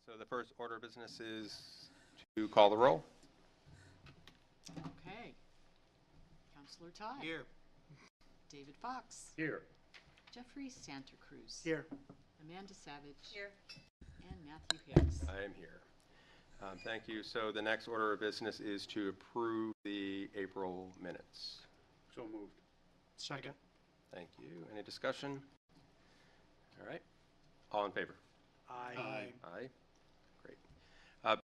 So the first order of business is to call the roll. Okay. Counselor Todd. Here. David Fox. Here. Jeffrey Santa Cruz. Here. Amanda Savage. Here. And Matthew Hicks. I am here. Thank you. So the next order of business is to approve the April minutes. So moved. Second. Thank you. Any discussion? All right. All in favor? Aye. Aye. Great.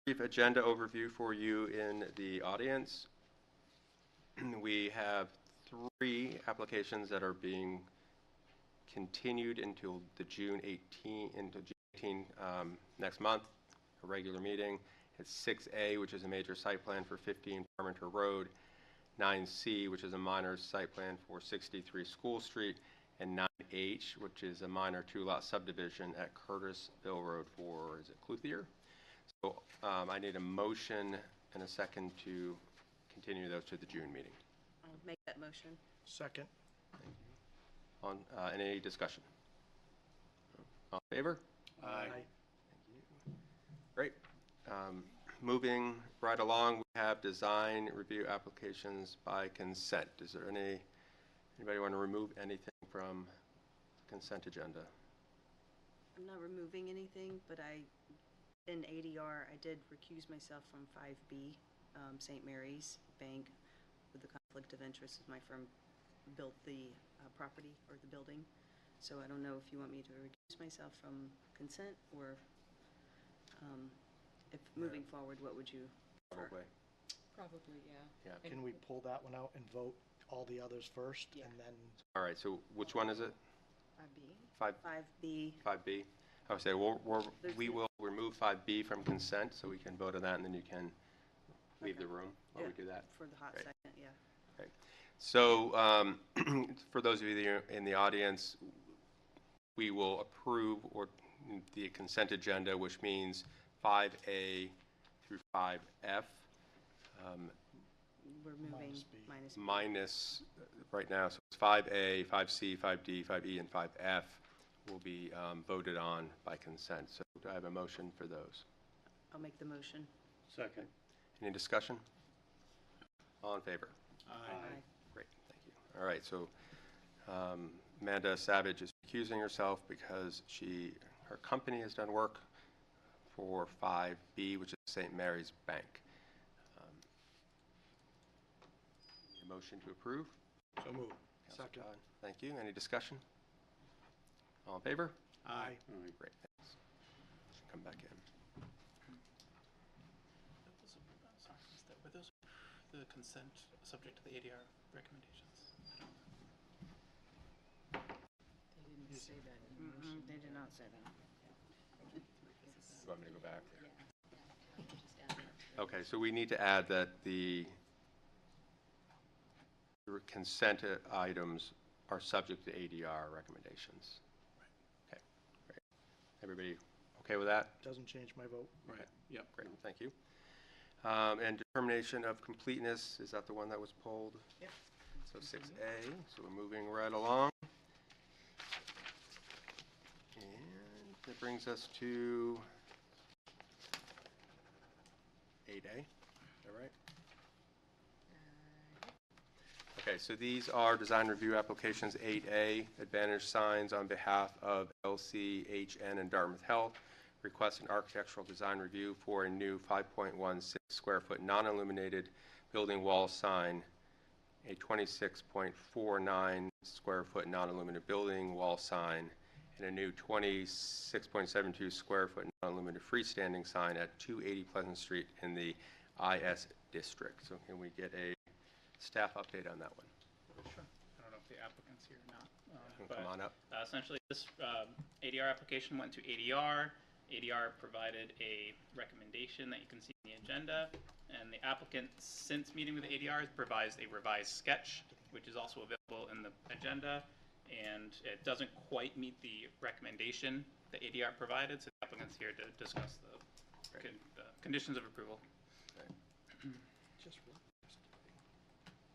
Brief agenda overview for you in the audience. We have 3 applications that are being continued until June 18 next month, a regular meeting. It's 6A, which is a major site plan for 15 Parmenter Road, 9C, which is a minor site plan for 63 School Street, and 9H, which is a minor 2-lot subdivision at Curtisville Road for, is it Clothier? So I need a motion and a second to continue those to the June meeting. I'll make that motion. Second. Thank you. On any discussion? All in favor? Aye. Thank you. Great. Moving right along, we have design review applications by consent. Is there anybody want to remove anything from consent agenda? I'm not removing anything, but in ADR, I did recuse myself from 5B, St. Mary's Bank, with the conflict of interest as my firm built the property or the building. So I don't know if you want me to recuse myself from consent or if moving forward, what would you prefer? Probably. Probably, yeah. Yeah. Can we pull that one out and vote all the others first? Yeah. And then, All right, so which one is it? 5B. 5B. 5B? I would say we will remove 5B from consent, so we can vote on that, and then you can leave the room while we do that. For the hot Great. second, yeah. Okay. So for those of you that are in the audience, we will approve the consent agenda, which means 5A through 5F. We're moving minus B. minus B. Right now, so it's 5A, 5C, 5D, 5E, and 5F will be voted on by consent. So do I have a motion for those? I'll make the motion. Second. Any discussion? All in favor? Aye. Great, thank you. All right, so Amanda Savage is recusing herself because her company has done work for 5B, which is St. Mary's Bank. A motion to approve? So moved. Councilor Second. Todd, thank you. Any discussion? All in favor? Aye. Great, thanks. Come back in. Were those the consent subject to the ADR recommendations? They didn't say that in the motion. They did not say that. You want me to go back? Yeah. Just add that. Okay, so we need to add that the consent items are subject to ADR recommendations. Right. Okay, great. Everybody okay with that? Doesn't change my vote. Right. Yep. Great, thank you. And determination of completeness, is that the one that was pulled? Yep. So 6A, so we're moving right along. And that brings us to 8A, is that right? Okay, so these are design review applications 8A, Advantage Signs on behalf of LCHN and Dartmouth Health, request an architectural design review for a new 5.16 square foot non-illuminated building wall sign, a 26.49 square foot non-illuminated building wall sign, and a new 26.72 square foot non-illuminated freestanding sign at 280 Pleasant Street in the IS district. So can we get a staff update on that one? Sure. I don't know if the applicant's here or not. Come on up. Essentially, this ADR application went to ADR. ADR provided a recommendation that you can see in the agenda, and the applicant, since meeting with ADR, has provided a revised sketch, which is also available in the agenda, and it doesn't quite meet the recommendation that ADR provided, so the applicant's here to discuss the conditions of approval.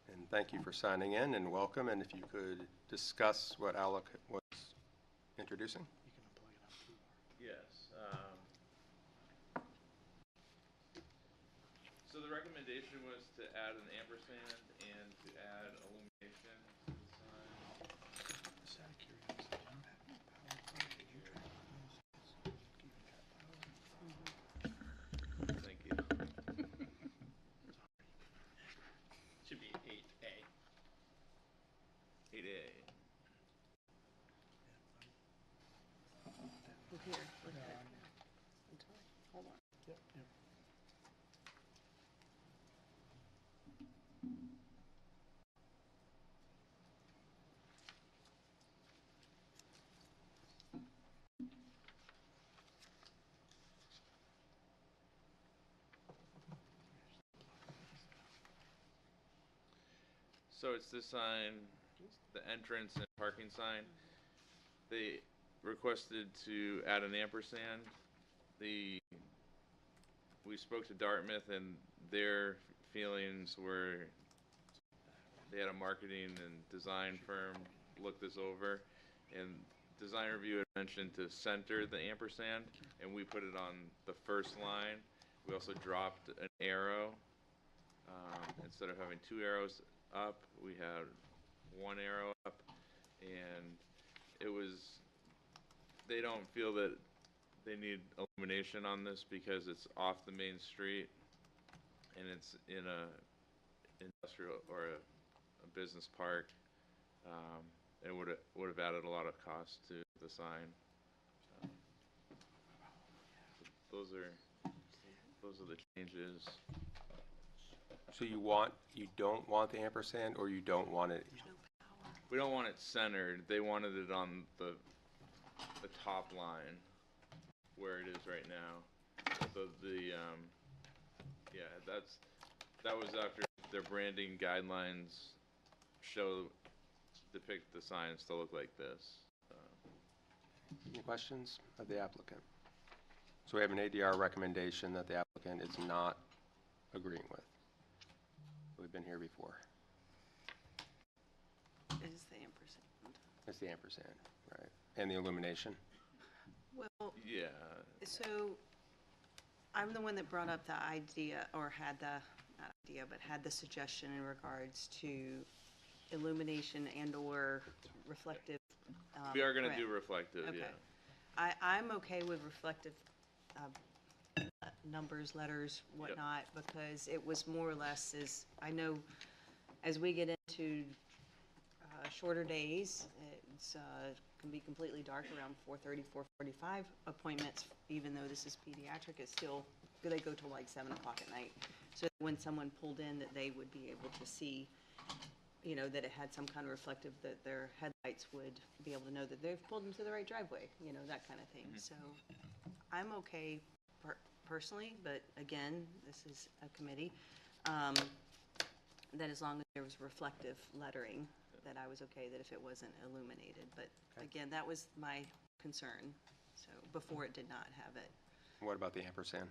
And thank you for signing in and welcome. And if you could discuss what Alec was introducing. You can plug it up too. Yes. recommendation was to add an ampersand and to add illumination to the sign. Just out of curiosity, you don't have any power plug? Did you try to use this? Keep it at power? Thank you. Should be 8A. 8A. Well, here, look at it. Hold on. Yep, yep. So it's this sign, the entrance and parking sign. They requested to add an ampersand. We spoke to Dartmouth, and their feelings were they had a marketing and design firm look this over, and design review had mentioned to center the ampersand, and we put it on the first line. We also dropped an arrow. Instead of having 2 arrows up, we had 1 arrow up, and they don't feel that they need illumination on this because it's off the main street and it's in a industrial or a business park. It would have added a lot of cost to the sign. Those are the changes. So you don't want the ampersand, or you don't want it? We don't want it centered. They wanted it on the top line where it is right now. So that was after their branding guidelines depict the signs to look like this. Any questions of the applicant? So we have an ADR recommendation that the applicant is not agreeing with. We've been here before. Is the ampersand. It's the ampersand, right? And the illumination. Well, Yeah. so I'm the one that brought up the idea, or had the, not idea, but had the suggestion in regards to illumination and/or reflective. We are going to print. do reflective, Okay. yeah. I'm okay with reflective numbers, letters, whatnot, because it was more or less I know as we get into shorter days, it's can be completely dark around 4:30, 4:45 appointments, even though this is pediatric, it's still, they go till like 7 o'clock at night. So when someone pulled in, that they would be able to see, that it had some kind of reflective, that their headlights would be able to know that they've pulled into the right driveway, that kind of thing. So I'm okay personally, but again, this is a committee, that as long as there was reflective lettering, that I was okay that if it wasn't illuminated. But again, that was my concern, so before it did not have it. What about the ampersand?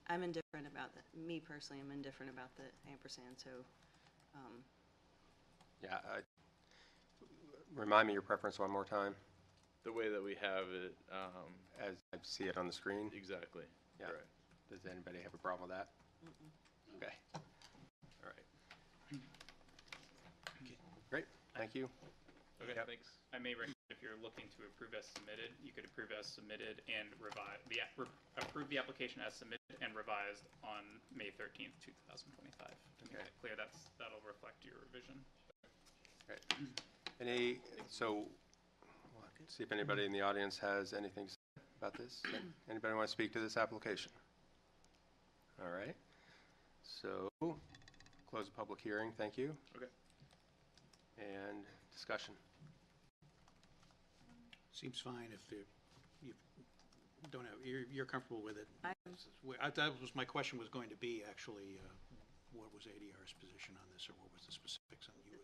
I'm indifferent about that. Me personally, I'm indifferent about the ampersand, so. Yeah, remind me your preference one more time, The way that we have it, as I see it on the screen. exactly. Yeah. Correct. Does anybody have a problem with that? Okay. All right. Great, thank you. Okay, Yep. thanks. I may recommend, if you're looking to approve as submitted, you could approve as submitted and approve the application as submitted and revised on May 13th, 2025. To make it clear, that'll reflect your revision. Great. See if anybody in the audience has anything to say about this. Anybody want to speak to this application? All right. So, close the public hearing. Thank you. Okay. And discussion. Seems fine if you don't have, you're comfortable with it. I- That was, my question was going to be, actually, what was ADR's position on this, or what was the specifics on you?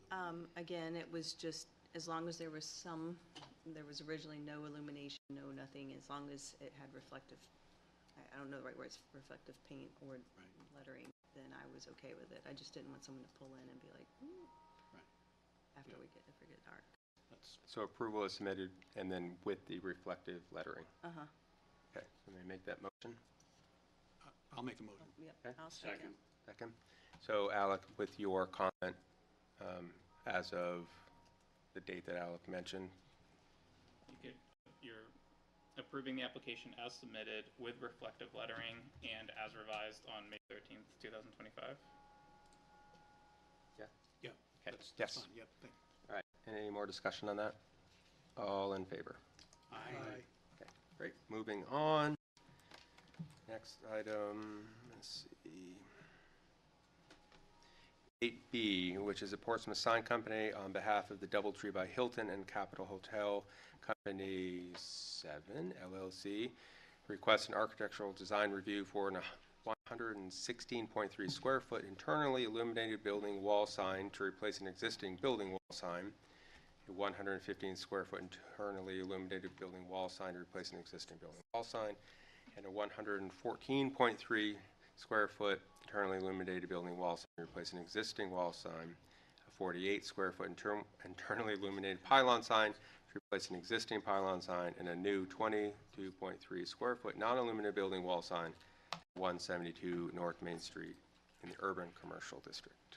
Again, it was just, as long as there was originally no illumination, no nothing, as long as it had reflective, I don't know the right words, reflective paint or lettering, then I was okay with it. I just didn't want someone to pull in and be like, ooh, after if we get dark. So approval is submitted and then with the reflective lettering. Uh-huh. Okay, so may I make that motion? I'll make the motion. Yep, Okay. I'll second. Second. So Alec, with your comment, as of the date that Alec mentioned, You're approving the application as submitted with reflective lettering and as revised on May 13th, 2025. Yeah, Okay, that's yes. fine, yep, thank all right, any more discussion on that? All in favor? you. Aye. Okay, great, moving on. Next item, let's see. 8B, which is a Portsmouth Sign Company on behalf of the Doubletree by Hilton and Capitol Hotel Company 7 LLC, requests an architectural design review for an 116.3 square foot internally illuminated building wall sign to replace an existing building wall sign, a 115 square foot internally illuminated building wall sign to replace an existing building wall sign, and a 114.3 square foot internally illuminated building wall sign to replace an existing wall sign, a 48 square foot internally illuminated pylon sign to replace an existing pylon sign, and a new 22.3 square foot non-illuminated building wall sign, 172 North Main Street in the Urban Commercial District.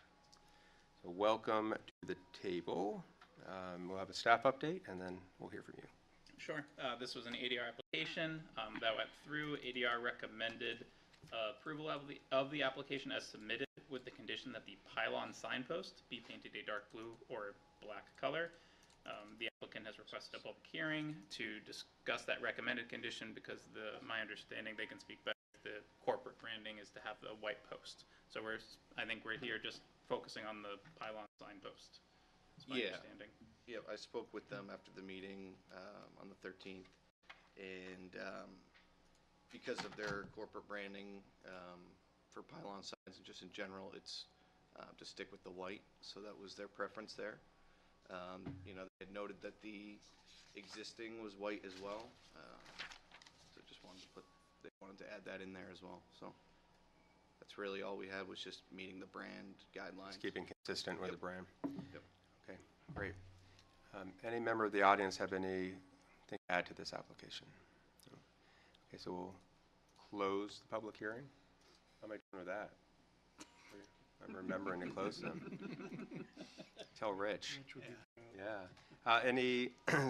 So welcome to the table. We'll have a staff update, and then we'll hear from you. Sure. This was an ADR application that went through. ADR recommended approval of the application as submitted with the condition that the pylon signpost be painted a dark blue or black color. The applicant has requested a public hearing to discuss that recommended condition because my understanding, they can speak better, the corporate branding is to have the white post. So I think we're here just focusing on the pylon signpost. That's my understanding. Yeah, I spoke with them after the meeting on the 13th, and because of their corporate branding for pylon signs and just in general, it's to stick with the white, so that was their preference there. You know, they had noted that the existing was white as well, so just they wanted to add that in there as well. So that's really all we had, was just meeting the brand guidelines. Just keeping consistent with the brand. Yep. Okay, great. Any member of the audience have anything to add to this application? No. Okay, so we'll close the public hearing. How am I doing with that? I'm remembering to close them. Tell Rich. Yeah.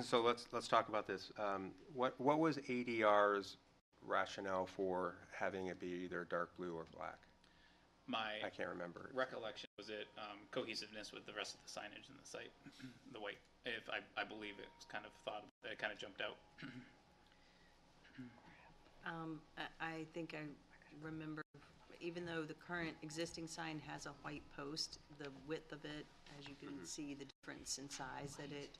So let's talk about this. What was ADR's rationale for having it be either dark blue or black? I can't remember. Recollection was it cohesiveness with the rest of the signage in the site, the white. If I believe it was kind of it kind of jumped out. I think I remember, even though the current existing sign has a white post, the width of it, as you can see the difference in size that it,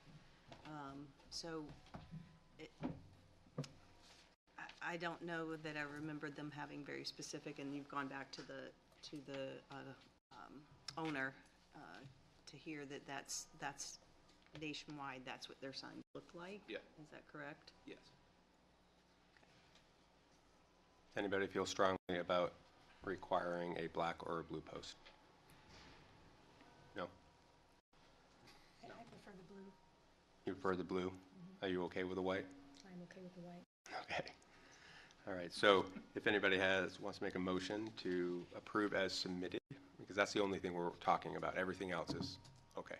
I don't know that I remember them having very specific, and you've gone back to the owner to hear that that's nationwide, that's what their signs look like? Yeah. Is that correct? Yes. Anybody feel strongly about requiring a black or a blue post? No? I prefer the blue. You prefer the blue? Are you okay with the white? I'm okay with the white. Okay. All right, so if anybody wants to make a motion to approve as submitted, because that's the only thing we're talking about. Everything else is okay.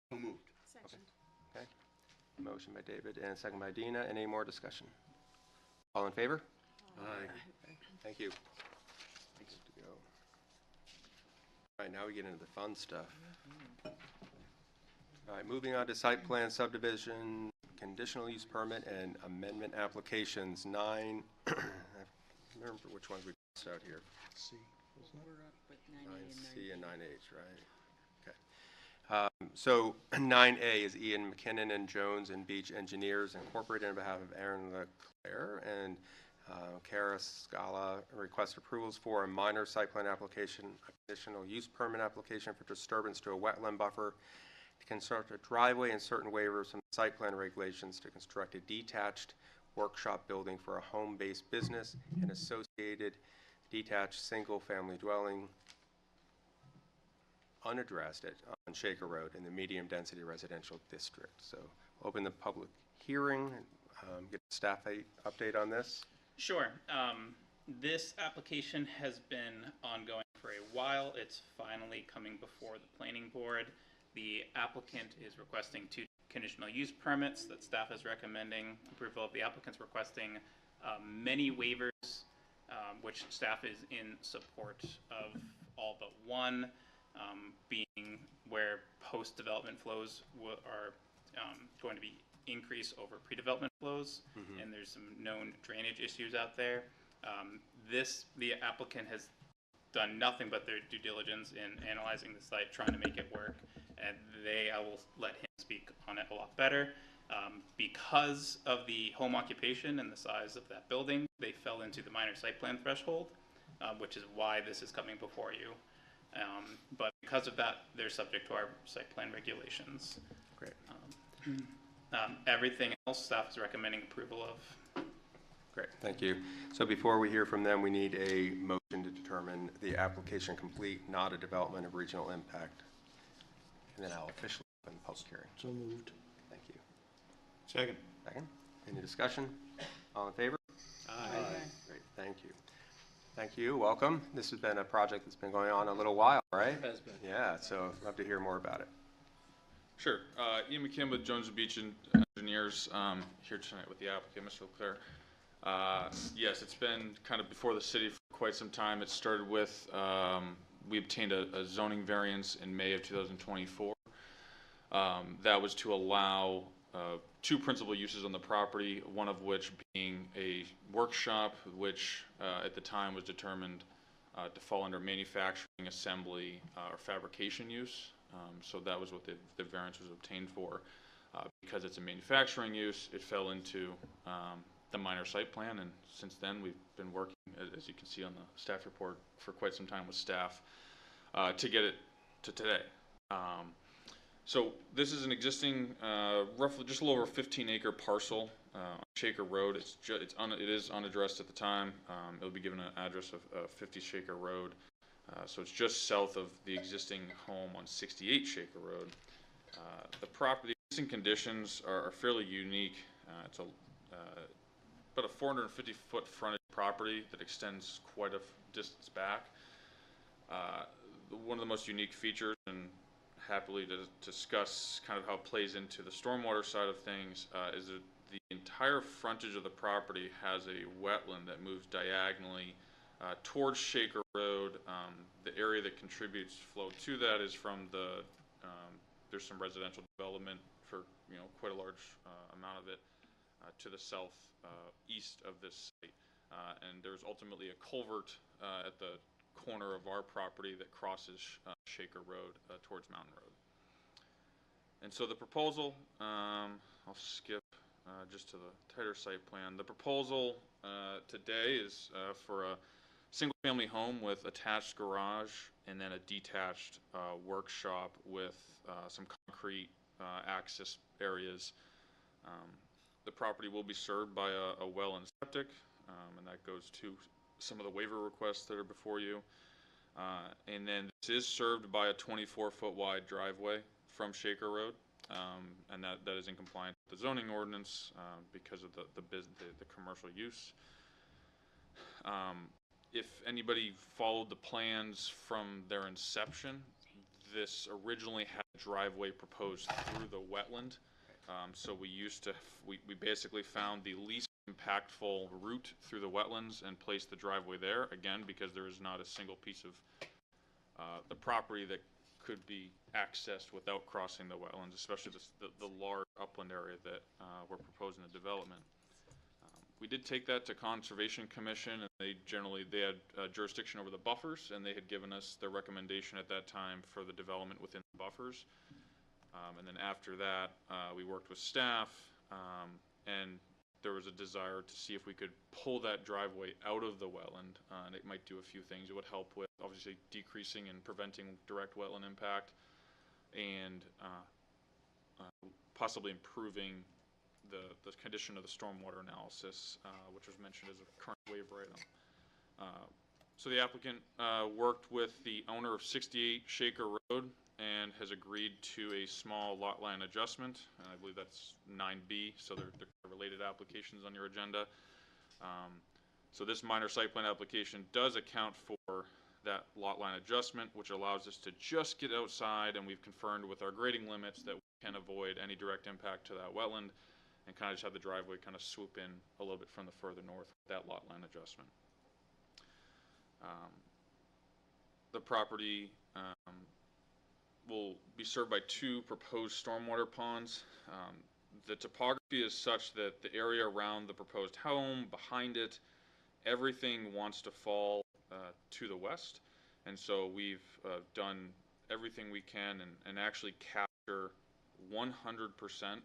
So moved. Second. Okay. Motion by David and second by Dina. Any more discussion? All in favor? Aye. Thank you. Good to go. All right, now we get into the fun stuff. All right, moving on to site plan subdivision, conditional use permit, and amendment applications. 9, I remember which ones we passed out here. C, wasn't it? We're up with 9A 9C and 9B. and 9H, right? Okay. So 9A is Ian McKinnon and Jones and Beach Engineers Incorporated on behalf of Aaron Leclerc and Kara Scala request approvals for a minor site plan application, a conditional use permit application for disturbance to a wetland buffer, to construct a driveway and certain waivers from site plan regulations to construct a detached workshop building for a home-based business and associated detached single-family dwelling unaddressed on Shaker Road in the medium-density residential district. So open the public hearing and get a staff update on this. Sure. This application has been ongoing for a while. It's finally coming before the planning board. The applicant is requesting 2 conditional use permits that staff is recommending approval of. The applicant's requesting many waivers, which staff is in support of all but one, being where post-development flows are going to be increase over pre-development flows, and there's some known drainage issues out there. The applicant has done nothing but their due diligence in analyzing the site, trying to make it work, and I will let him speak on it a lot better. Because of the home occupation and the size of that building, they fell into the minor site plan threshold, which is why this is coming before you. But because of that, they're subject to our site plan regulations. Great. Everything else, staff is recommending approval of. Great, thank you. So before we hear from them, we need a motion to determine the application complete, not a development of regional impact. And then I'll officially open the public hearing. So moved. Thank you. Second. Second? Any discussion? All in favor? Aye. Great, thank you. Thank you, welcome. This has been a project that's been going on a little while, right? Has been. Yeah, so I'd love to hear more about it. Sure. Ian McKim with Jones & Beach Engineers, here tonight with the applicant, Mr. Leclerc. Yes, it's been kind of before the city for quite some time. It started with, we obtained a zoning variance in May of 2024. That was to allow 2 principal uses on the property, one of which being a workshop, which at the time was determined to fall under manufacturing, assembly, or fabrication use. So that was what the variance was obtained for. Because it's a manufacturing use, it fell into the minor site plan, and since then we've been working, as you can see on the staff report, for quite some time with staff to get it to today. So this is an existing, roughly just a little over 15-acre parcel on Shaker Road. It is unaddressed at the time. It'll be given an address of 50 Shaker Road. So it's just south of the existing home on 68 Shaker Road. The existing conditions are fairly unique. It's about a 450-foot frontage property that extends quite a distance back. One of the most unique features, and happily to discuss kind of how it plays into the stormwater side of things, is that the entire frontage of the property has a wetland that moves diagonally towards Shaker Road. The area that contributes flow to that is from there's some residential development for quite a large amount of it to the south east of this site, and there's ultimately a culvert at the corner of our property that crosses Shaker Road towards Mountain Road. And so the proposal, I'll skip just to the tighter site plan. The proposal today is for a single-family home with attached garage and then a detached workshop with some concrete access areas. The property will be served by a well and septic, and that goes to some of the waiver requests that are before you. And then this is served by a 24-foot wide driveway from Shaker Road, and that is in compliance with the zoning ordinance because of the commercial use. If anybody followed the plans from their inception, this originally had a driveway proposed through the wetland. So we basically found the least impactful route through the wetlands and placed the driveway there, again, because there is not a single piece of the property that could be accessed without crossing the wetlands, especially the large upland area that we're proposing the development. We did take that to Conservation Commission, and they had jurisdiction over the buffers, and they had given us their recommendation at that time for the development within the buffers. And then after that, we worked with staff, and there was a desire to see if we could pull that driveway out of the wetland, and it might do a few things. It would help with obviously decreasing and preventing direct wetland impact, and possibly improving the condition of the stormwater analysis, which was mentioned as a current waiver item. So the applicant worked with the owner of 68 Shaker Road and has agreed to a small lot line adjustment, and I believe that's 9B, so they're related applications on your agenda. So this minor site plan application does account for that lot line adjustment, which allows us to just get outside, and we've confirmed with our grading limits that we can avoid any direct impact to that wetland, and kind of just have the driveway kind of swoop in a little bit from the further north with that lot line adjustment. The property will be served by 2 proposed stormwater ponds. The topography is such that the area around the proposed home, behind it, everything wants to fall to the west, and so we've done everything we can and actually capture 100%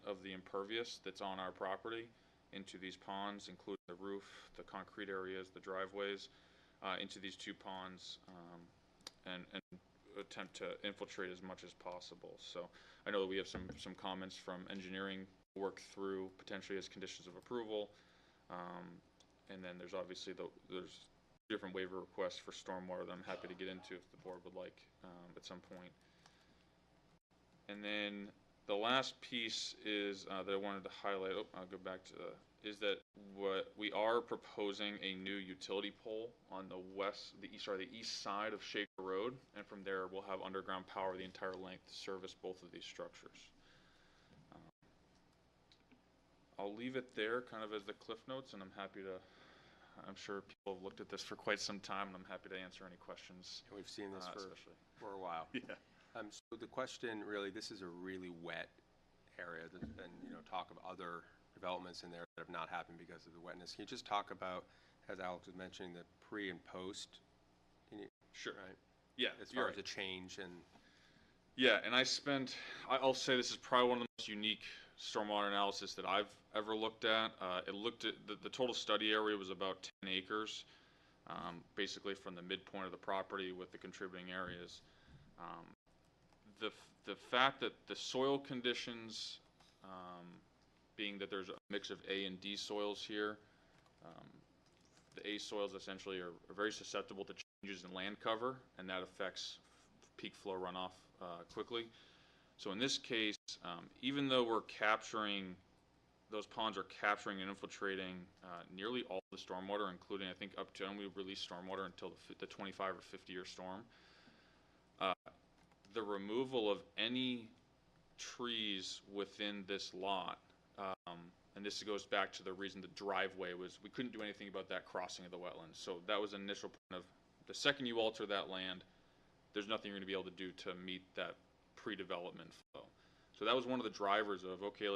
of the impervious that's on our property into these ponds, including the roof, the concrete areas, the driveways, into these 2 ponds, and attempt to infiltrate as much as possible. So I know that we have some comments from engineering work through potentially as conditions of approval, and then there's obviously there's different waiver requests for stormwater that I'm happy to get into if the board would like at some point. And then the last piece is that I wanted to highlight. I'll go back to is that what we are proposing a new utility pole on the east side of Shaker Road, and from there we'll have underground power the entire length to service both of these structures. I'll leave it there kind of as the cliff notes, and I'm sure people have looked at this for quite some time, and I'm happy to answer any questions. And we've seen this especially for a while. Yeah. So the question really, this is a really wet area. There's been, talk of other developments in there that have not happened because of the wetness. Can you just talk about, as Alex was mentioning, the pre and post? Sure. Right. Yeah. As far as the change and. Yeah, and I'll say this is probably one of the most unique stormwater analysis that I've ever looked at. It looked at the total study area was about 10 acres, basically from the midpoint of the property with the contributing areas. The fact that the soil conditions, being that there's a mix of A and D soils here, the A soils essentially are very susceptible to changes in land cover, and that affects peak flow runoff quickly. So in this case, even though those ponds are capturing and infiltrating nearly all the stormwater, including I think up to, and we release stormwater until the 25 or 50-year storm, the removal of any trees within this lot, and this goes back to the reason the driveway was, we couldn't do anything about that crossing of the wetlands. So that was an initial point of, the second you alter that land, there's nothing you're going to be able to do to meet that pre-development flow. So that was one of the drivers of, okay,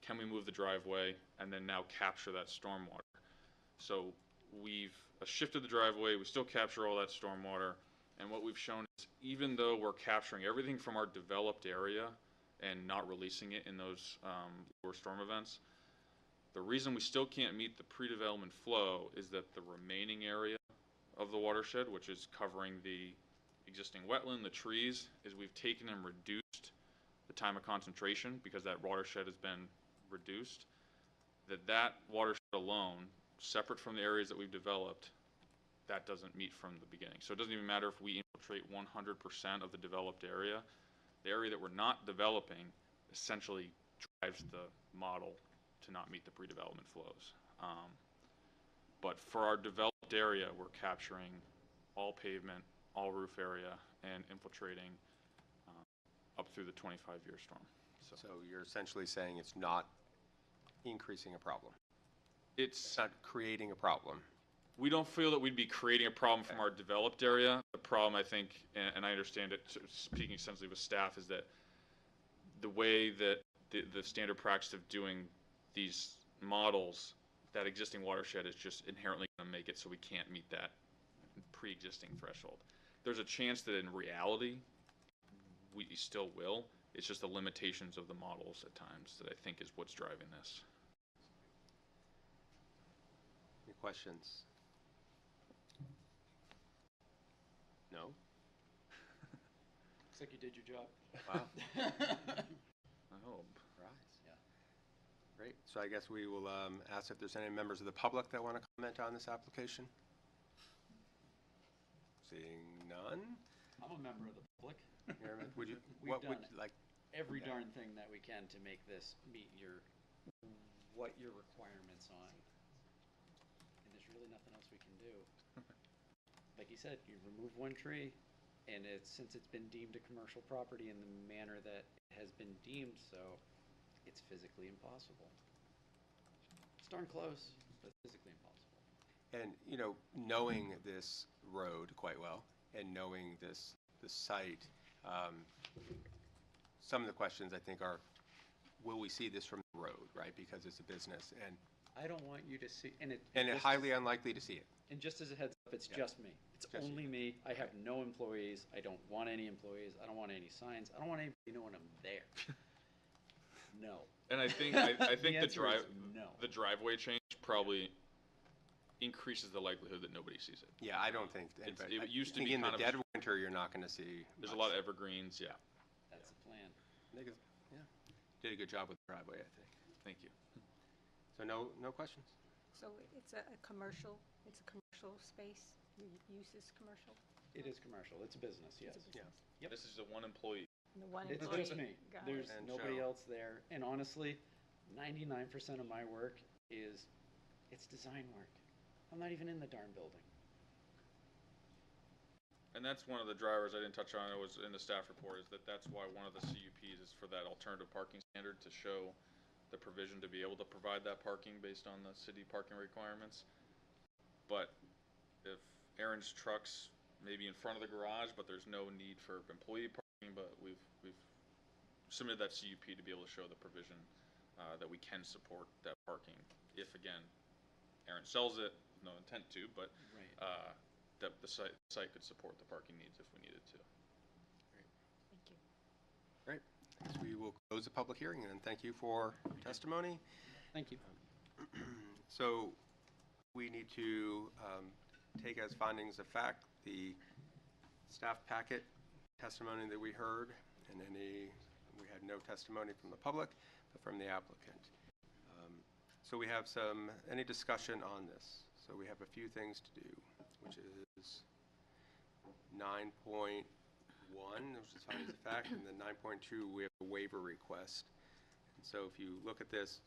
can we move the driveway and then now capture that stormwater? So we've shifted the driveway, we still capture all that stormwater, and what we've shown is even though we're capturing everything from our developed area and not releasing it in those lower storm events, the reason we still can't meet the pre-development flow is that the remaining area of the watershed, which is covering the existing wetland, the trees, is we've taken and reduced the time of concentration because that watershed has been reduced, that watershed alone, separate from the areas that we've developed, that doesn't meet from the beginning. So it doesn't even matter if we infiltrate 100% of the developed area. The area that we're not developing essentially drives the model to not meet the pre-development flows. But for our developed area, we're capturing all pavement, all roof area, and infiltrating up through the 25-year storm. So you're essentially saying it's not increasing a problem. It's not creating a problem. We don't feel that we'd be creating a problem from our developed area. The problem, I think, and I understand it, speaking extensively with staff, is that the way that the standard practice of doing these models, that existing watershed is just inherently going to make it so we can't meet that pre-existing threshold. There's a chance that in reality, we still will. It's just the limitations of the models at times that I think is what's driving this. Any questions? No? Looks like you did your job. Wow. I hope. Right. Yeah. Great. So I guess we will ask if there's any members of the public that want to comment on this application. Seeing none. I'm a member of the public. Would you? We've What would done you like? every darn thing that we can to make this meet your requirements on. And there's really nothing else we can do. Like you said, you remove one tree, and since it's been deemed a commercial property in the manner that it has been deemed, so it's physically impossible. It's darn close, but physically impossible. And, you know, knowing this road quite well and knowing the site, some of the questions I think are, will we see this from the road, right? Because it's a business, and I don't want you to see, and it's highly unlikely to see it. And just as a heads up, it's Yeah. just me. It's Just only you. me. I have no employees. I don't want any employees. I don't want any signs. I don't want anybody knowing I'm there. No. And I think the answer is no. the driveway change probably increases the likelihood that nobody sees it. Yeah, I don't think It anybody. used to I think be in the kind of- dead of winter, you're not going to see. There's a much. lot of evergreens. Yeah. That's the plan. Yeah, did a good job with the driveway, I think. Thank you. So no questions. So it's a commercial space, use is commercial? It is commercial. It's a business, yes. It's a business. Yep. This is the one employee. And the one It's employee. just me. Got There's it. And nobody Cheryl. else there. And honestly, 99% of my work it's design work. I'm not even in the darn building. And that's one of the drivers I didn't touch on. It was in the staff report. Is that's why one of the CUPs is for that alternative parking standard to show the provision to be able to provide that parking based on the city parking requirements. But if Aaron's trucks may be in front of the garage, but there's no need for employee parking, but we've submitted that CUP to be able to show the provision that we can support that parking. If again, Aaron sells it, no intent to, but Right. that the site could support the parking needs if we needed to. Thank you. Great. So we will close the public hearing, and thank you for your testimony. Thank you. So we need to take as findings of fact the staff packet testimony that we heard, and we had no testimony from the public, but from the applicant. So we have any discussion on this? So we have a few things to do, which is 9.1, which is findings of fact, and then 9.2, we have a waiver request. And so if you look at this,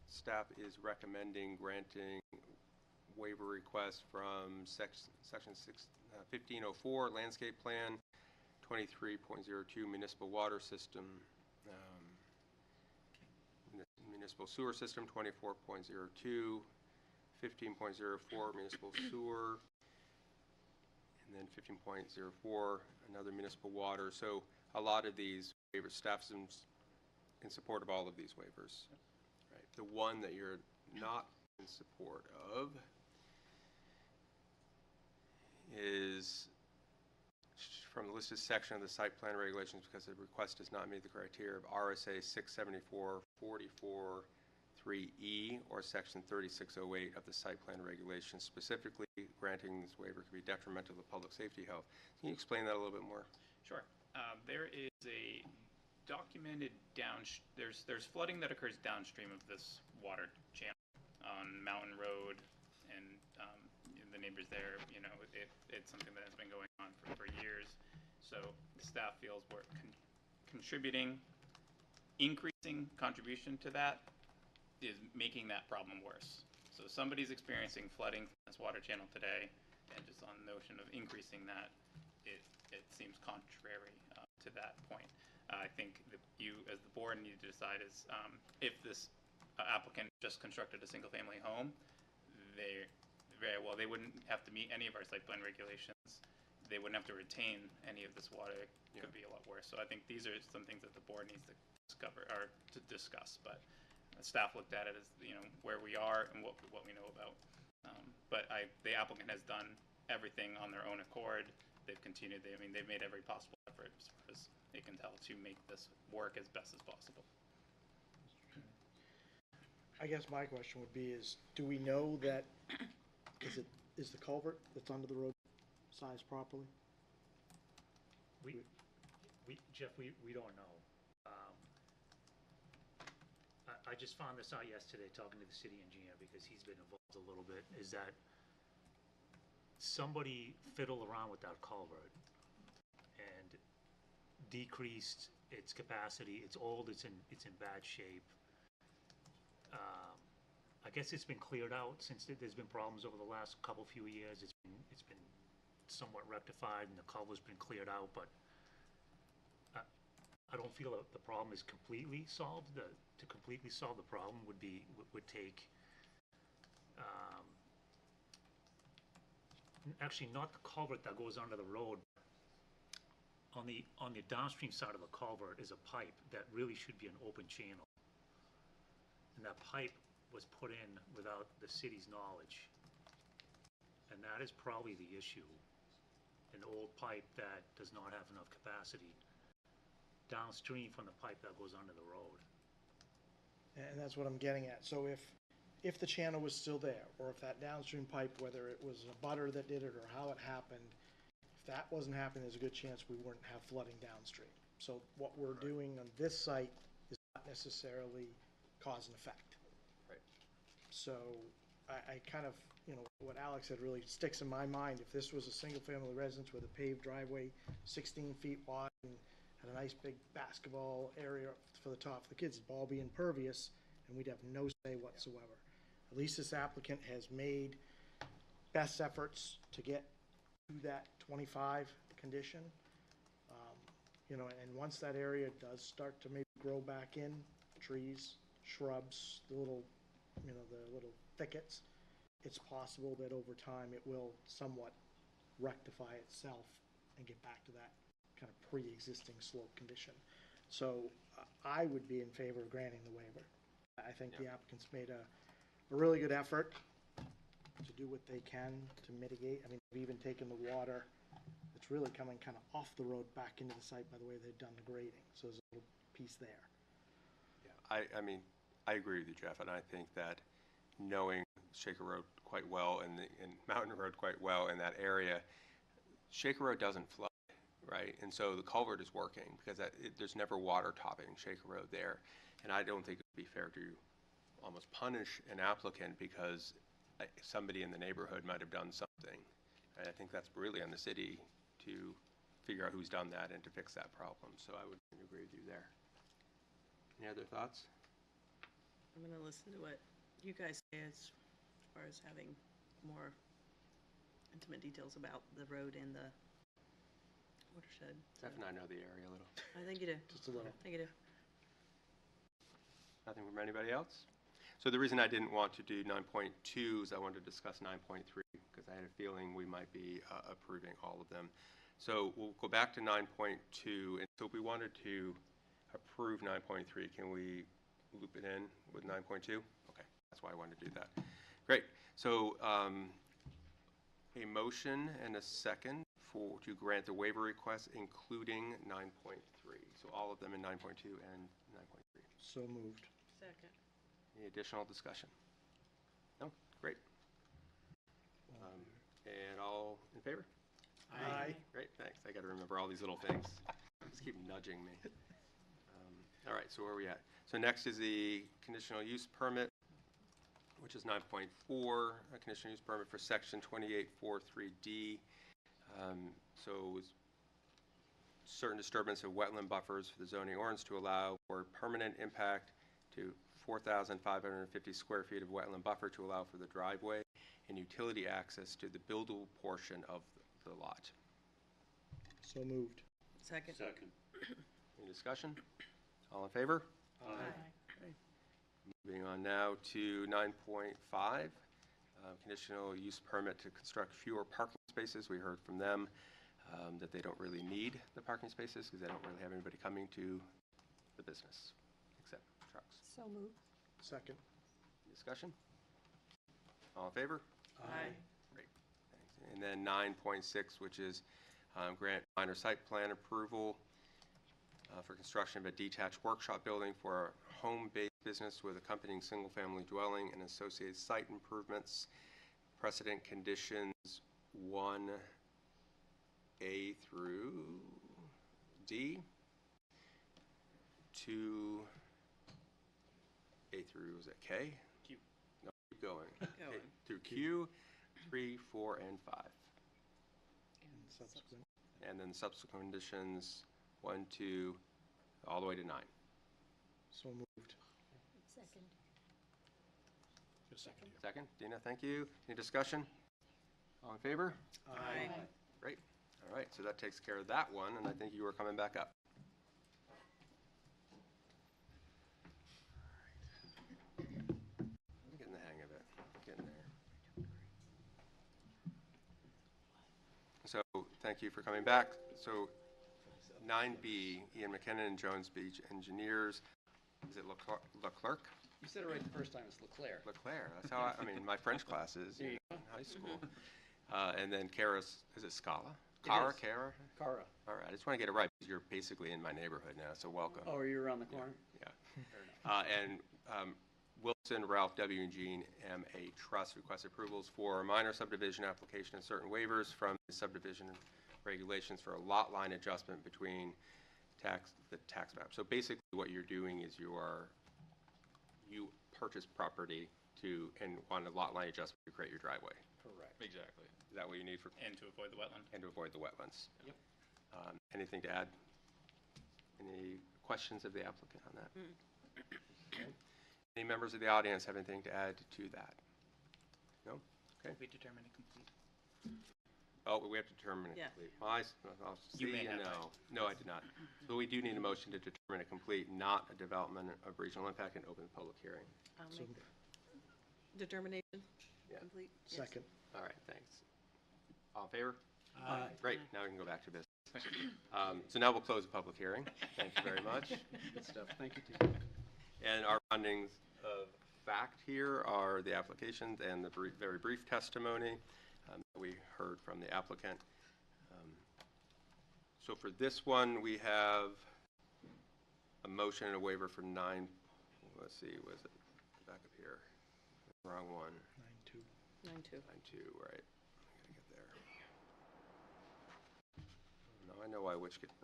staff is recommending granting waiver request from section 1504 landscape plan, 23.02 municipal water system, municipal sewer system 24.02, 15.04 municipal sewer, and then 15.04 another municipal water. So a lot of these waivers, staff's in support of all of these waivers. Right. The one that you're not in support of is from the listed section of the site plan regulations because the request does not meet the criteria of RSA 674-44-3E or section 3608 of the site plan regulations. Specifically, granting this waiver could be detrimental to public safety health. Can you explain that a little bit more? Sure. There is a documented there's flooding that occurs downstream of this water channel on Mountain Road, and the neighbors there, it's something that has been going on for years. So the staff feels we're contributing, increasing contribution to that is making that problem worse. So somebody's experiencing flooding from this water channel today, and just on the notion of increasing that, it seems contrary to that point. I think that you, as the board, need to decide is if this applicant just constructed a single-family home, they wouldn't have to meet any of our site plan regulations. They wouldn't have to retain any of this water. It could be a lot worse. So I think these are some things that the board needs to discuss. But staff looked at it as where we are and what we know about. But the applicant has done everything on their own accord. They've continued. They've made every possible effort as far as they can tell to make this work as best as possible. I guess my question would be do we know that, is the culvert that's under the road sized properly? Jeff, we don't know. I just found this out yesterday talking to the city engineer because he's been involved a little bit, is that somebody fiddled around with that culvert and decreased its capacity. It's old, it's in bad shape. I guess it's been cleared out since there's been problems over the last few years. It's been somewhat rectified and the culvert's been cleared out, but I don't feel that the problem is completely solved. To completely solve the problem would take, actually not the culvert that goes under the road. On the downstream side of the culvert is a pipe that really should be an open channel. And that pipe was put in without the city's knowledge. And that is probably the issue. An old pipe that does not have enough capacity downstream from the pipe that goes under the road. And that's what I'm getting at. So if the channel was still there, or if that downstream pipe, whether it was a butter that did it or how it happened, if that wasn't happening, there's a good chance we wouldn't have flooding downstream. So what we're doing on this site is not necessarily cause and effect. Right. So I kind of, what Alex said really sticks in my mind. If this was a single-family residence with a paved driveway, 16 feet wide, and had a nice big basketball area for the top for the kids, it'd all be impervious, and we'd have no say whatsoever. At least this applicant has made best efforts to get to that 25 condition. And once that area does start to maybe grow back in, trees, shrubs, the little thickets, it's possible that over time it will somewhat rectify itself and get back to that kind of pre-existing slope condition. So I would be in favor of granting the waiver. I think the applicant's made a really good effort to do what they can to mitigate. I mean, they've even taken the water that's really coming kind of off the road back into the site by the way they've done the grading. So there's a little piece there. Yeah, I mean, I agree with you, Jeff, and I think that knowing Shaker Road quite well and Mountain Road quite well in that area, Shaker Road doesn't flood, right? And so the culvert is working because there's never water topping Shaker Road there. And I don't think it would be fair to almost punish an applicant because somebody in the neighborhood might have done something. And I think that's really on the city to figure out who's done that and to fix that problem. So I would agree with you there. Any other thoughts? I'm gonna listen to what you guys say as far as having more intimate details about the road and the watershed. Steph and I know the area a little. I think you do. Just a little. I think you do. Nothing from anybody else? So the reason I didn't want to do 9.2 is I wanted to discuss 9.3 because I had a feeling we might be approving all of them. So we'll go back to 9.2, and so if we wanted to approve 9.3, can we loop it in with 9.2? Okay, that's why I wanted to do that. Great. So a motion and a second to grant the waiver request, including 9.3. So all of them in 9.2 and 9.3. So moved. Second. Any additional discussion? No? Great. And all in favor? Aye. Great, thanks. I got to remember all these little things. Just keep nudging me. All right, so where are we at? So next is the conditional use permit, which is 9.4, a conditional use permit for section 2843D. So certain disturbance of wetland buffers for the zoning ordinance to allow for permanent impact to 4,550 square feet of wetland buffer to allow for the driveway and utility access to the buildable portion of the lot. So moved. Second. Any discussion? All in favor? Aye. Moving on now to 9.5, conditional use permit to construct fewer parking spaces. We heard from them that they don't really need the parking spaces because they don't really have anybody coming to the business except trucks. So moved. Second. Discussion? All in favor? Aye. Great. Thanks. And then 9.6, which is grant minor site plan approval for construction of a detached workshop building for a home-based business with accompanying single-family dwelling and associated site improvements. Precedent conditions 1A through D, 2A through, was it K? Q. No, keep going. Keep going. K through Q, 3, 4, and 5. And subsequent. And then subsequent conditions 1, 2, all the way to 9. So moved. Second. Second. Second, Dina, thank you. Any discussion? All in favor? Aye. Great. All right, so that takes care of that one, and I think you are coming back up. I'm getting the hang of it. Getting there. So, thank you for coming back. So, 9B, Ian McKinnon and Jones Beach Engineers. Is it Leclerc? You said it right the first time, it's Leclerc. Leclerc, that's how I mean, my French classes There you in high school. And then Kara's, is it Scala? It Kara, is. Kara? Cara. All right, I just want to get it right because you're basically in my neighborhood now, so welcome. Oh, are you around the corner? Yeah. Fair enough. And Wilson, Ralph W. and Jean M. A. Trust request approvals for a minor subdivision application and certain waivers from the subdivision regulations for a lot line adjustment between the tax map. So basically what you're doing is you purchase property and want a lot line adjustment to create your driveway. Correct. Exactly. Is that what you need for? And to avoid the wetland. And to avoid the wetlands. Yep. Anything to add? Any questions of the applicant on that? Okay. Any members of the audience have anything to add to that? No? Okay. We determine it complete. Oh, we have to determine it Yeah. complete. Well, I'll You see may and have, no. No, I did not. So we do need a motion to determine it complete, not a development of regional impact and open public hearing. I'll So- make determination Yeah. complete. Yes. Second. All right, thanks. All in favor? Aye. Great, now we can go back to business. So now we'll close the public hearing. Thank you very much. Good stuff. Thank you, Tim. And our findings of fact here are the applications and the very brief testimony that we heard from the applicant. So for this one, we have a motion and a waiver for let's see, was it back up here? Wrong one. 9-2. 9-2. 9-2, right. I gotta get there. Now I know why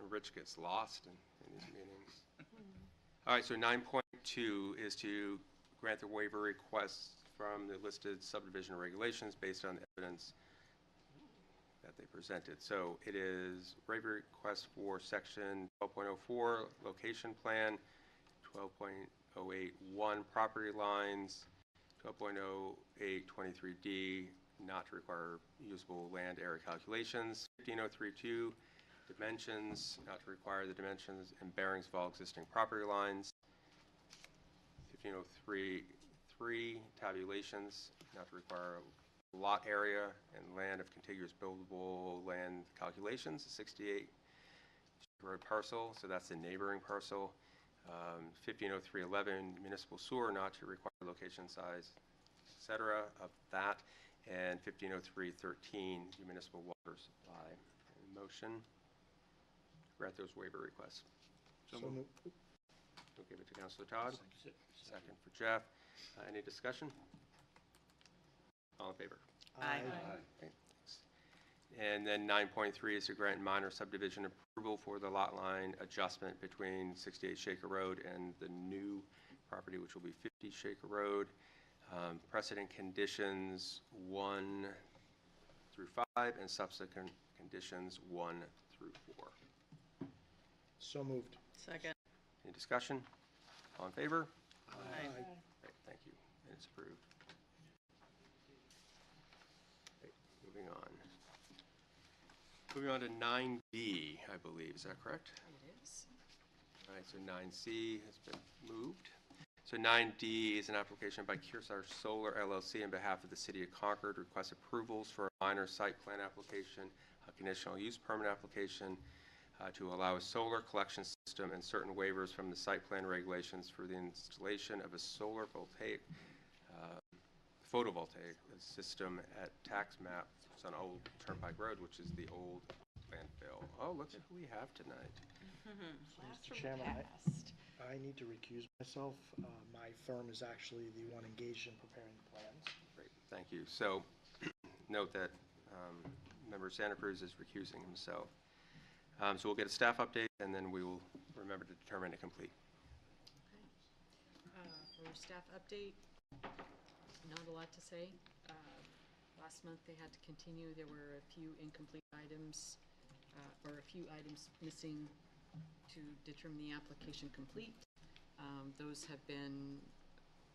Rich gets lost in these meetings. All right, so 9.2 is to grant the waiver requests from the listed subdivision regulations based on the evidence that they presented. So it is waiver request for section 12.04 location plan, 12.081 property lines, 12.08 23D not to require usable land area calculations, 15032 dimensions not to require the dimensions and bearings of all existing property lines, 15033 tabulations not to require lot area and land of contiguous buildable land calculations, 68 road parcel, so that's the neighboring parcel. 150311 municipal sewer not to require location size, etc. of that, and 150313 municipal water supply. Motion to grant those waiver requests. So moved. We'll give it to Councilor Todd. Second for Jeff. Any discussion? All in favor? Aye. Okay, thanks. And then 9.3 is to grant minor subdivision approval for the lot line adjustment between 68 Shaker Road and the new property, which will be 50 Shaker Road. Precedent conditions 1 through 5 and subsequent conditions 1 through 4. So moved. Second. Any discussion? All in favor? Aye. Great, thank you. And it's approved. Okay, moving on. Moving on to 9B, I believe. Is that correct? It is. All right, so 9C has been moved. So 9D is an application by Kearsarge Solar LLC on behalf of the City of Concord, requests approvals for a minor site plan application, a conditional use permit application to allow a solar collection system and certain waivers from the site plan regulations for the installation of a solar photovoltaic system at tax map. It's on Old Turnpike Road, which is the old landfill. Oh, look at who we have tonight. Mr. Chairman, I need to recuse myself. My firm is actually the one engaged in preparing the plans. Great, thank you. So note that Member Santa Cruz is recusing himself. So we'll get a staff update, and then we will remember to determine it complete. For staff update, not a lot to say. Last month they had to continue. There were a few incomplete items, or a few items missing to determine the application complete. Those have been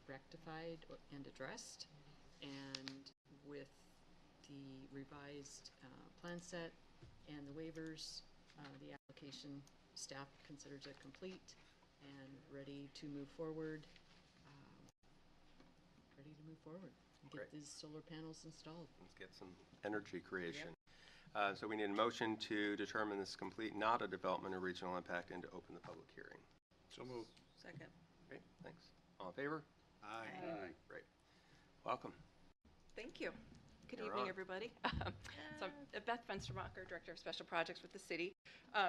rectified and addressed. And with the revised plan set and the waivers, the application staff considers it complete and ready to move forward. And get Great. these solar panels installed. Let's get some energy creation. So we need a motion to determine this complete, not a development or regional impact, and to open the public hearing. So moved. Second. Great, thanks. All in favor? Aye. Great. Welcome. Thank you. Good You're evening, on. everybody. So I'm Beth Fenstermacher, Director of Special Projects with the city.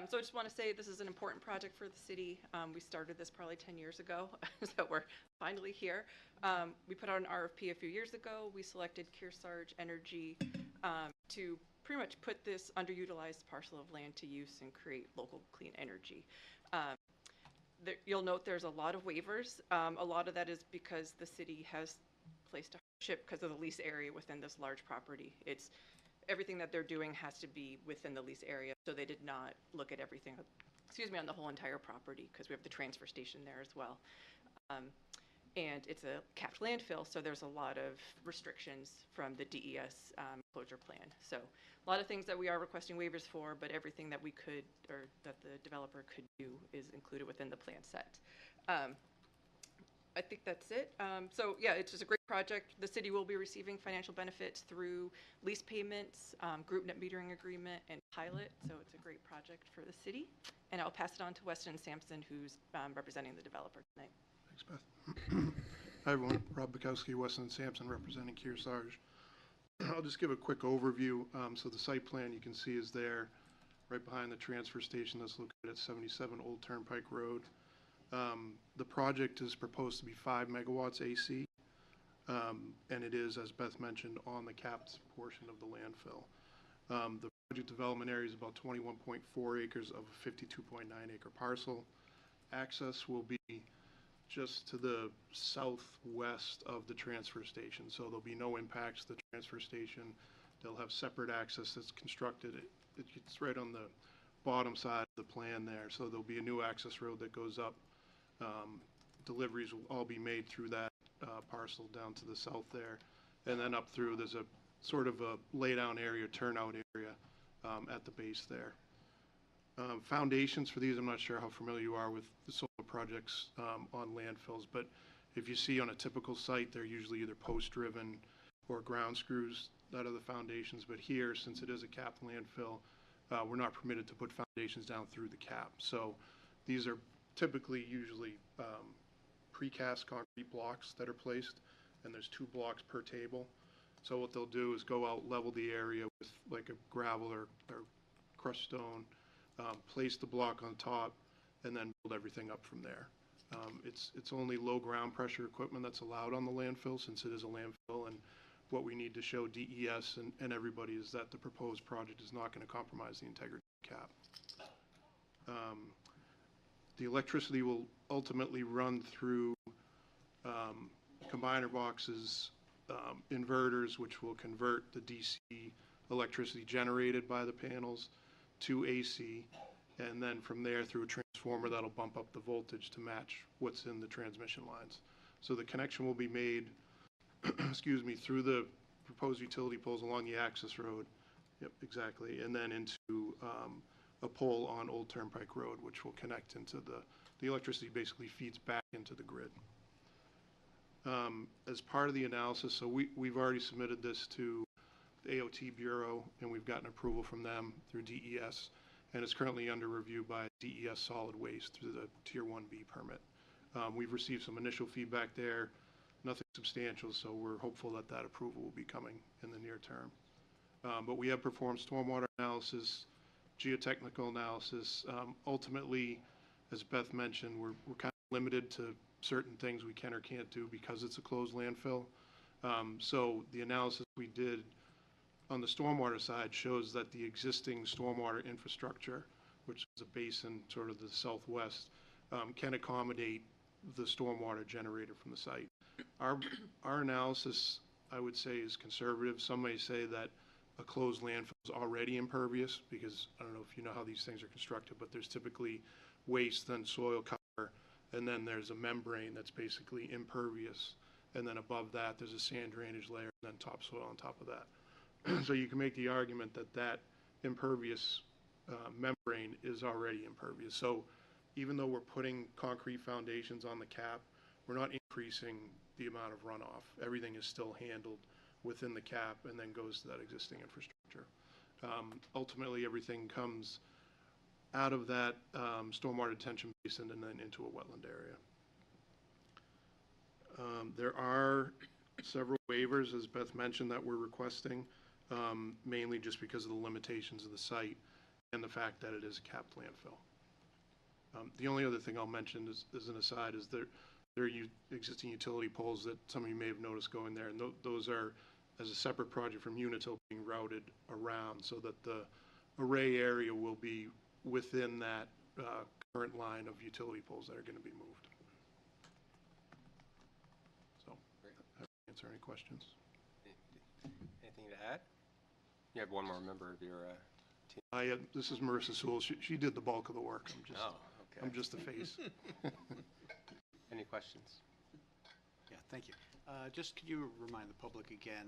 So I just want to say this is an important project for the city. We started this probably 10 years ago, so we're finally here. We put out an RFP a few years ago. We selected Kearsarge Energy to pretty much put this underutilized parcel of land to use and create local clean energy. You'll note there's a lot of waivers. A lot of that is because the city has placed a hardship because of the lease area within this large property. It's everything that they're doing has to be within the lease area, so they did not look at everything, on the whole entire property, because we have the transfer station there as well. And it's a capped landfill, so there's a lot of restrictions from the DES closure plan. So a lot of things that we are requesting waivers for, but everything that we could, or that the developer could do, is included within the plan set. I think that's it. So yeah, it's just a great project. The city will be receiving financial benefits through lease payments, group net metering agreement, and pilot. So it's a great project for the city. And I'll pass it on to Weston Sampson, who's representing the developer tonight. Thanks, Beth. Hi, everyone. Rob Bukowski, Weston Sampson, representing Kearsarge. I'll just give a quick overview. So the site plan you can see is there, right behind the transfer station that's located at 77 Old Turnpike Road. The project is proposed to be 5 megawatts AC, and it is, as Beth mentioned, on the capped portion of the landfill. The project development area is about 21.4 acres of a 52.9 acre parcel. Access will be just to the southwest of the transfer station, so there'll be no impacts to the transfer station. They'll have separate access that's constructed. It's right on the bottom side of the plan there, so there'll be a new access road that goes up. Deliveries will all be made through that parcel down to the south there, and then up through. There's a sort of a laydown area, turnout area at the base there. Foundations for these, I'm not sure how familiar you are with the solar projects on landfills, but if you see on a typical site, they're usually either post-driven or ground screws that are the foundations. But here, since it is a capped landfill, we're not permitted to put foundations down through the cap. So these are typically usually precast concrete blocks that are placed, and there's 2 blocks per table. So what they'll do is go out, level the area with like a gravel or crushed stone, place the block on top, and then build everything up from there. It's only low ground pressure equipment that's allowed on the landfill, since it is a landfill, and what we need to show DES and everybody is that the proposed project is not going to compromise the integrity of the cap. The electricity will ultimately run through combiner boxes, inverters, which will convert the DC electricity generated by the panels to AC, and then from there through a transformer that'll bump up the voltage to match what's in the transmission lines. So the connection will be made excuse me, through the proposed utility poles along the access road. Yep, exactly. And then into a pole on Old Turnpike Road, which will connect into the electricity basically feeds back into the grid. As part of the analysis, so we've already submitted this to the AOT Bureau, and we've gotten approval from them through DES, and it's currently under review by DES Solid Waste through the Tier 1B permit. We've received some initial feedback there, nothing substantial, so we're hopeful that that approval will be coming in the near term. But we have performed stormwater analysis, geotechnical analysis. Ultimately, as Beth mentioned, we're kind of limited to certain things we can or can't do because it's a closed landfill. So the analysis we did on the stormwater side shows that the existing stormwater infrastructure, which is a basin sort of the southwest, can accommodate the stormwater generated from the site. Our analysis, I would say, is conservative. Some may say that a closed landfill is already impervious because I don't know if you know how these things are constructed, but there's typically waste, then soil cover, and then there's a membrane that's basically impervious and then above that, there's a sand drainage layer, and then topsoil on top of that. So you can make the argument that that impervious membrane is already impervious. So even though we're putting concrete foundations on the cap, we're not increasing the amount of runoff. Everything is still handled within the cap and then goes to that existing infrastructure. Ultimately, everything comes out of that stormwater detention basin and then into a wetland area. There are several waivers, as Beth mentioned, that we're requesting, mainly just because of the limitations of the site and the fact that it is a capped landfill. The only other thing I'll mention as an aside is there are existing utility poles that some of you may have noticed going there, and those are, as a separate project from Unitil, being routed around so that the array area will be within that current line of utility poles that are going to be moved. So, I'll answer any questions. Anything to add? You have one more member of your team. This is Marissa Sewell. She did the bulk of the work. Okay. I'm just the face. Any questions? Yeah, thank you. Just could you remind the public again,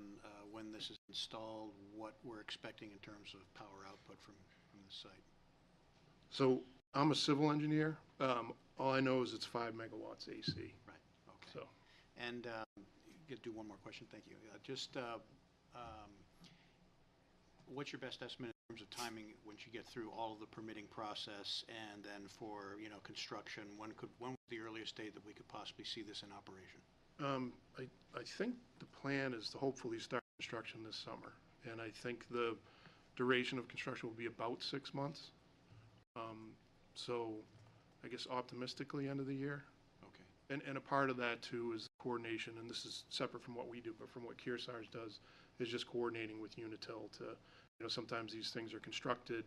when this is installed, what we're expecting in terms of power output from this site? So I'm a civil engineer. All I know is it's 5 megawatts AC. Right, okay. So, And get do one more question, thank you. What's your best estimate in terms of timing once you get through all of the permitting process, and then for, you know, construction, when was the earliest date that we could possibly see this in operation? I think the plan is to hopefully start construction this summer, and I think the duration of construction will be about 6 months. So I guess optimistically end of the year. Okay. And a part of that too is coordination, and this is separate from what we do, but from what Kearsarge does, is just coordinating with Unitil to, you know, sometimes these things are constructed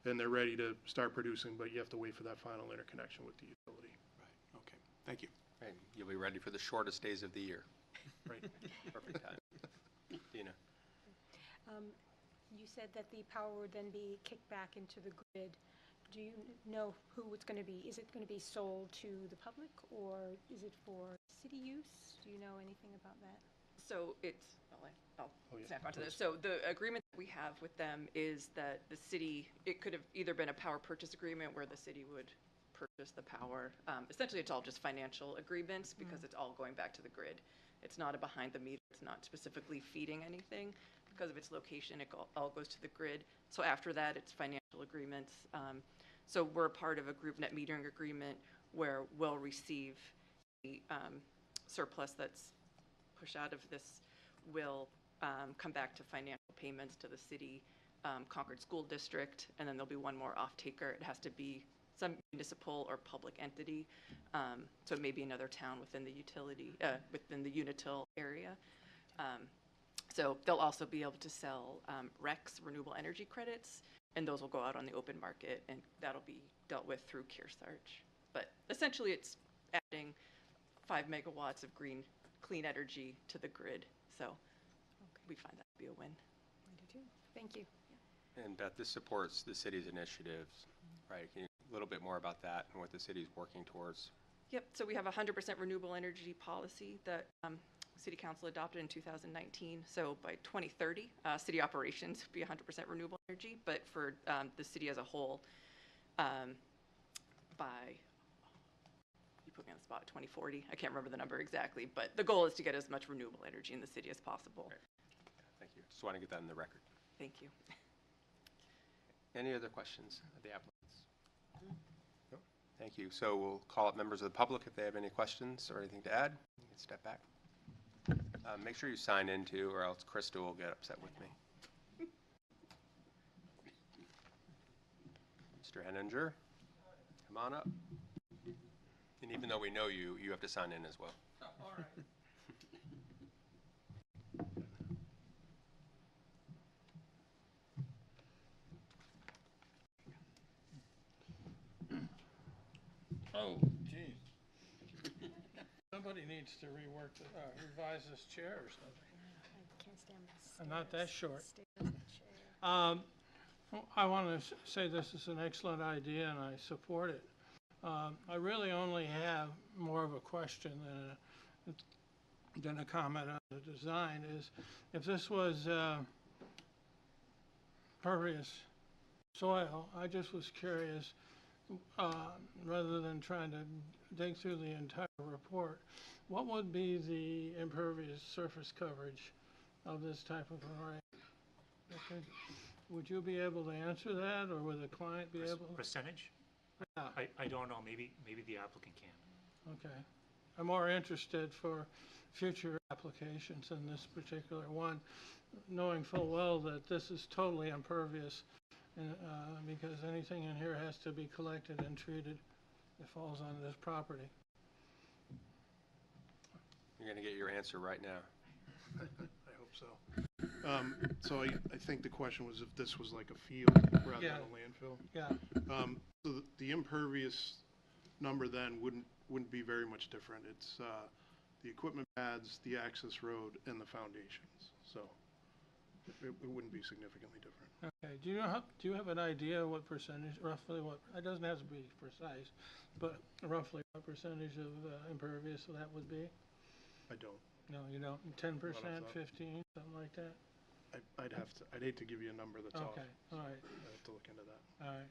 and they're ready to start producing, but you have to wait for that final interconnection with the utility. Right, okay, thank you. Right. You'll be ready for the shortest days of the year. Right. Perfect time. Dina? You said that the power would then be kicked back into the grid. Do you know who it's going to be? Is it going to be sold to the public, or is it for city use? Do you know anything about that? So it's, I'll Oh, yeah, snap onto this. please. So the agreement that we have with them is that the city, it could have either been a power purchase agreement where the city would purchase the power. Essentially, it's all just financial agreements because it's all going back to the grid. It's not a behind the meter. It's not specifically feeding anything. Because of its location, it all goes to the grid. So after that, it's financial agreements. So we're part of a group net metering agreement where we'll receive the surplus that's pushed out of this will come back to financial payments to the city, Concord School District, and then there'll be one more off-taker. It has to be some municipal or public entity. So it may be another town within the utility, within the Unitil area. So they'll also be able to sell RECs, renewable energy credits, and those will go out on the open market, and that'll be dealt with through Kearsarge. But essentially, it's adding 5 megawatts of clean energy to the grid. So we find that to be a win. I do too. Thank you. And Beth, this supports the city's initiatives, right? Can you a little bit more about that and what the city's working towards? Yep, so we have a 100% renewable energy policy that City Council adopted in 2019. So by 2030, city operations will be 100% renewable energy, but for the city as a whole, by, you put me on the spot, 2040, I can't remember the number exactly, but the goal is to get as much renewable energy in the city as possible. Right. Thank you. Just want to get that in the record. Thank you. Any other questions of the applicants? No? Thank you. So we'll call up members of the public if they have any questions or anything to add. You can step back. Make sure you sign in too, or else Krista will get upset with me. Mr. Henninger, come on up. And even though we know you, you have to sign in as well. Oh, all right. Oh, geez. Somebody needs to revise this chair or something. I can't stand this. I'm not that short. Stairs and chair. I want to say this is an excellent idea and I support it. I really only have more of a question than than a comment on the design, is if this was pervious soil, I just was curious, rather than trying to dig through the entire report, what would be the impervious surface coverage of this type of array? Okay. Would you be able to answer that, or would the client be able? Percentage? Yeah. I don't know, maybe the applicant can. Okay. I'm more interested for future applications in this particular one, knowing full well that this is totally impervious, because anything in here has to be collected and treated. It falls on this property. You're going to get your answer right now. I hope so. So I think the question was if this was like a field rather than a landfill. Yeah. So the impervious number then wouldn't be very much different. It's the equipment pads, the access road, and the foundations. So it wouldn't be significantly different. Okay. Do you have an idea what percentage, roughly what? It doesn't have to be precise, but roughly what percentage of impervious that would be? I don't. No, you don't. 10%, Not off the- 15, something like that. I'd hate to give you a number that's off. Okay. All right. I'd have to look into that. All right.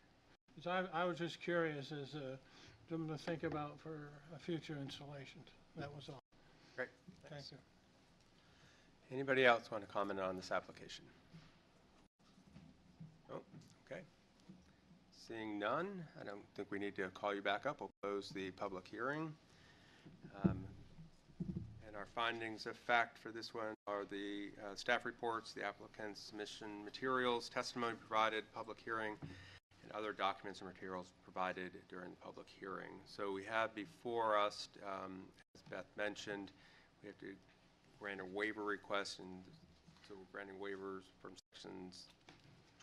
So I was just curious as something to think about for future installations. That was all. Great. Thank you. Anybody else want to comment on this application? Oh, okay. Seeing none, I don't think we need to call you back up. We'll close the public hearing. And our findings of fact for this one are the staff reports, the applicant's submission materials, testimony provided, public hearing, and other documents and materials provided during the public hearing. So we have before us, as Beth mentioned, we have to grant a waiver request, and so we're granting waivers from sections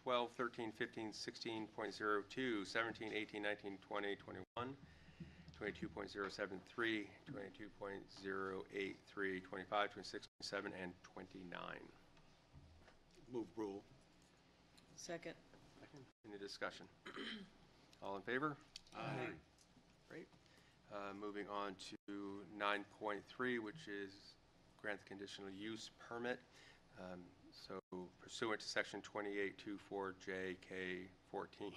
12, 13, 15, 16.02, 17, 18, 19, 20, 21, 22.073, 22.083, 25, 26, 27, and 29. Move rule. Second. Any discussion? All in favor? Aye. Great. Moving on to 9.3, which is grant the conditional use permit. So pursuant to section 2824JK14.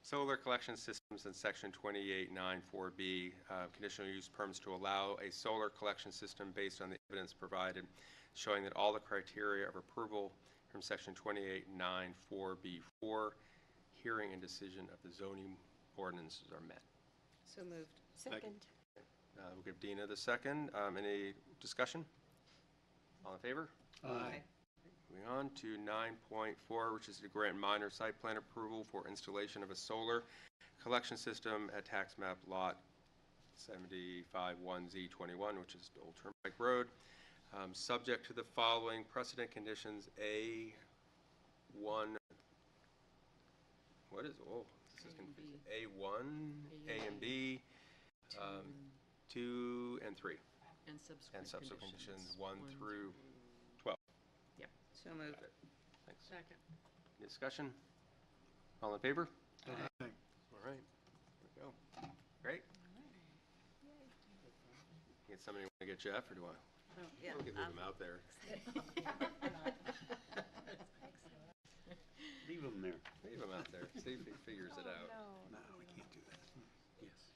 Solar collection systems in section 2894B, conditional use permits to allow a solar collection system based on the evidence provided, showing that all the criteria of approval from section 2894B4, hearing and decision of the zoning ordinances are met. So moved. Second. We'll give Dina the second. Any discussion? All in favor? Aye. Moving on to 9.4, which is to grant minor site plan approval for installation of a solar collection system at tax map lot 751Z21, which is Old Turnpike Road, subject to the following precedent conditions. A1, what is, oh, this is confusing. A1, A and B, 2 and 3. And subsequent conditions 1 through 12. Yep. So moved. Thanks. Second. Any discussion? All in favor? Aye. All right. There we go. Great. Get somebody want to get Jeff, or do I? Oh, yeah. We can leave him out there. Leave them there. Leave him out there. See if he figures it out. No, we can't do that. Yes.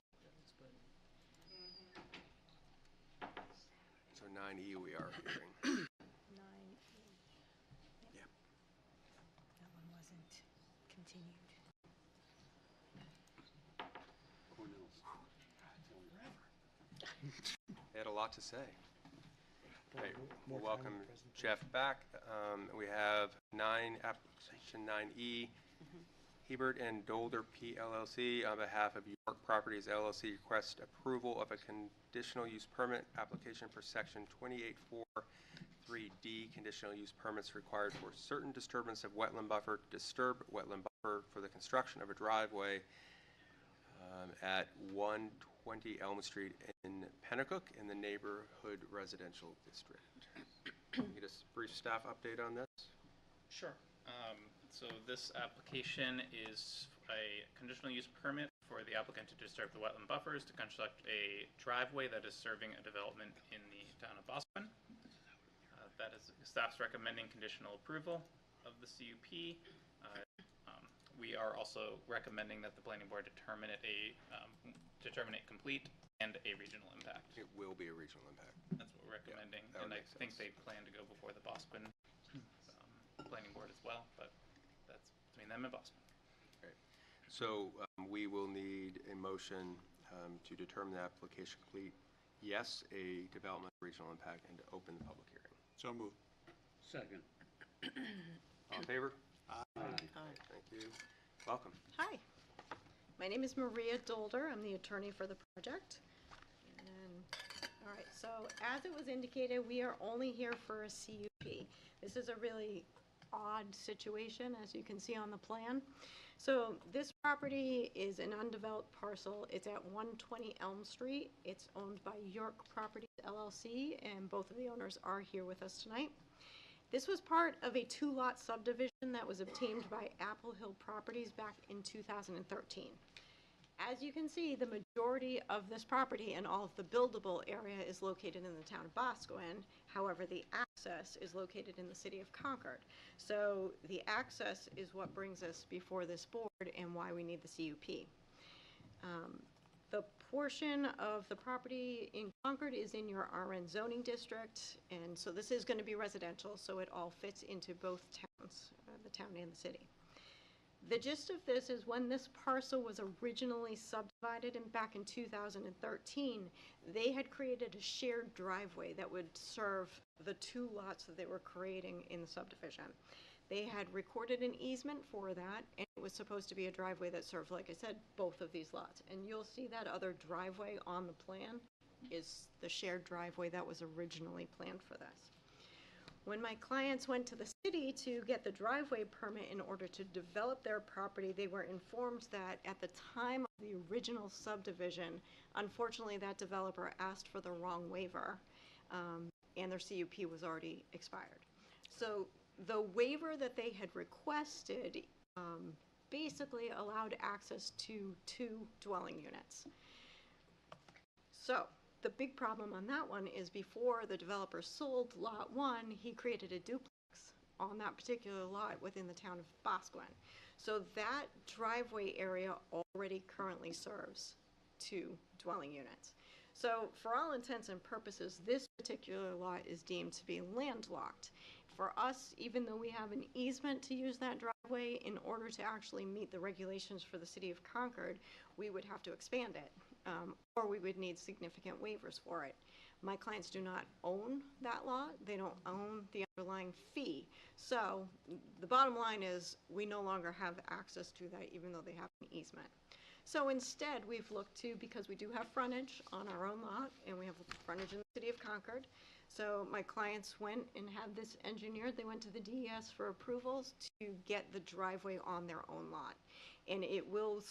So 9E we are hearing. 9E. Yeah. That one wasn't continued. Cornell's. They had a lot to say. Great. More We'll time welcome in the presentation. Jeff back. We have application 9E, Hebert and Dolder P. LLC, on behalf of York Properties LLC, request approval of a conditional use permit application for section 2843D, conditional use permits required for certain disturbance of wetland buffer, disturb wetland buffer for the construction of a driveway at 120 Elm Street in Pennacook in the neighborhood residential district. Can you get a brief staff update on this? Sure. So this application is a conditional use permit for the applicant to disturb the wetland buffers to construct a driveway that is serving a development in the Town of Bosquen. That is, staff's recommending conditional approval of the CUP. We are also recommending that the planning board determine it complete and a regional impact. It will be a regional impact. That's what we're recommending, that would and I make think sense. they plan to go before the Bosquen planning board as well, but that's between them and Bosquen. So we will need a motion to determine the application complete. Yes, a development regional impact, and to open the public hearing. So moved. Second. All in favor? Aye. Thank you. Welcome. Hi, my name is Maria Dolder. I'm the attorney for the project. And, all right, so as it was indicated, we are only here for a CUP. This is a really odd situation, as you can see on the plan. So this property is an undeveloped parcel. It's at 120 Elm Street. It's owned by York Properties LLC, and both of the owners are here with us tonight. This was part of a 2-lot subdivision that was obtained by Apple Hill Properties back in 2013. As you can see, the majority of this property and all of the buildable area is located in the town of Bosquen. However, the access is located in the city of Concord. So the access is what brings us before this board and why we need the CUP. The portion of the property in Concord is in your RN zoning district, and so this is going to be residential, so it all fits into both towns, the town and the city. The gist of this is when this parcel was originally subdivided back in 2013, they had created a shared driveway that would serve the 2 lots that they were creating in the subdivision. They had recorded an easement for that, and it was supposed to be a driveway that served, like I said, both of these lots. And you'll see that other driveway on the plan is the shared driveway that was originally planned for this. When my clients went to the city to get the driveway permit in order to develop their property, they were informed that at the time of the original subdivision, unfortunately that developer asked for the wrong waiver, and their CUP was already expired. So the waiver that they had requested basically allowed access to 2 dwelling units. So the big problem on that one is before the developer sold lot 1, he created a duplex on that particular lot within the town of Bosquen. So that driveway area already currently serves 2 dwelling units. So for all intents and purposes, this particular lot is deemed to be landlocked. For us, even though we have an easement to use that driveway, in order to actually meet the regulations for the city of Concord, we would have to expand it, or we would need significant waivers for it. My clients do not own that lot. They don't own the underlying fee. So the bottom line is we no longer have access to that, even though they have an easement. So instead, we've looked to, because we do have frontage on our own lot, and we have frontage in the city of Concord, so my clients went and had this engineered. They went to the DES for approvals to get the driveway on their own lot. And it will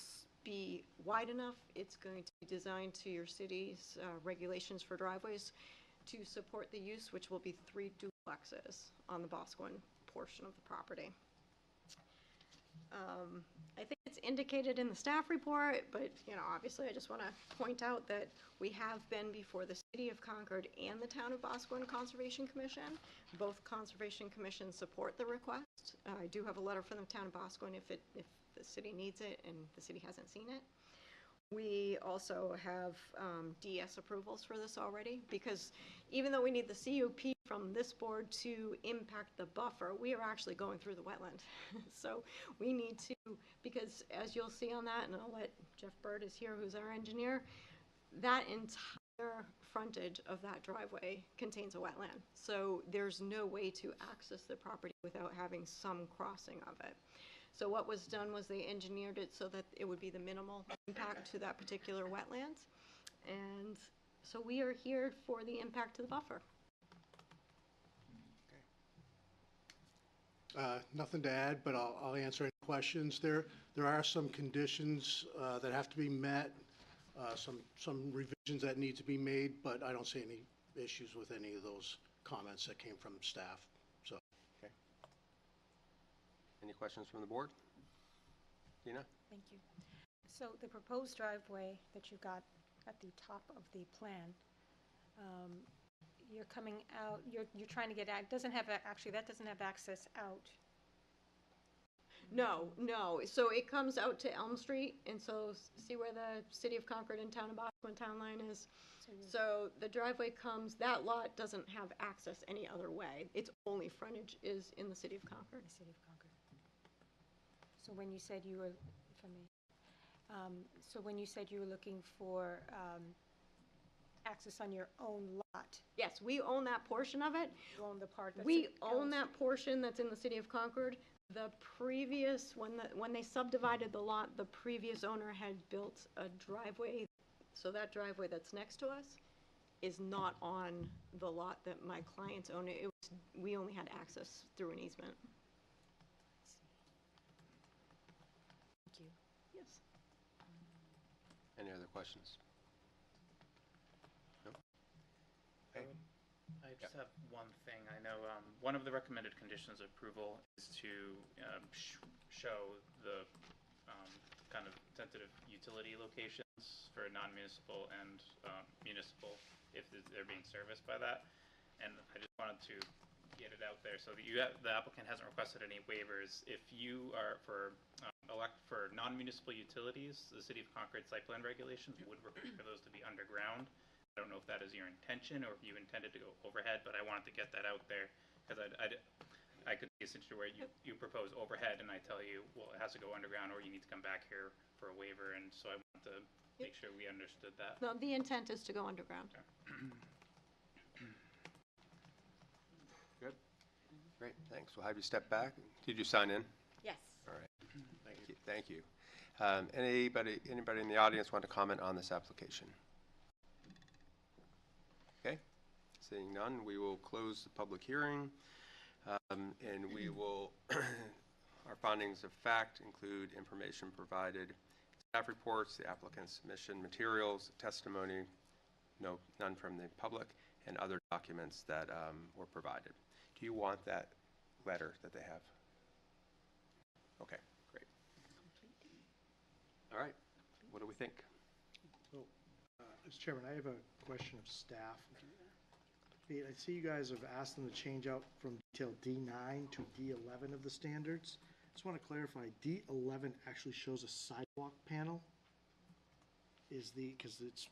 be wide enough. It's going to be designed to your city's regulations for driveways to support the use, which will be 3 duplexes on the Bosquen portion of the property. I think it's indicated in the staff report, but obviously I just want to point out that we have been before the City of Concord and the Town of Bosquen Conservation Commission. Both Conservation Commissions support the request. I do have a letter from the Town of Bosquen if the city needs it and the city hasn't seen it. We also have DS approvals for this already, because even though we need the CUP from this board to impact the buffer, we are actually going through the wetland. So we need to, because as you'll see on that, and I'll let Jeff Bird is here, who's our engineer, that entire frontage of that driveway contains a wetland. So there's no way to access the property without having some crossing of it. So what was done was they engineered it so that it would be the minimal impact to that particular wetlands. And so we are here for the impact to the buffer. Nothing to add, but I'll answer any questions. There are some conditions that have to be met, some revisions that need to be made, but I don't see any issues with any of those comments that came from staff. So. Okay. Any questions from the board? Dina? Thank you. So the proposed driveway that you got at the top of the plan, you're coming out, you're trying to get, doesn't have, actually, that doesn't have access out. No, no, so it comes out to Elm Street, and so see where the City of Concord and Town of Bosquen town line is? So the driveway comes, that lot doesn't have access any other way. Its only frontage is in the City of Concord. The City of Concord. So when you said you were, if I may, so when you said you were looking for access on your own lot, Yes, we own that portion of it. you own the part that's. We in own Elm that portion that's in the City of Concord. The previous, when they subdivided the lot, the previous owner had built a driveway. So that driveway that's next to us is not on the lot that my clients own. It was, we only had access through an easement. Thank you. Yes. Any other questions? No? Okay. I just have one thing. I know one of the recommended conditions of approval is to show the kind of tentative utility locations for non-municipal and municipal if they're being serviced by that. And I just wanted to get it out there so that the applicant hasn't requested any waivers. If you are for non-municipal utilities, the City of Concord site plan regulations would require those to be underground. I don't know if that is your intention or if you intended to go overhead, but I wanted to get that out there because I could see a situation where you propose overhead and I tell you, well, it has to go underground or you need to come back here for a waiver, and so I want to make sure we understood that. No, the intent is to go underground. Good. Great, thanks. We'll have you step back. Did you sign in? Yes. All right. Thank you. Anybody in the audience want to comment on this application? Okay. Seeing none, we will close the public hearing. And we will, our findings of fact include information provided, staff reports, the applicant's submission materials, testimony, none from the public, and other documents that were provided. Do you want that letter that they have? Okay, great. All right, what do we think? So, Mr. Chairman, I have a question of staff. I see you guys have asked them to change out from detail D9 to D11 of the standards. Just want to clarify, D11 actually shows a sidewalk panel? Because it's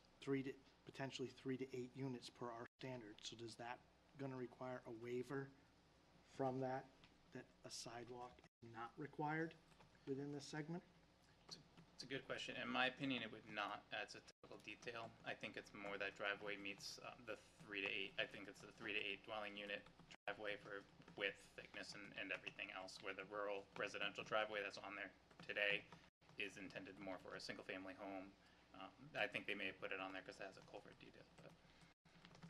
potentially 3 to 8 units per our standard, so does that going to require a waiver from that a sidewalk is not required within this segment? It's a good question. In my opinion, it would not. That's a typical detail. I think it's more that driveway meets the 3 to 8. I think it's the 3 to 8 dwelling unit driveway for width, thickness, and everything else, where the rural residential driveway that's on there today is intended more for a single-family home. I think they may have put it on there because it has a culvert detail. But.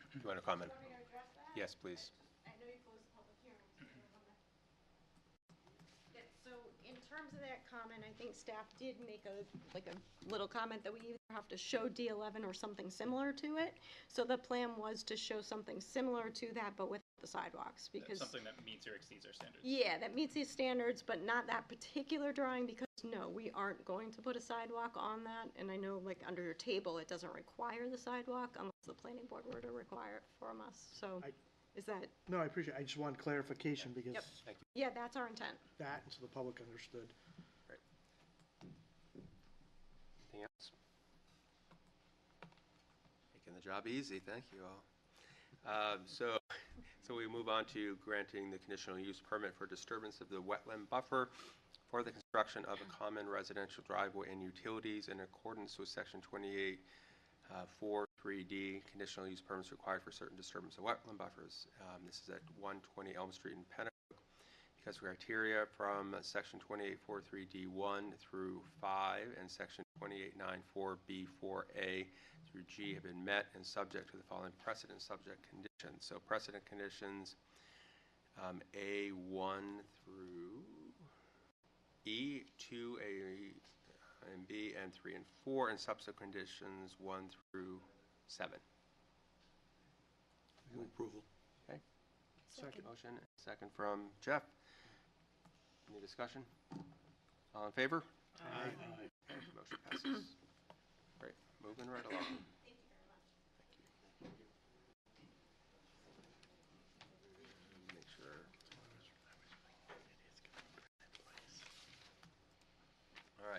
Do you want to comment? Yes, please. I know you closed the public hearing. So in terms of that comment, I think staff did make a little comment that we either have to show D11 or something similar to it. So the plan was to show something similar to that, but with the sidewalks, because something that meets or exceeds our standards. Yeah, that meets these standards, but not that particular drawing, because no, we aren't going to put a sidewalk on that. And I know, like, under your table, it doesn't require the sidewalk unless the planning board were to require it from us. So is that? No, I appreciate it. I just want clarification because Thank you. Yeah, that's our intent. that, so the public understood. Great. Anything else? Making the job easy. Thank you all. So we move on to granting the conditional use permit for disturbance of the wetland buffer for the construction of a common residential driveway and utilities in accordance with Section 28, 4.3D. Conditional use permits required for certain disturbance of wetland buffers. This is at 120 Elm Street in Pennacook. Because criteria from Section 28.4.3D1 through 5 and Section 28.9.4B4A through G have been met and subject to the following precedent subject conditions. So precedent conditions A1 through E, 2A and B, and 3 and 4, and subsequent conditions 1 through 7. Move approval. Okay. Second. Motion, second from Jeff. Any discussion? All in favor? Aye. Motion passes. Great, moving right along.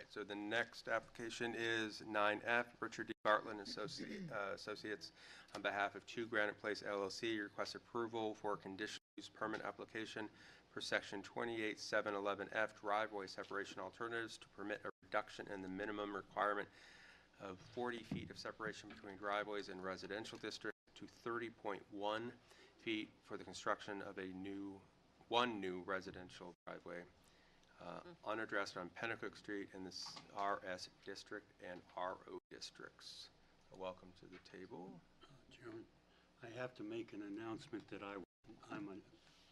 right, so the next application is 9F, Richard D. Bartlett and Associates, on behalf of 2 Granite Place LLC, requests approval for a conditional use permit application for section 28711F driveway separation alternatives to permit a reduction in the minimum requirement of 40 feet of separation between driveways in residential districts to 30.1 feet for the construction of one new residential driveway unaddressed on Pennacook Street in the RS district and RO districts. Welcome to the table. Chairman, I have to make an announcement that I'm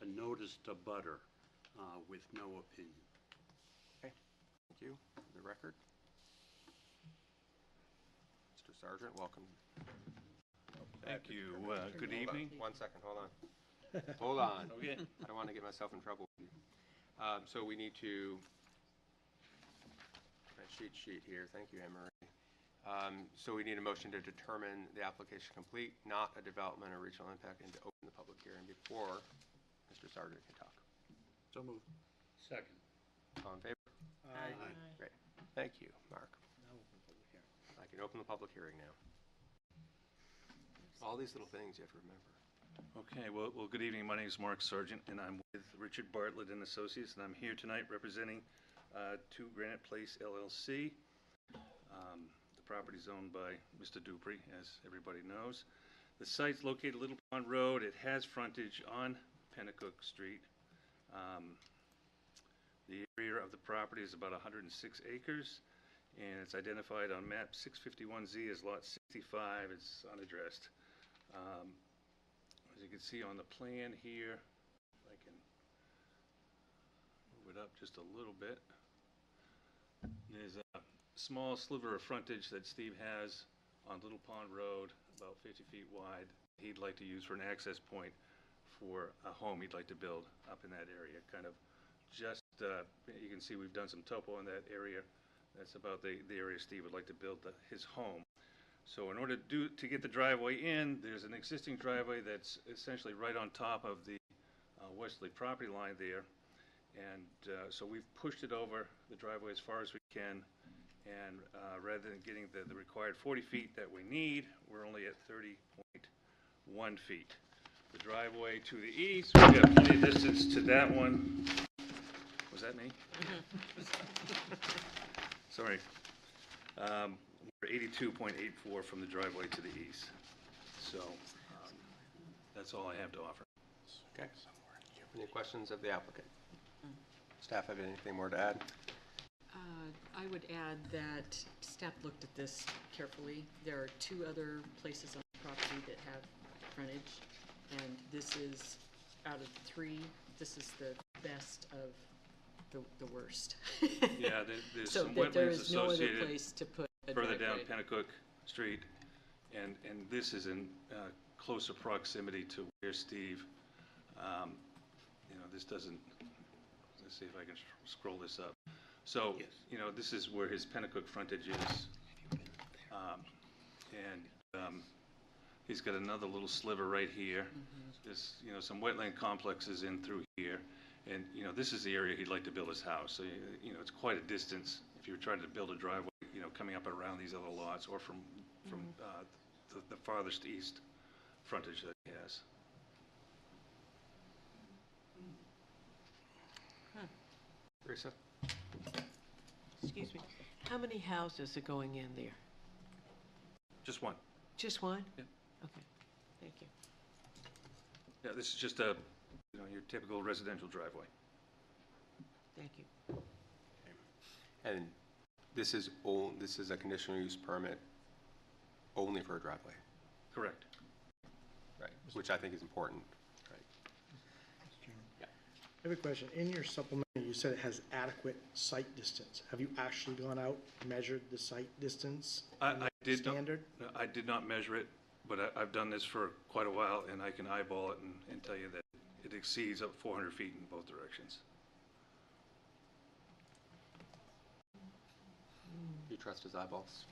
a noticed abutter with no opinion. Okay, thank you. For the record. Mr. Sargent, welcome. Thank you. Good evening. One second, hold on. Hold on. Okay. I don't want to get myself in trouble with you. So we need to, my cheat sheet here, thank you, Anne Marie. So we need a motion to determine the application complete, not a development or regional impact, and to open the public hearing before Mr. Sargent can talk. So moved. Second. All in favor? Aye. Great. Thank you, Mark. I can open the public hearing now. All these little things you have to remember. Okay, well, good evening. My name is Mark Sargent, and I'm with Richard Bartlett and Associates, and I'm here tonight representing 2 Granite Place LLC. The property is owned by Mr. Dupree, as everybody knows. The site's located Little Pond Road. It has frontage on Pennacook Street. The area of the property is about 106 acres, and it's identified on map 651Z as lot 65. It's unaddressed. As you can see on the plan here, if I can move it up just a little bit, there's a small sliver of frontage that Steve has on Little Pond Road, about 50 feet wide, he'd like to use for an access point for a home he'd like to build up in that area. Kind of just, you can see we've done some topo in that area. That's about the area Steve would like to build his home. So in order to get the driveway in, there's an existing driveway that's essentially right on top of the westerly property line there. And so we've pushed it over the driveway as far as we can. And rather than getting the required 40 feet that we need, we're only at 30.1 feet. The driveway to the east, we've got plenty of distance to that one. Was that me? Sorry. We're 82.84 from the driveway to the east. So that's all I have to offer. Okay. Any questions of the applicant? Staff have anything more to add? I would add that staff looked at this carefully. There are 2 other places on the property that have frontage, and this is, out of 3, this is the best of the worst. Yeah, there's so some there wetlands is no other associated place to put a further down driveway. Pennacook Street, and this is in closer proximity to where Steve, you know, this doesn't, let's see if I can scroll this up. So, you know, this is where his Pennacook frontage is. He's got another little sliver right here. There's, you know, some wetland complexes in through here. And, you know, this is the area he'd like to build his house. So, you know, it's quite a distance if you're trying to build a driveway, you know, coming up around these other lots or from the farthest east frontage that he has. Teresa? Excuse me. How many houses are going in there? Just one. Just one? Yeah. Okay, thank you. Yeah, this is just a, you know, your typical residential driveway. Thank you. And this is a conditional use permit only for a driveway? Correct. Right, which I think is important, right? I have a question. In your supplement, you said it has adequate site distance. Have you actually gone out, measured the site distance? I did standard? I did not measure it, but I've done this for quite a while, and I can eyeball it and tell you that it exceeds up 400 feet in both directions. You trust his eyeballs?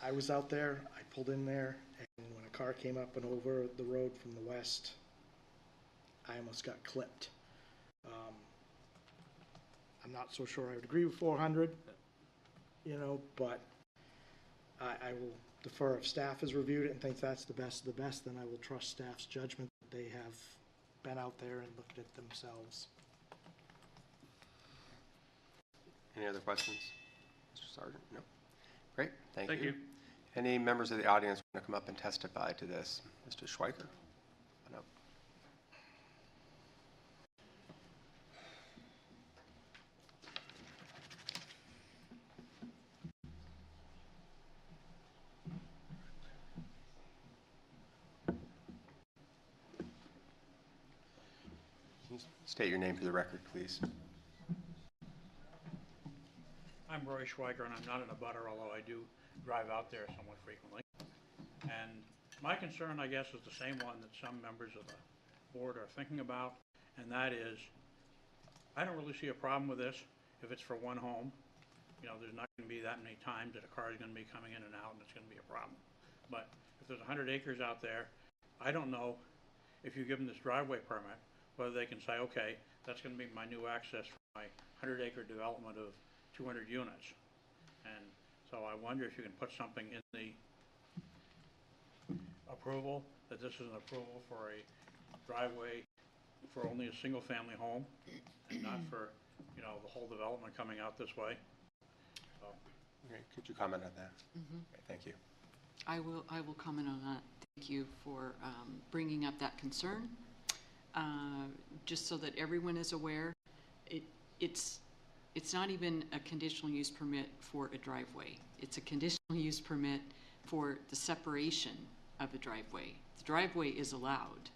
I was out there, I pulled in there, and when a car came up and over the road from the west, I almost got clipped. I'm not so sure I would agree with 400, you know, but I will defer. If staff has reviewed it and thinks that's the best of the best, then I will trust staff's judgment that they have been out there and looked at themselves. Any other questions? Mr. Sargent? No? Great, thank you. Thank you. Any members of the audience want to come up and testify to this? Mr. Schweiker? No. State your name for the record, please. I'm Roy Schweiger, and I'm not in a butter, although I do drive out there somewhat frequently. And my concern, I guess, is the same one that some members of the board are thinking about, and that is, I don't really see a problem with this if it's for one home. You know, there's not going to be that many times that a car is going to be coming in and out, and it's going to be a problem. But if there's 100 acres out there, I don't know if you give them this driveway permit, whether they can say, okay, that's going to be my new access for my 100-acre development of 200 units. And so I wonder if you can put something in the approval, that this is an approval for a driveway for only a single-family home, and not for, you know, the whole development coming out this way. So. Okay, could you comment on that? Okay, thank you. I will comment on that. Thank you for bringing up that concern. Just so that everyone is aware, it's not even a conditional use permit for a driveway. It's a conditional use permit for the separation of a driveway. The driveway is allowed.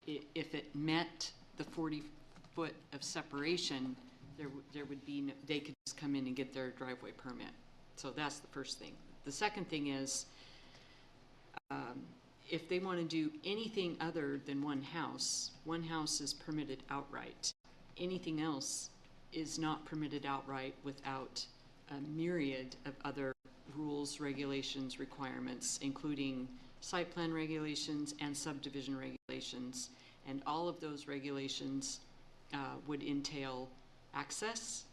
If it met the 40-foot of separation, there would be no, they could just come in and get their driveway permit. So that's the first thing. The second thing is, if they want to do anything other than one house is permitted outright. Anything else is not permitted outright without a myriad of other rules, regulations, requirements, including site plan regulations and subdivision regulations. And all of those regulations would entail access.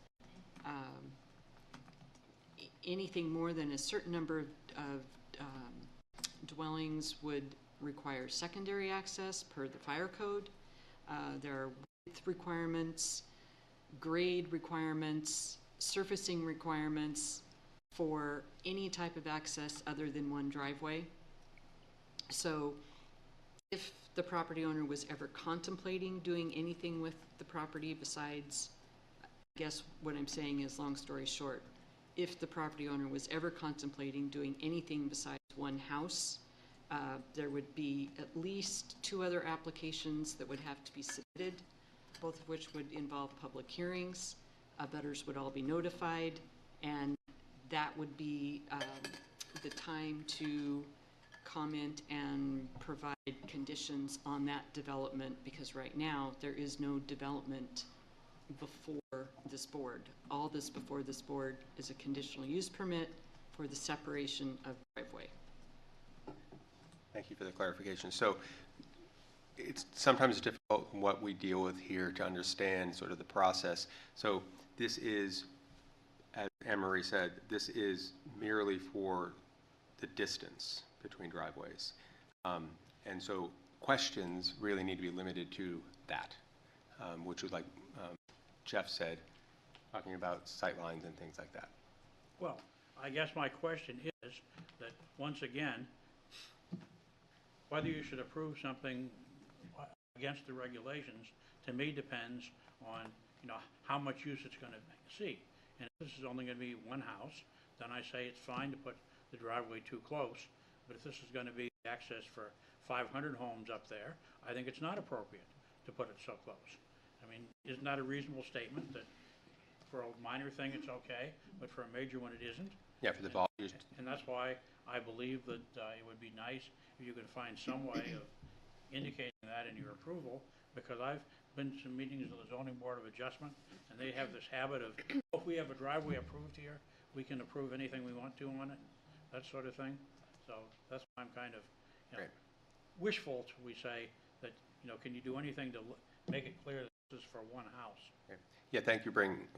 Anything more than a certain number of dwellings would require secondary access per the fire code. There are width requirements, grade requirements, surfacing requirements for any type of access other than one driveway. So if the property owner was ever contemplating doing anything with the property besides, I guess what I'm saying is, long story short, if the property owner was ever contemplating doing anything besides one house, there would be at least 2 other applications that would have to be submitted, both of which would involve public hearings. Abutters would all be notified, and that would be the time to comment and provide conditions on that development, because right now there is no development before this board. All this before this board is a conditional use permit for the separation of driveway. Thank you for the clarification. So it's sometimes difficult what we deal with here to understand sort of the process. So this is, as Anne-Marie said, this is merely for the distance between driveways. And so questions really need to be limited to that, which would, like Jeff said, talking about sight lines and things like that. Well, I guess my question is that, once again, whether you should approve something against the regulations, to me, depends on, you know, how much use it's going to see. And if this is only going to be one house, then I say it's fine to put the driveway too close. But if this is going to be access for 500 homes up there, I think it's not appropriate to put it so close. I mean, isn't that a reasonable statement, that for a minor thing it's okay, but for a major one it isn't? Yeah, for the volume. And that's why I believe that it would be nice if you could find some way of indicating that in your approval, because I've been to some meetings of the Zoning Board of Adjustment, and they have this habit of, if we have a driveway approved here, we can approve anything we want to on it, that sort of thing. So that's why I'm kind of, you know, wishful, we say, that, you know, can you do anything to make it clear that this is for one house? Okay. Yeah, thank you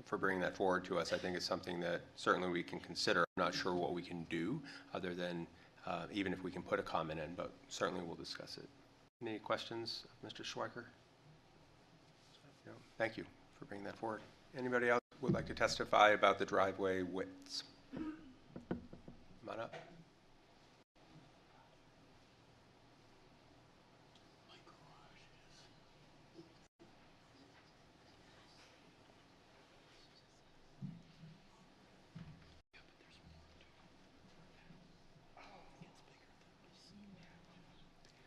for bringing that forward to us. I think it's something that certainly we can consider. I'm not sure what we can do other than even if we can put a comment in, but certainly we'll discuss it. Any questions, Mr. Schweiker? No, thank you for bringing that forward. Anybody else would like to testify about the driveway widths? Come on up.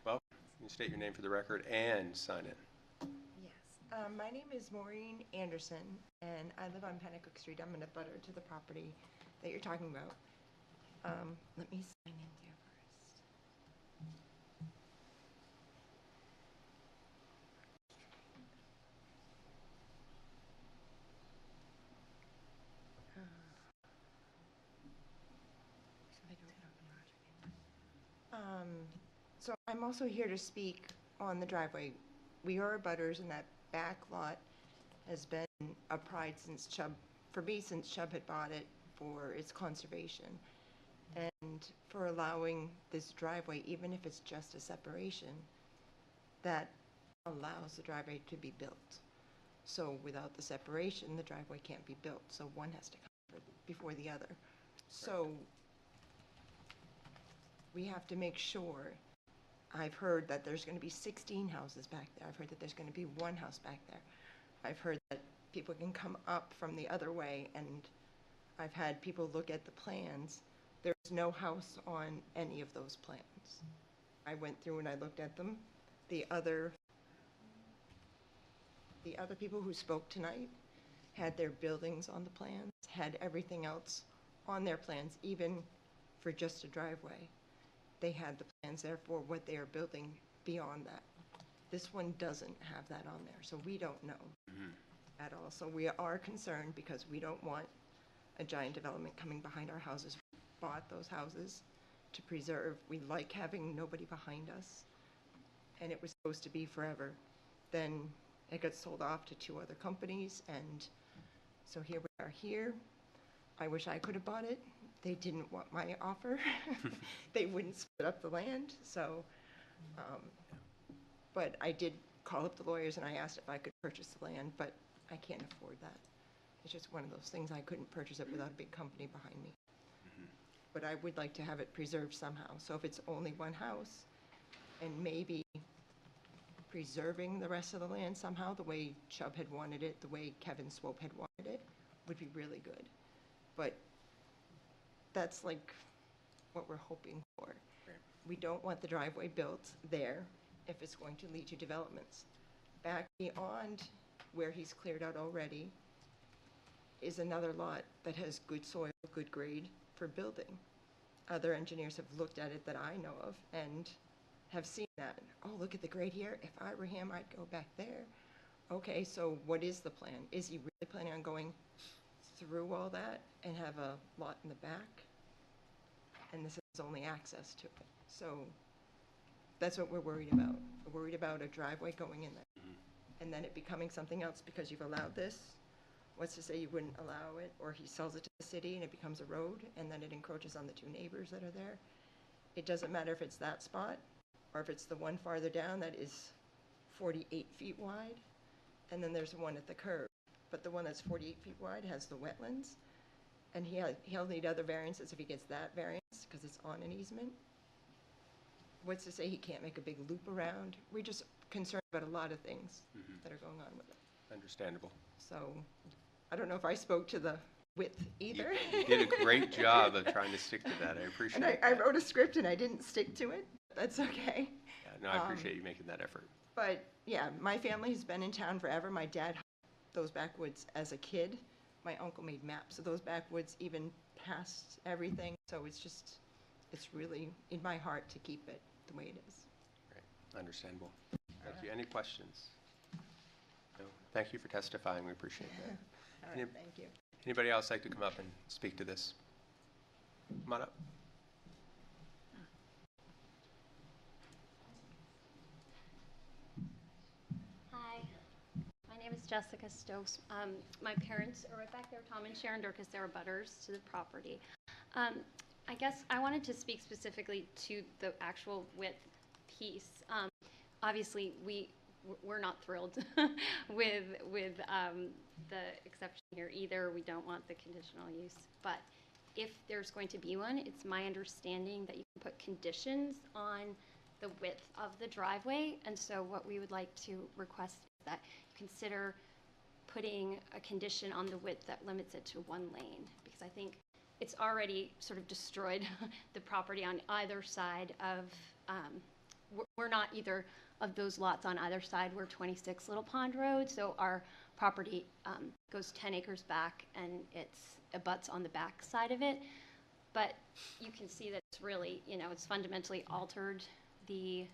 Well, you state your name for the record and sign in. Yes. My name is Maureen Anderson, and I live on Pennacook Street. I'm in a butter to the property that you're talking about. Let me sign in there first. So I'm also here to speak on the driveway. We are abutters, and that back lot has been a pride since Chubb, for me, since Chubb had bought it for its conservation. And for allowing this driveway, even if it's just a separation, that allows the driveway to be built. So without the separation, the driveway can't be built, so one has to come before the other. So we have to make sure. I've heard that there's going to be 16 houses back there. I've heard that there's going to be one house back there. I've heard that people can come up from the other way, and I've had people look at the plans. There's no house on any of those plans. I went through and I looked at them. The other people who spoke tonight had their buildings on the plans, had everything else on their plans, even for just a driveway. They had the plans there for what they are building beyond that. This one doesn't have that on there, so we don't know at all. So we are concerned because we don't want a giant development coming behind our houses. We bought those houses to preserve. We like having nobody behind us, and it was supposed to be forever. Then it got sold off to 2 other companies, and so here we are here. I wish I could have bought it. They didn't want my offer. They wouldn't split up the land, so, but I did call up the lawyers and I asked if I could purchase the land, but I can't afford that. It's just one of those things, I couldn't purchase it without a big company behind me. But I would like to have it preserved somehow. So if it's only one house, and maybe preserving the rest of the land somehow, the way Chubb had wanted it, the way Kevin Swope had wanted it, would be really good. But that's like what we're hoping for. We don't want the driveway built there if it's going to lead to developments. Back beyond where he's cleared out already is another lot that has good soil, good grade for building. Other engineers have looked at it that I know of and have seen that. Oh, look at the grade here. If I were him, I'd go back there. Okay, so what is the plan? Is he really planning on going through all that and have a lot in the back? And this is only access to it. So that's what we're worried about. We're worried about a driveway going in there and then it becoming something else because you've allowed this. What's to say you wouldn't allow it, or he sells it to the city and it becomes a road and then it encroaches on the 2 neighbors that are there. It doesn't matter if it's that spot or if it's the one farther down that is 48 feet wide, and then there's one at the curb. But the one that's 48 feet wide has the wetlands, and he'll need other variances if he gets that variance because it's on an easement. What's to say he can't make a big loop around? We're just concerned about a lot of things that are going on with it. Understandable. So I don't know if I spoke to the width either. You did a great job of trying to stick to that. I appreciate it. And I wrote a script and I didn't stick to it. That's okay. Yeah, no, I appreciate you making that effort. But yeah, my family's been in town forever. My dad those backwoods as a kid. My uncle made maps of those backwoods even past everything. So it's just, it's really in my heart to keep it the way it is. Right. Understandable. Thank you. Any questions? No. Thank you for testifying. We appreciate that. All right, thank you. Anybody else like to come up and speak to this? Come on up. Hi, my name is Jessica Stokes. My parents are right back there, Tom and Sharon Durkis. They're butters to the property. I guess I wanted to speak specifically to the actual width piece. Obviously, we're not thrilled with the exception here either. We don't want the conditional use, but if there's going to be one, it's my understanding that you can put conditions on the width of the driveway. And so what we would like to request is that you consider putting a condition on the width that limits it to 1 lane, because I think it's already sort of destroyed the property on either side of, we're not either of those lots on either side. We're 26 Little Pond Road, so our property goes 10 acres back, and it abuts on the back side of it. But you can see that it's really, it's fundamentally altered the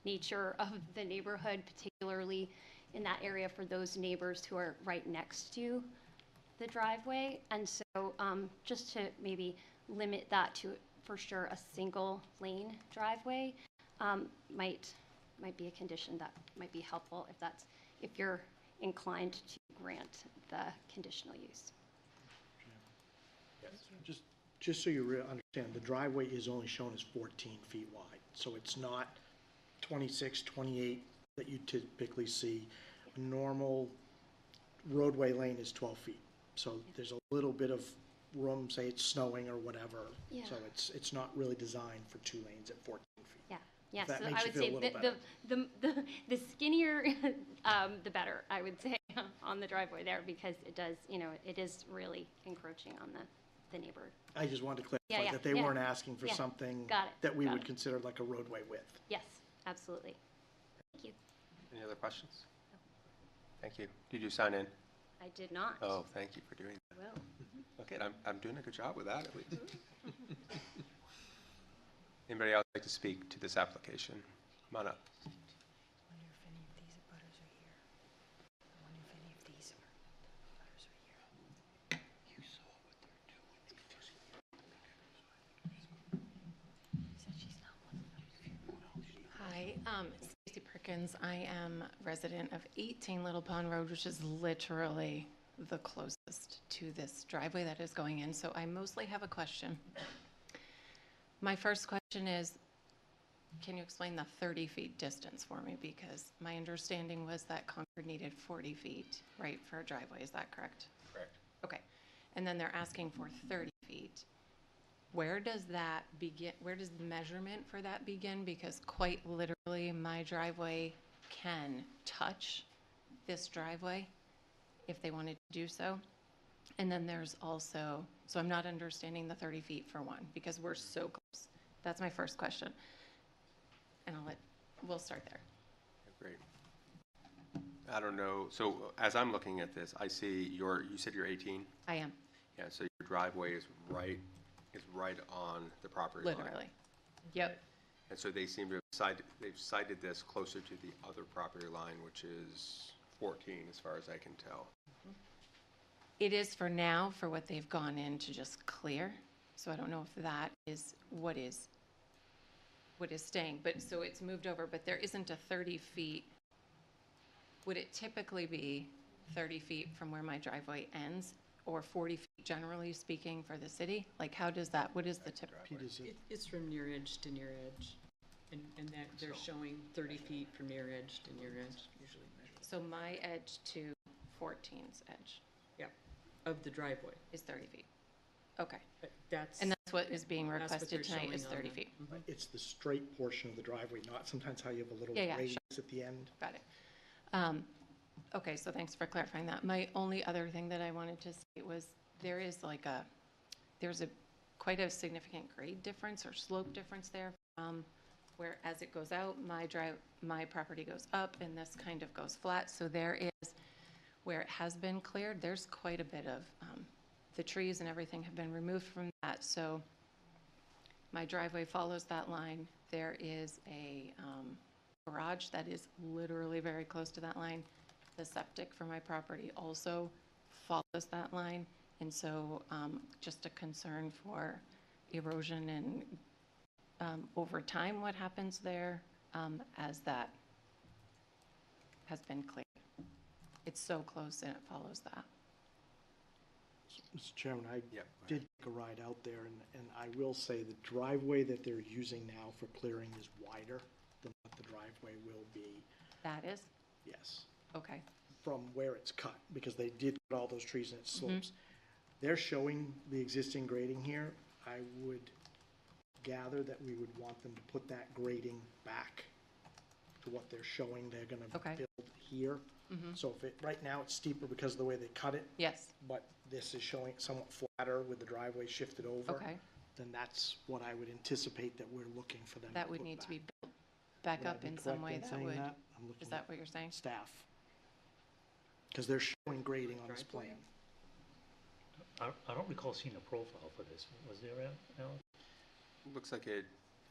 nature of the neighborhood, particularly in that area for those neighbors who are right next to the driveway. And so just to maybe limit that to, for sure, a single lane driveway might be a condition that might be helpful if you're inclined to grant the conditional use. Just so you understand, the driveway is only shown as 14 feet wide, so it's not 26, 28 that you typically see. A normal roadway lane is 12 feet, so there's a little bit of room, say it's snowing or whatever. Yeah. So it's not really designed for 2 lanes at 14 feet. Yeah. Yeah, That so makes I you would feel a say little better. the skinnier, the better, I would say, on the driveway there, because it does, it is really encroaching on the neighborhood. I just wanted to clarify Yeah, that they yeah. weren't asking for Yeah. something Got it, that we got would it. consider like a roadway width. Yes, absolutely. Thank you. Any other questions? Thank you. Did you sign in? I did not. Oh, thank you for doing that. Will. Okay, I'm doing a good job with that, at least. Anybody else like to speak to this application? Come on up. Hi, Stacy Perkins. I am resident of 18 Little Pond Road, which is literally the closest to this driveway that is going in. So I mostly have a question. My first question is, can you explain the 30 feet distance for me? Because my understanding was that Concord needed 40 feet, right, for a driveway. Is that correct? Correct. Okay. And then they're asking for 30 feet. Where does that begin? Where does the measurement for that begin? Because quite literally, my driveway can touch this driveway if they wanted to do so. And then there's also, so I'm not understanding the 30 feet for one, because we're so close. That's my first question. And we'll start there. Great. I don't know, so as I'm looking at this, I see you said you're 18? I am. Yeah, so your driveway is right on the property line. Literally. Yep. And so they seem to have they've cited this closer to the other property line, which is 14, as far as I can tell. It is for now, for what they've gone in to just clear. So I don't know if that is what is staying. But so it's moved over, but there isn't a 30 feet. Would it typically be 30 feet from where my driveway ends, or 40 feet generally speaking for the city? Like, how does that, what is the typical? It's from near edge to near edge. And that they're showing 30 feet from near edge to near edge, usually measured. So my edge to 14's edge. Yeah, of the driveway. Is 30 feet. Okay. That's. And that's what is being That's what requested they're tonight is showing on 30 the- feet. It's the straight portion of the driveway, not sometimes how you have a little Yeah, radius sure. at the end. Got it. Okay, so thanks for clarifying that. My only other thing that I wanted to say was there's quite a significant grade difference or slope difference there from where as it goes out, my property goes up and this kind of goes flat. So there is, where it has been cleared, there's quite a bit of, the trees and everything have been removed from that. So my driveway follows that line. There is a garage that is literally very close to that line. The septic for my property also follows that line. And so just a concern for erosion and over time what happens there as that has been cleared. It's so close and it follows that. Mr. Chairman, I Yep. did take a ride out there, and I will say the driveway that they're using now for clearing is wider than what the driveway will be, That is? yes, Okay. from where it's cut, because they did cut all those trees and it slopes. They're showing the existing grading here. I would gather that we would want them to put that grading back to what they're showing they're gonna Okay. build here. So if it, right now it's steeper because of the way they cut it, Yes. but this is showing it somewhat flatter with the driveway shifted over. Okay. Then that's what I would anticipate that we're looking for them to That would put need to back. be built back Would I up be in some correct way in that saying would. that? I'm looking Is that what you're saying? at staff. Because they're showing grading on this plan. I don't recall seeing a profile for this. Was there, Alan? Looks like it It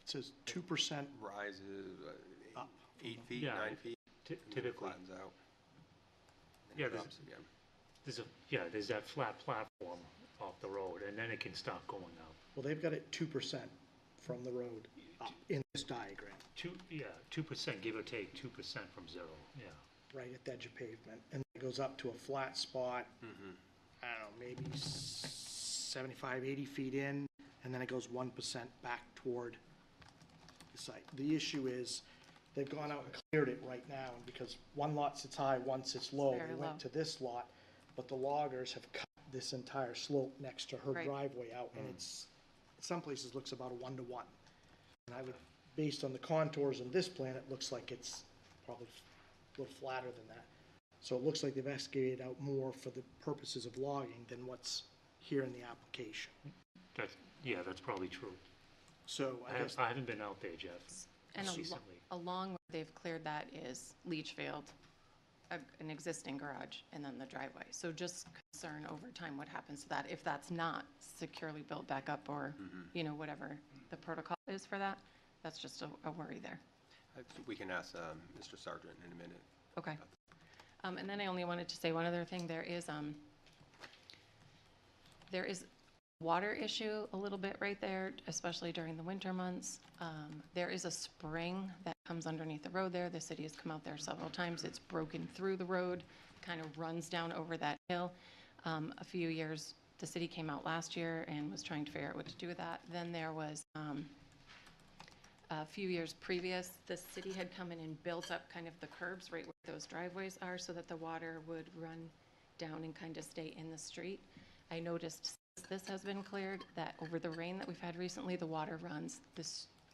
says 2% rises up. 8 feet, Yeah, 9 feet, and then typically. flattens out. And Yeah, drops again. There's that flat platform off the road, and then it can start going up. Well, they've got it 2% from the road up in this diagram, 2%, give or take 2% from zero, yeah. right at the edge of pavement. And it goes up to a flat spot, Mm-hmm. I don't know, maybe 75, 80 feet in, and then it goes 1% back toward the site. The issue is, they've gone out and cleared it right now, and because one lot sits high, one sits low, Very they low. went to this lot, but the loggers have cut this entire slope next to her Right. driveway out, and it's, some places looks about a 1-to-1. And I would, based on the contours in this plan, it looks like it's probably a little flatter than that. So it looks like they've excavated out more for the purposes of logging than what's here in the application. That's probably true. So I guess, I haven't been out there, Jeff, And recently. along where they've cleared that is leach field, an existing garage, and then the driveway. So just concern over time what happens to that if that's not securely built back up or, whatever the protocol is for that. That's just a worry there. I think we can ask Mr. Sargent in a minute. Okay. And then I only wanted to say one other thing. There is water issue a little bit right there, especially during the winter months. There is a spring that comes underneath the road there. The city has come out there several times. It's broken through the road, kind of runs down over that hill. A few years, the city came out last year and was trying to figure out what to do with that. Then there was a few years previous, the city had come in and built up kind of the curbs right where those driveways are so that the water would run down and kind of stay in the street. I noticed since this has been cleared that over the rain that we've had recently, the water runs,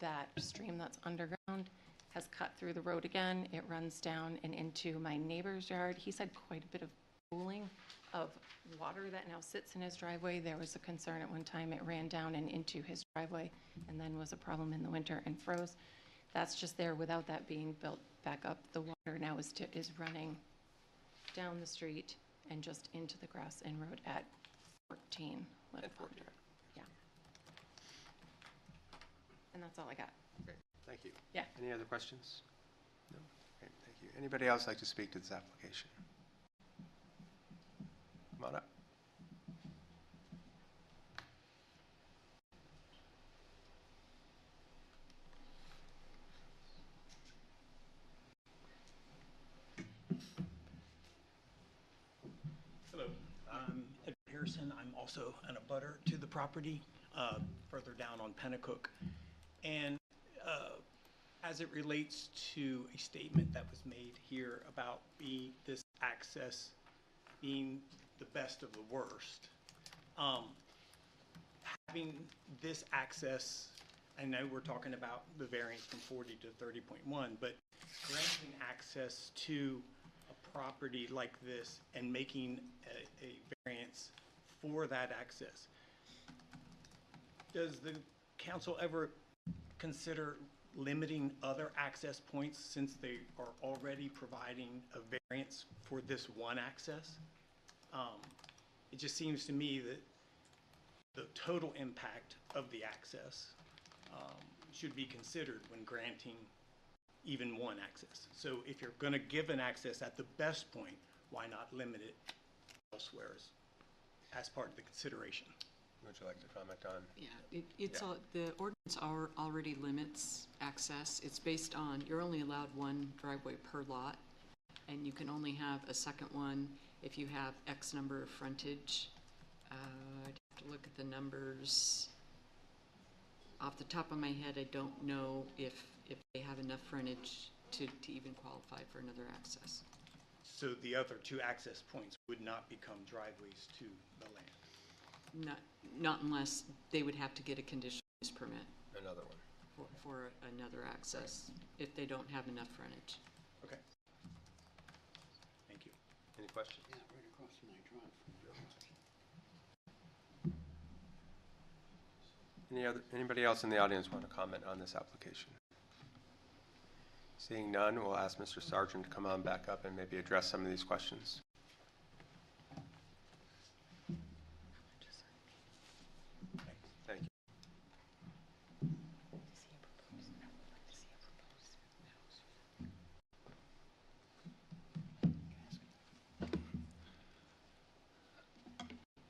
that stream that's underground has cut through the road again. It runs down and into my neighbor's yard. He's had quite a bit of pooling of water that now sits in his driveway. There was a concern at one time it ran down and into his driveway and then was a problem in the winter and froze. That's just there without that being built back up. The water now is running down the street and just into the grass and road at 14. And 14. Yeah. And that's all I got. Great, thank you. Yeah. Any other questions? No? Okay, thank you. Anybody else like to speak to this application? Come on up. Hello, I'm Edward Harrison. I'm also an abutter to the property further down on Pennacook. And as it relates to a statement that was made here about this access being the best of the worst, having this access, I know we're talking about the variance from 40 to 30.1, but granting access to a property like this and making a variance for that access, does the council ever consider limiting other access points since they are already providing a variance for this one access? It just seems to me that the total impact of the access should be considered when granting even one access. So if you're going to give an access at the best point, why not limit it elsewhere as part of the consideration? Would you like to comment on? Yeah, the ordinance already limits access. It's based on, you're only allowed one driveway per lot. and you can only have a second one if you have X number of frontage. I'd have to look at the numbers. Off the top of my head, I don't know if they have enough frontage to even qualify for another access. So the other two access points would not become driveways to the land? Not unless they would have to get a conditional use permit. Another one. For another access, if they don't have enough frontage. Okay. Thank you. Any questions? Yeah, right across from my drive. Anybody else in the audience want to comment on this application? Seeing none, we'll ask Mr. Sargent to come on back up and maybe address some of these questions. Thank you.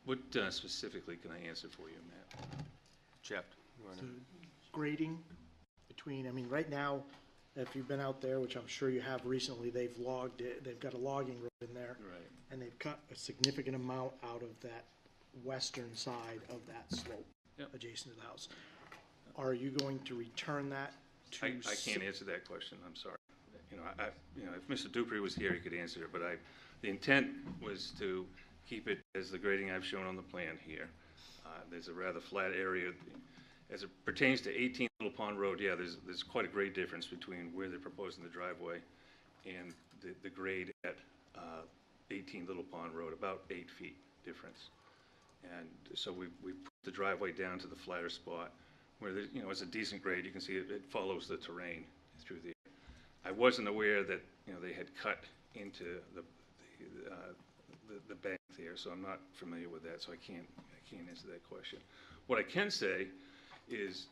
What specifically can I answer for you, Matt? Jeff, you want to? Grading between, I mean, right now, if you've been out there, which I'm sure you have recently, they've logged it, they've got a logging road in there. Right. And they've cut a significant amount out of that western side of that slope. Yep. Adjacent to the house. Are you going to return that to? I can't answer that question, I'm sorry. If Mr. Dupree was here, he could answer it, but the intent was to keep it as the grading I've shown on the plan here. There's a rather flat area. As it pertains to 18 Little Pond Road, yeah, there's quite a great difference between where they're proposing the driveway and the grade at 18 Little Pond Road, about 8 feet difference. And so we put the driveway down to the flatter spot where there's, it's a decent grade. You can see it follows the terrain through there. I wasn't aware that, they had cut into the bank there, so I'm not familiar with that, so I can't answer that question. What I can say is,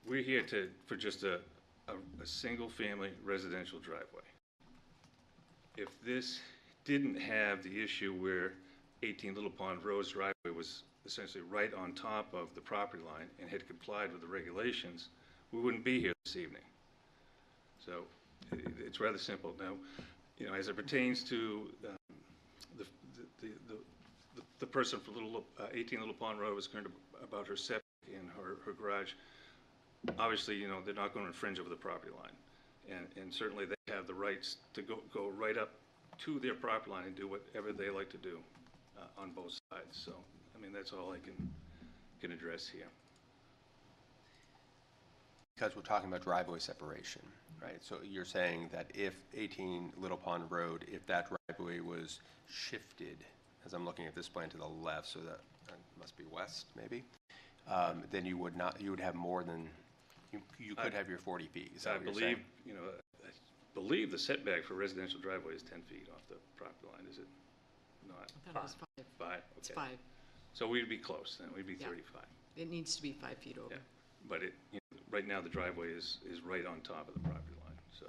we're here for just a single-family residential driveway. If this didn't have the issue where 18 Little Pond Road's driveway was essentially right on top of the property line and had complied with the regulations, we wouldn't be here this evening. So it's rather simple. Now, as it pertains to the person for 18 Little Pond Road was concerned about her septic and her garage. Obviously, they're not going to infringe over the property line, and certainly they have the rights to go right up to their property line and do whatever they like to do on both sides. So, I mean, that's all I can address here. Because we're talking about driveway separation, right? So you're saying that if 18 Little Pond Road, if that driveway was shifted, as I'm looking at this plan to the left, so that must be west, maybe, then you would have more than, you could have your 40 feet. Is that what you're saying? I believe the setback for residential driveway is 10 feet off the property line, is it not? I thought it was 5. 5, okay. It's 5. So we'd be close then, we'd be Yeah. 35. It needs to be 5 feet over. Yeah, but right now the driveway is right on top of the property line, so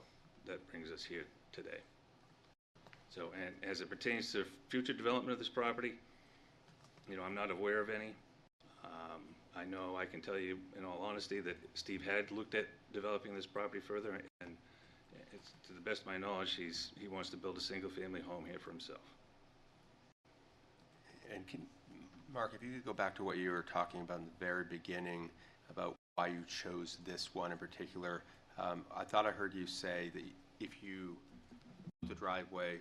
that brings us here today. So, and as it pertains to future development of this property, I'm not aware of any. I know I can tell you in all honesty that Steve had looked at developing this property further, and it's, to the best of my knowledge, he wants to build a single-family home here for himself. And Mark, if you could go back to what you were talking about in the very beginning about why you chose this one in particular. I thought I heard you say that if you put the driveway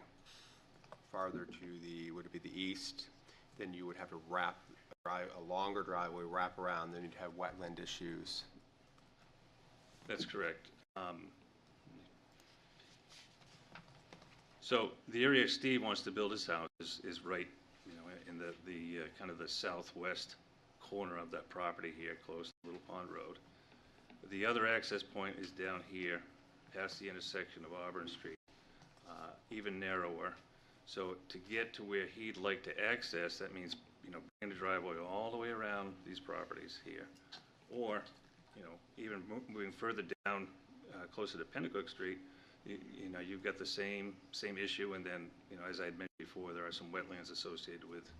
farther to would it be the east, then you would have to a longer driveway, wrap around, then you'd have wetland issues. That's correct. So the area Steve wants to build his house is right, in the kind of the southwest corner of that property here, close to Little Pond Road. The other access point is down here, past the intersection of Auburn Street, even narrower. So to get to where he'd like to access, that means, bringing the driveway all the way around these properties here. Or, even moving further down, closer to Pennacook Street, you've got the same issue, and then, as I had mentioned before, there are some wetlands associated with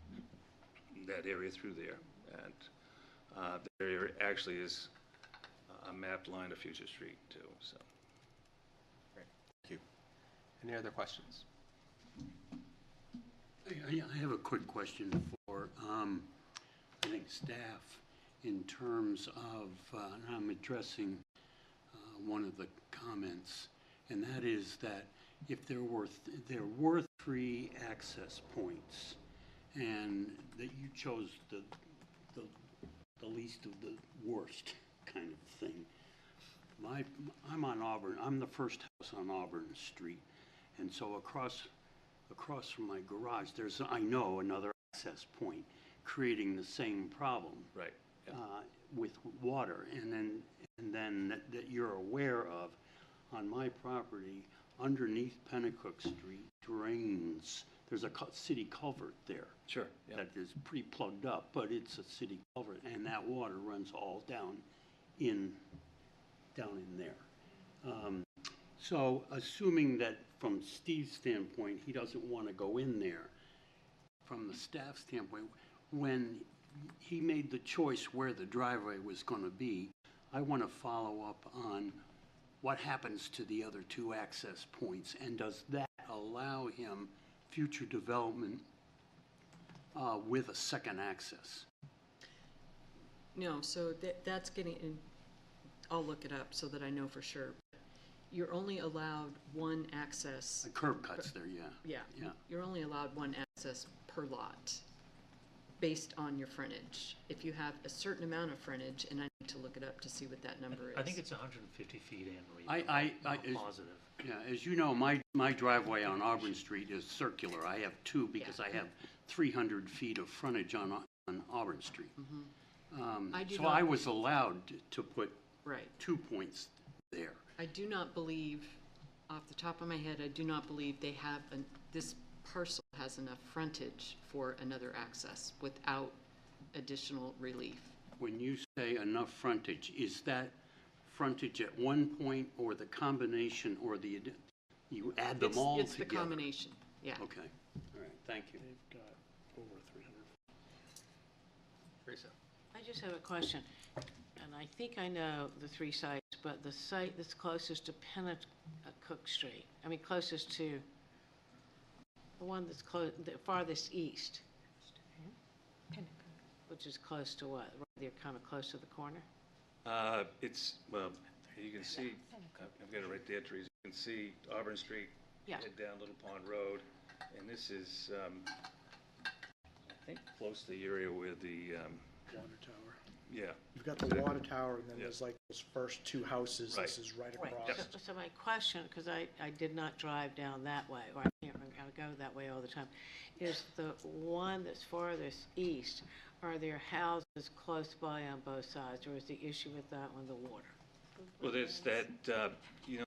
that area through there. And the area actually is a mapped line of future street too, so. Great, thank you. Any other questions? I have a quick question for, I think, staff in terms of, and I'm addressing one of the comments, and that is that if there were 3 access points, and that you chose the least of the worst kind of thing. I'm on Auburn. I'm the first house on Auburn Street, and so across from my garage, there's, I know, another access point, creating the same problem. Right. Yeah. With water, and then that you're aware of, on my property, underneath Pennacook Street, drains. There's a city culvert there. Sure. Yeah. That is pretty plugged up, but it's a city culvert, and that water runs all down in there. So assuming that from Steve's standpoint, he doesn't want to go in there, from the staff standpoint, when he made the choice where the driveway was going to be, I want to follow up on what happens to the other 2 access points, and does that allow him future development with a second access? No, so that's getting in, I'll look it up so that I know for sure. You're only allowed 1 access. The curb cuts there, yeah. Yeah. You're only allowed 1 access per lot, based on your frontage. If you have a certain amount of frontage, and I need to look it up to see what that number is. I think it's 150 feet in, I'm positive. Yeah, as you know, my driveway on Auburn Street is circular. I have 2 because I have 300 feet of frontage on Auburn Street. So I was allowed to put 2 points there. I do not believe, off the top of my head, I do not believe they have, this parcel has enough frontage for another access without additional relief. When you say enough frontage, is that frontage at one point, or the combination, or you add them all together? It's the combination, yeah. Okay, all right, thank you. They've got over 300. Teresa? I just have a question, and I think I know the 3 sites, but the site that's closest to Pennacook Street, I mean closest to the one that's the farthest east, which is close to what? They're kind of close to the corner? It's, well, you can see, I've got it right there, Teresa. You can see Auburn Street, head down Little Pond Road, and this is, I think, close to the area where the Water tower. Yeah. You've got the water tower, and then there's like those first 2 houses. This is right across. So my question, because I did not drive down that way, or I can't remember, I go that way all the time, is the one that's farthest east, are there houses close by on both sides, or is the issue with that one the water? Well, there's that, you know,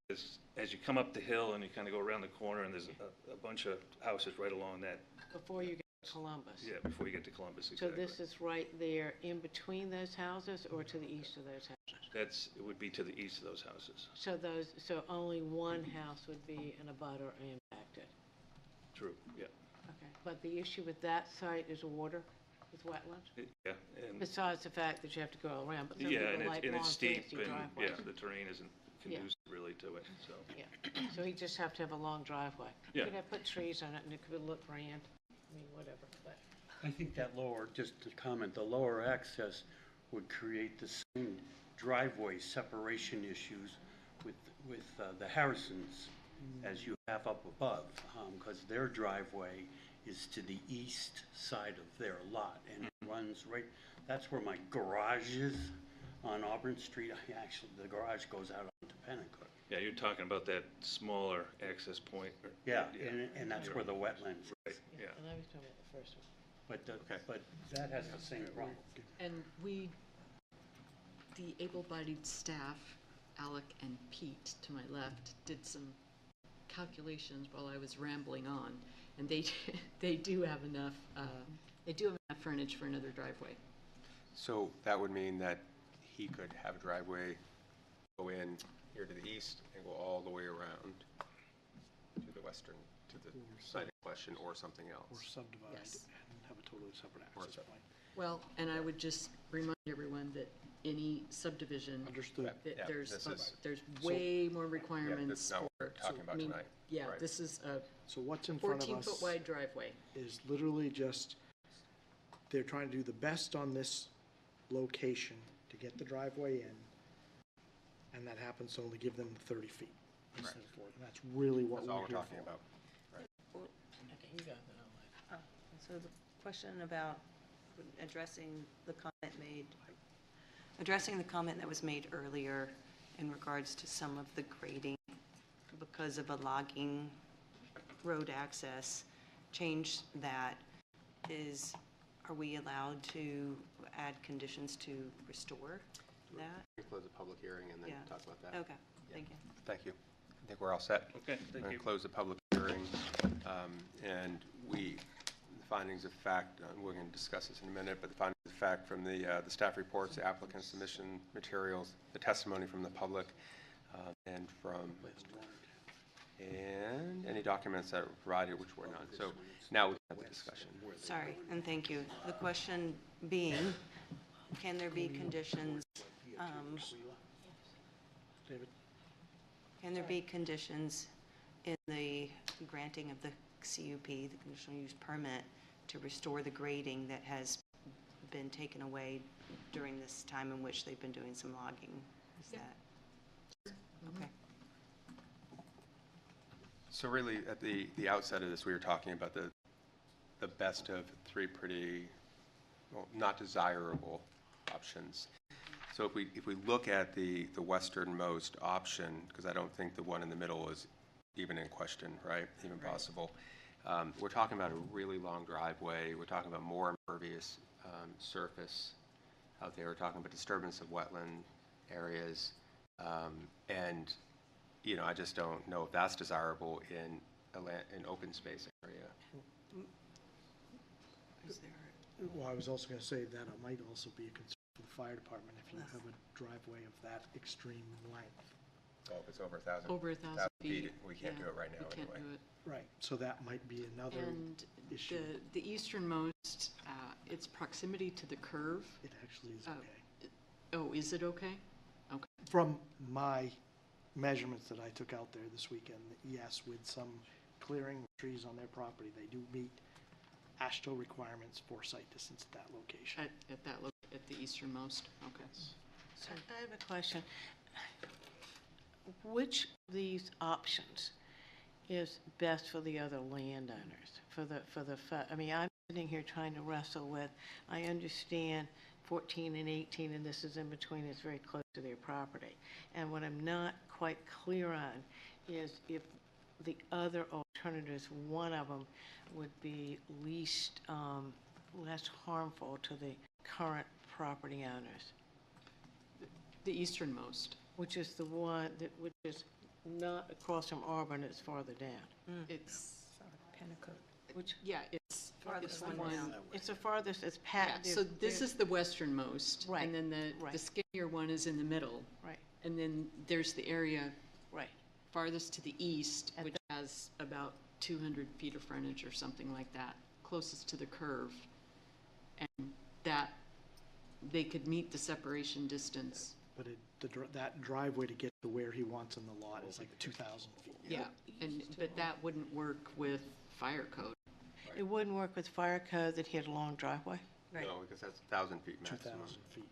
as you come up the hill and you kind of go around the corner, and there's a bunch of houses right along that. Before you get to Columbus? Yeah, before you get to Columbus, exactly. So this is right there in between those houses, or to the east of those houses? It would be to the east of those houses. So only one house would be in a butter or impacted? True, yeah. Okay, but the issue with that site is water, with wetlands? Yeah, and. Besides the fact that you have to go around, but some Yeah, people like and long, it's steep, fancy and, driveways. the terrain isn't conducive really to it, so. Yeah, so he just have to have a long driveway. Yeah. Could have put trees on it, and it could look grand, I mean, whatever, but. I think that lower, just to comment, the lower access would create the same driveway separation issues with the Harrisons as you have up above, because their driveway is to the east side of their lot, and it runs right, that's where my garage is on Auburn Street. Actually, the garage goes out onto Pennacook. Yeah, you're talking about that smaller access point. Yeah, and that's where the wetlands is. Right, yeah. And I was talking about the first one. But that has the same problem. And the able-bodied staff, Alec and Pete to my left, did some calculations while I was rambling on, and they do have enough frontage for another driveway. So that would mean that he could have a driveway go in here to the east and go all the way around to the western, to the site in question, or something else. Or subdivide and have a totally separate access point. Well, and I would just remind everyone that any subdivision. Understood. that Yeah, There's, this is- there's way more requirements. that's not what we're for- so, talking about I mean, tonight. Yeah, Right. this is a So what's in front of 14-foot us wide driveway. is literally just, they're trying to do the best on this location to get the driveway in, and that happens to only give them 30 feet instead of 40. And that's really what That's all we're we're here talking for. about. Right. Okay, you got that. So the question about addressing the comment that was made earlier in regards to some of the grading because of a logging road access, change that are we allowed to add conditions to restore that? We close the public hearing and then Yeah. talk about that. Okay, thank you. Thank you. I think we're all set. Okay, thank We're going you. to close the public hearing. And the findings of fact, we're going to discuss this in a minute, but the findings of fact from the staff reports, the applicant submission materials, the testimony from the public, and any documents that were provided, which were none. So now we have the discussion. Sorry, and thank you. The question being, can there be conditions, David? can there be conditions in the granting of the CUP, the conditional use permit, to restore the grading that has been taken away during this time in which they've been doing some logging? Is that? Okay. So really, at the outset of this, we were talking about the best of three pretty, well, not desirable options. So if we look at the westernmost option, because I don't think the one in the middle is even in question, right? Even possible. We're talking about a really long driveway. We're talking about more impervious surface out there. We're talking about disturbance of wetland areas. And, you know, I just don't know if that's desirable in an open space area. Well, I was also going to say that it might also be a concern for the fire department if you have a driveway of that extreme length. Oh, if it's over 1,000. Over 1,000 feet. We can't do it right now We can't anyway. do it. Right, so that might be another And issue. the easternmost, its proximity to the curve. It actually is okay. Oh, is it okay? Okay. From my measurements that I took out there this weekend, yes, with some clearing of trees on their property, they do meet ASHTO requirements for site distance at that location. At the easternmost, okay. So I have a question. Which of these options is best for the other landowners? I mean, I'm sitting here trying to wrestle with, I understand 14 and 18, and this is in between, it's very close to their property. And what I'm not quite clear on is if the other alternatives, one of them would be less harmful to the current property owners. The easternmost. Which is the one which is not across from Auburn, it's farther down. It's, Which, yeah, it's Farthest the one one. down. it's the farthest, it's Yeah, pat. so this is the westernmost. Right, And then the right. skinnier one is in the middle. Right, And then there's the area right. farthest to the east, which has about 200 feet of frontage or something like that, closest to the curve. And that, they could meet the separation distance. But that driveway to get to where he wants in the lot is like 2,000 feet. Yeah, but that wouldn't work with fire code. It wouldn't work with fire code that he had a long driveway? Right. No, because that's 1,000 feet maximum. 2,000 feet.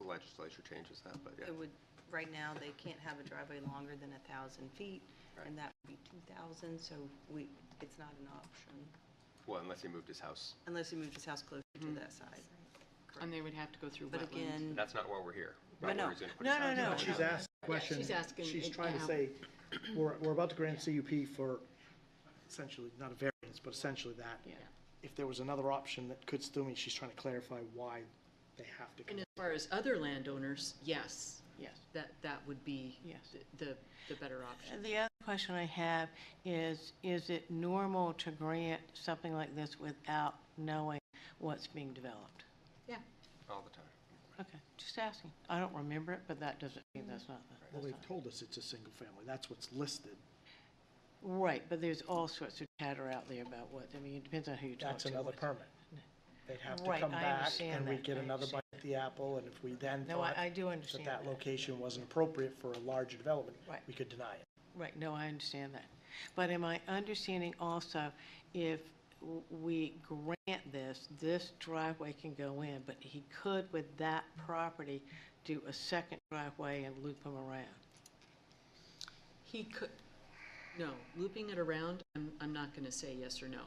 The legislature changes that, but yeah. It would, right now, they can't have a driveway longer than 1,000 feet, Right. and that would be 2,000, so it's not an option, Well, unless he moved his house. unless he moved his house closer to that side. And they would have to go through But wetlands. again, That's not why we're here. But no. Why he's gonna put his house No. in. She's asked a question. she's asking She's it trying to how- say, we're about to grant CUP for essentially, not a variance, but essentially that. Yeah. If there was another option that could still mean, she's trying to clarify why they have to come. And as far as other landowners, yes, Yes. that would be Yes. the better option. And the other question I have is it normal to grant something like this without knowing what's being developed? Yeah. All the time. Okay, just asking. I don't remember it, but that doesn't mean that's not. Well, they've told us it's a single family. That's what's listed. Right, but there's all sorts of chatter out there about what, I mean, it depends on who you talk to. That's another what- permit. They'd have to Right, come I back understand and we'd that. get I another bite understand at the apple, and if we then No, thought I do that understand that that. location wasn't appropriate for a larger development, Right. we could deny it. Right, no, I understand that. But am I understanding also, if we grant this driveway can go in, but he could with that property do a second driveway and loop him around? He could, no, looping it around, I'm not gonna say yes or no.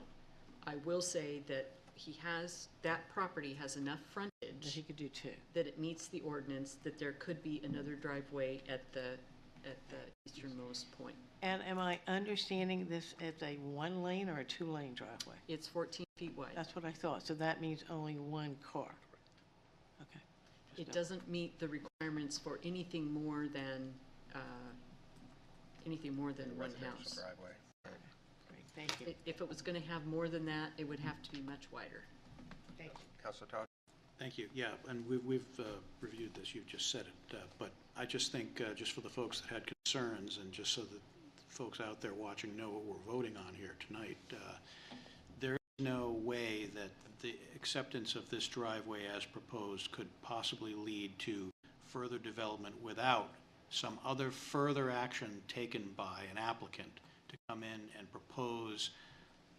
I will say that that property has enough That frontage he could do two? that it meets the ordinance, that there could be another driveway at the easternmost point. And am I understanding this as a one-lane or a two-lane driveway? It's 14 feet wide. That's what I thought, so that means only one car. Okay. It doesn't meet the requirements for anything more than one house. Driveway. Great, thank you. If it was gonna have more than that, it would have to be much wider. Thank you. Councilor Todd? Thank you. Yeah, and we've reviewed this, you just said it, but I just think, just for the folks that had concerns, and just so that folks out there watching know what we're voting on here tonight, there is no way that the acceptance of this driveway as proposed could possibly lead to further development without some other further action taken by an applicant to come in and propose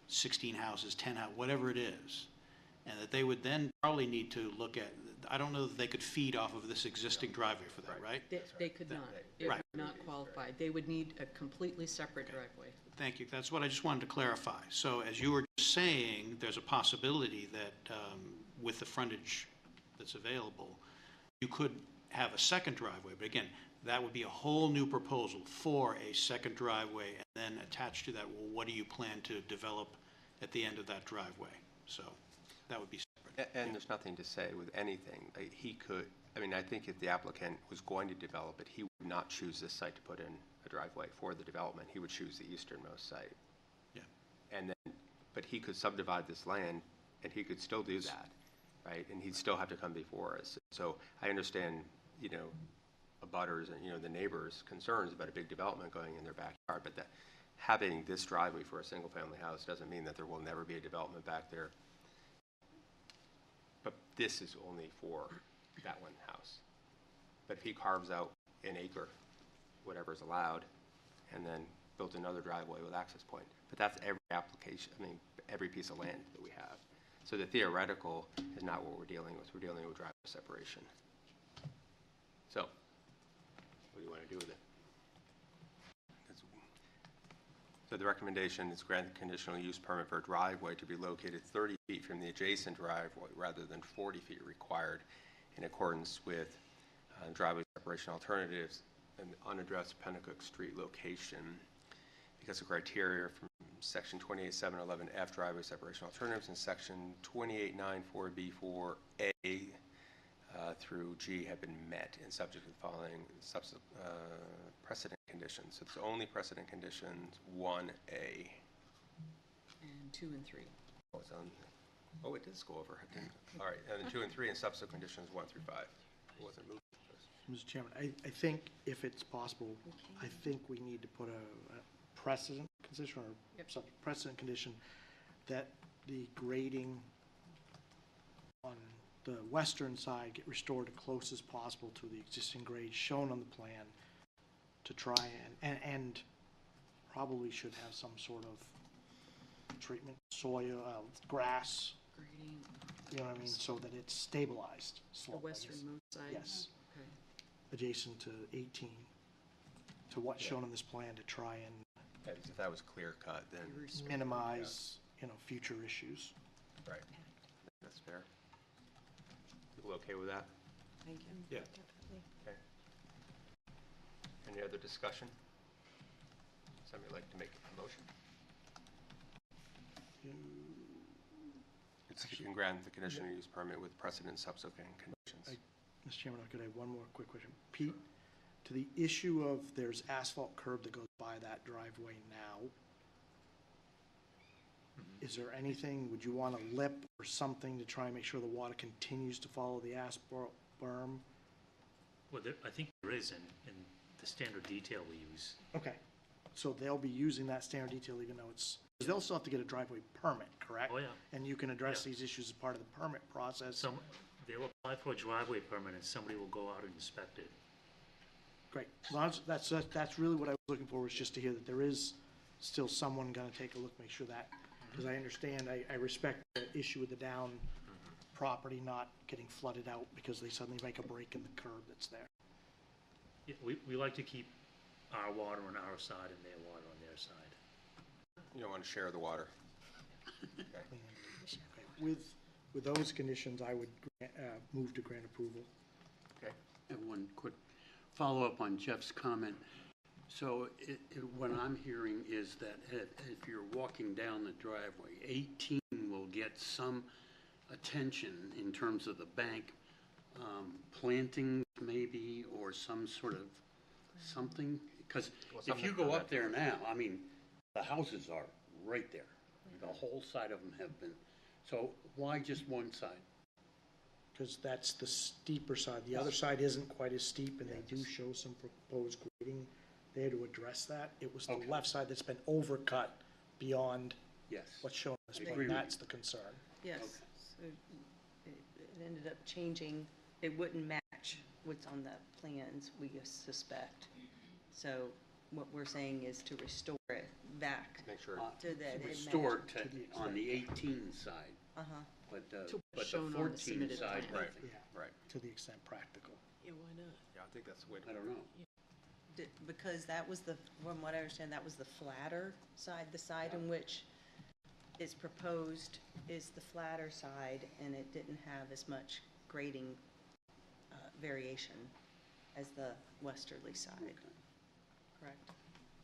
16 houses, 10 houses, whatever it is. And that they would then probably need to look at, I don't know that they could feed off of this existing driveway for that, right? They could not. It Right. would not qualify. They would need a completely separate driveway. Thank you. That's what I just wanted to clarify. So as you were just saying, there's a possibility that with the frontage that's available, you could have a second driveway. But again, that would be a whole new proposal for a second driveway, and then attached to that, well, what do you plan to develop at the end of that driveway? So that would be separate. And there's nothing to say with anything. Like, he could, I mean, I think if the applicant was going to develop it, he would not choose this site to put in a driveway for the development. He would choose the easternmost site. Yeah. And then, but he could subdivide this land, and he could still do that, right? And he'd still have to come before us. So I understand, you know, abutters and, you know, the neighbors' concerns about a big development going in their backyard, but that having this driveway for a single-family house doesn't mean that there will never be a development back there. But this is only for that one house. But if he carves out an acre, whatever's allowed, and then built another driveway with access point, but that's every application, I mean, every piece of land that we have. So the theoretical is not what we're dealing with. We're dealing with driveway separation. So, what do you want to do with it? So the recommendation is grant the conditional use permit for a driveway to be located 30 feet from the adjacent driveway rather than 40 feet required in accordance with driveway separation alternatives and unaddressed Pennacook Street location, because of criteria from section 28.711F driveway separation alternatives and section 28.94B4A through G have been met and subject to the following precedent conditions. So it's only precedent conditions 1A. And 2 and 3. Oh, it's on. Oh, it did go over. It didn't. All right, and then 2 and 3 and subsequent conditions 1 through 5. It wasn't moved. Mr. Chairman, I think if it's possible, I think we need to put a precedent condition or some precedent condition that the grading on the western side get restored as close as possible to the existing grade shown on the plan to try and probably should have some sort of treatment, soil, grass, Grading. you know what I mean, so that it's stabilized The slope. I guess. westernmost side? Yes. Okay. Adjacent to 18, to what's shown on this plan to try and If that was clear cut, then. minimize, you know, future issues. Right. That's fair. People okay with that? Thank you. Yeah. Okay. Any other discussion? Somebody like to make a motion? You can grant the conditional use permit with precedent subsequent conditions. Mr. Chairman, I could have one more quick question. Pete, to the issue of there's asphalt curb that goes by that driveway now, is there anything, would you want a lip or something to try and make sure the water continues to follow the asphalt berm? Well, I think there is in the standard detail we use. Okay, So they'll be using that standard detail even though it's, because they'll still have to get a driveway permit, correct? Oh, yeah. And you can address these issues as part of the permit process. They'll apply for a driveway permit and somebody will go out and inspect it. Great. As long as that's really what I was looking for, was just to hear that there is still someone gonna take a look, make sure that, because I understand, I respect the issue with the down property not getting flooded out because they suddenly make a break in the curb that's there. Yeah, we like to keep our water on our side and their water on their side. You don't want to share the water. With those conditions, I would move to grant approval. Okay. And one quick follow-up on Jeff's comment. So what I'm hearing is that if you're walking down the driveway, 18 will get some attention in terms of the bank planting maybe, or some sort of something? Because if you go up there now, I mean, the houses are right there. The whole side of them have been. So why just one side? Because that's the steeper side. The other side isn't quite as steep, and they do show some proposed grading there to address that. It was the left side that's been overcut beyond what's shown on this plan. That's the concern. Yes. So it ended up changing. It wouldn't match what's on the plans, we suspect. So what we're saying is to restore it back. Make sure. To that it Restored matches. on the 18 side. But the 14 side, right, Yeah. right. To the extent practical. Yeah, why not? Yeah, I think that's the way to. I don't know. Because that was from what I understand, that was the flatter side, the side in which is proposed is the flatter side, and it didn't have as much grading variation as the westerly side. Correct?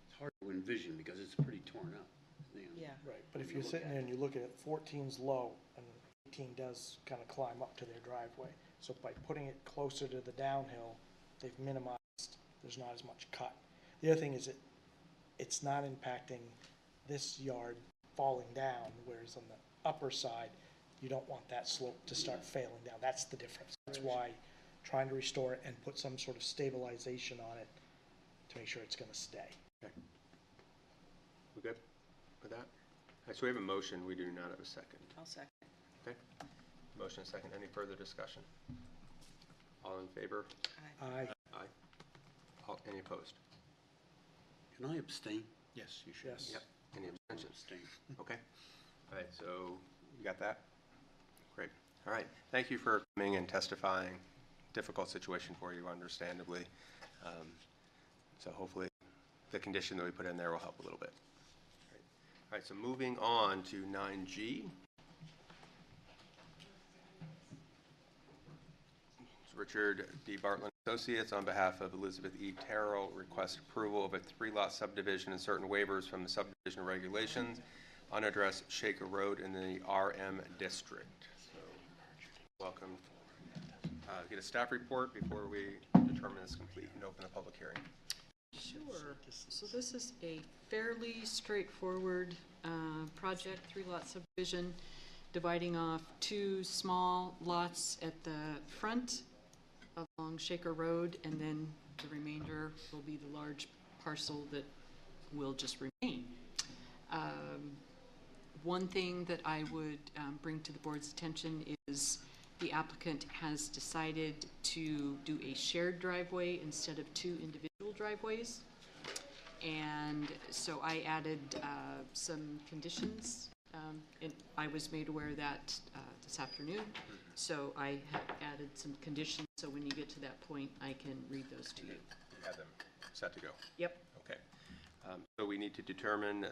It's hard to envision because it's pretty torn up. Yeah. Right, but if you're sitting there and you look at it, 14's low, and 18 does kind of climb up to their driveway. So by putting it closer to the downhill, they've minimized, there's not as much cut. The other thing is it's not impacting this yard falling down, whereas on the upper side, you don't want that slope to start failing down. That's the difference. That's why trying to restore it and put some sort of stabilization on it to make sure it's going to stay. Okay. We good with that? All right, so we have a motion. We do not have a second. I'll second. Okay. Motion and second. Any further discussion? All in favor? Aye. Aye. Any opposed? Can I abstain? Yes, you should. Yes. Yep. Any abstentions? Abstain. Okay. All right, so you got that? Great. All right. Thank you for coming and testifying. Difficult situation for you, understandably. So hopefully the condition that we put in there will help a little bit. All right, so moving on to 9G. Richard D. Bartlett Associates, on behalf of Elizabeth E. Terrell, request approval of a 3-lot subdivision and certain waivers from the subdivision regulations on address Shaker Road in the RM district. So, welcome. Get a staff report before we determine this complete and open the public hearing. Sure. So this is a fairly straightforward project, 3-lot subdivision, dividing off 2 small lots at the front along Shaker Road, and then the remainder will be the large parcel that will just remain. One thing that I would bring to the board's attention is the applicant has decided to do a shared driveway instead of 2 individual driveways. And so I added some conditions, and I was made aware of that this afternoon. So I have added some conditions, so when you get to that point, I can read those to you. You have them set to go? Yep. Okay. So we need to determine,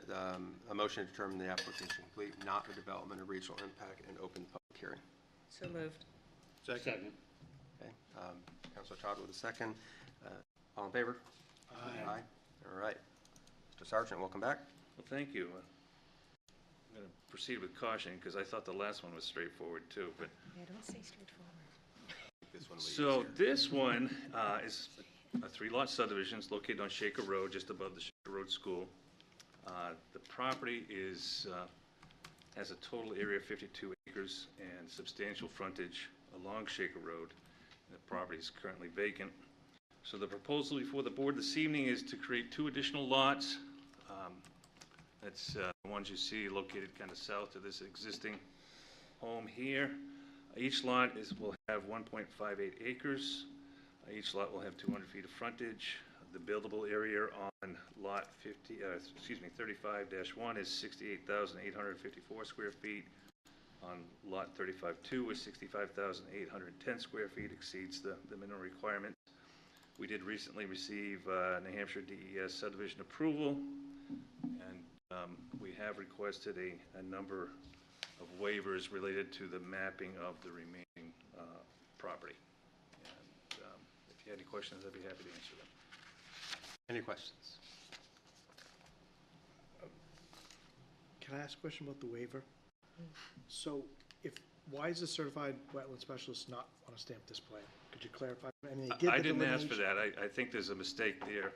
a motion to determine the application complete, not the development of regional impact, and open the public hearing. So moved. Second. Okay. Councilor Todd with a second. All in favor? Aye. All right. Mr. Sargent, welcome back. Well, thank you. I'm going to proceed with caution because I thought the last one was straightforward too. But Yeah, don't say straightforward. This one will be so easier. this one is a 3-lot subdivision. It's located on Shaker Road, just above the Shaker Road School. The property has a total area of 52 acres and substantial frontage along Shaker Road. The property is currently vacant. So the proposal before the board this evening is to create 2 additional lots That's the ones you see located kind of south of this existing home here. Each lot will have 1.58 acres. Each lot will have 200 feet of frontage. The buildable area on lot 35-1 is 68,854 square feet. On lot 35-2 is 65,810 square feet, exceeds the minimum requirement. We did recently receive New Hampshire DES subdivision approval, and we have requested a number of waivers related to the mapping of the remaining property. And if you had any questions, I'd be happy to answer them. Any questions? Can I ask a question about the waiver? So why is the certified wetland specialist not want to stamp this plan? Could you clarify? I mean, they give I the didn't ask for delineation. that. I think there's a mistake there.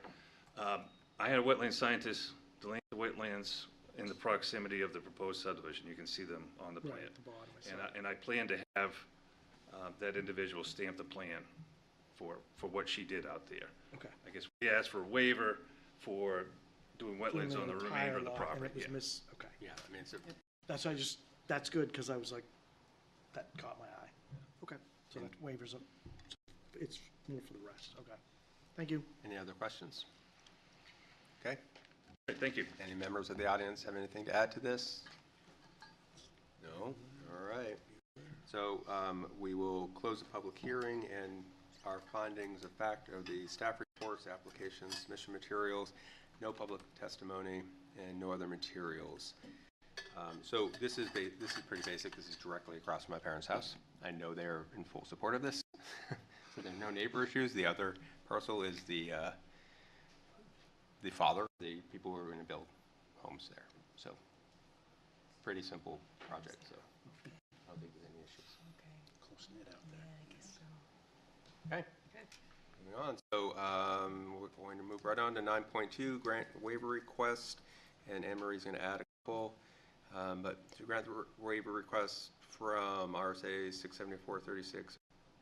I had a wetland scientist delineate the wetlands in the proximity of the proposed subdivision. You can see them on the plan. Right at the bottom, I saw And I plan to have that individual stamp the plan for what she did out there. Okay. I guess we asked for a waiver for doing wetlands on the entire remainder of the lot, property. And it was okay. Yeah, I mean, That's good, because I was like, that caught my eye. Okay, so that waivers up. It's more for the rest, okay. Thank you. Any other questions? Okay. Great, thank you. Any members of the audience have anything to add to this? No? All right. So we will close the public hearing, and our findings of fact of the staff reports, applications, submission materials, no public testimony, and no other materials. So this is pretty basic. This is directly across from my parents' house. I know they're in full support of this. So there are no neighbor issues. The other parcel is the father, the people who are going to build homes there. So pretty simple project. So I don't think there's any issues. Close knit out there. Yeah, I guess so. Okay. Moving on. So we're going to move right on to 9.2, grant waiver request, and Anne Marie's going to add a couple. But to grant the waiver request from RSA 674-36,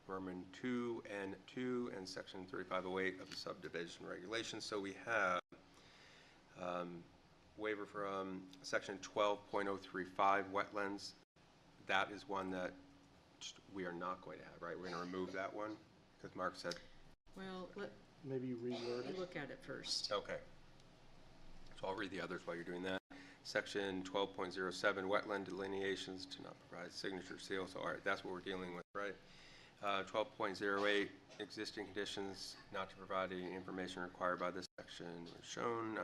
Roman 2 and 2, and Section 3508 of the subdivision regulations. So we have waiver from Section 12.035 wetlands. That is one that we are not going to have, right? We're going to remove that one because Mark said. Well, Maybe reword it. look at it first. Okay. So I'll read the others while you're doing that. Section 12.07, wetland delineations to not provide signature seal. So, all right, that's what we're dealing with, right? 12.08, existing conditions not to provide any information required by this section was shown.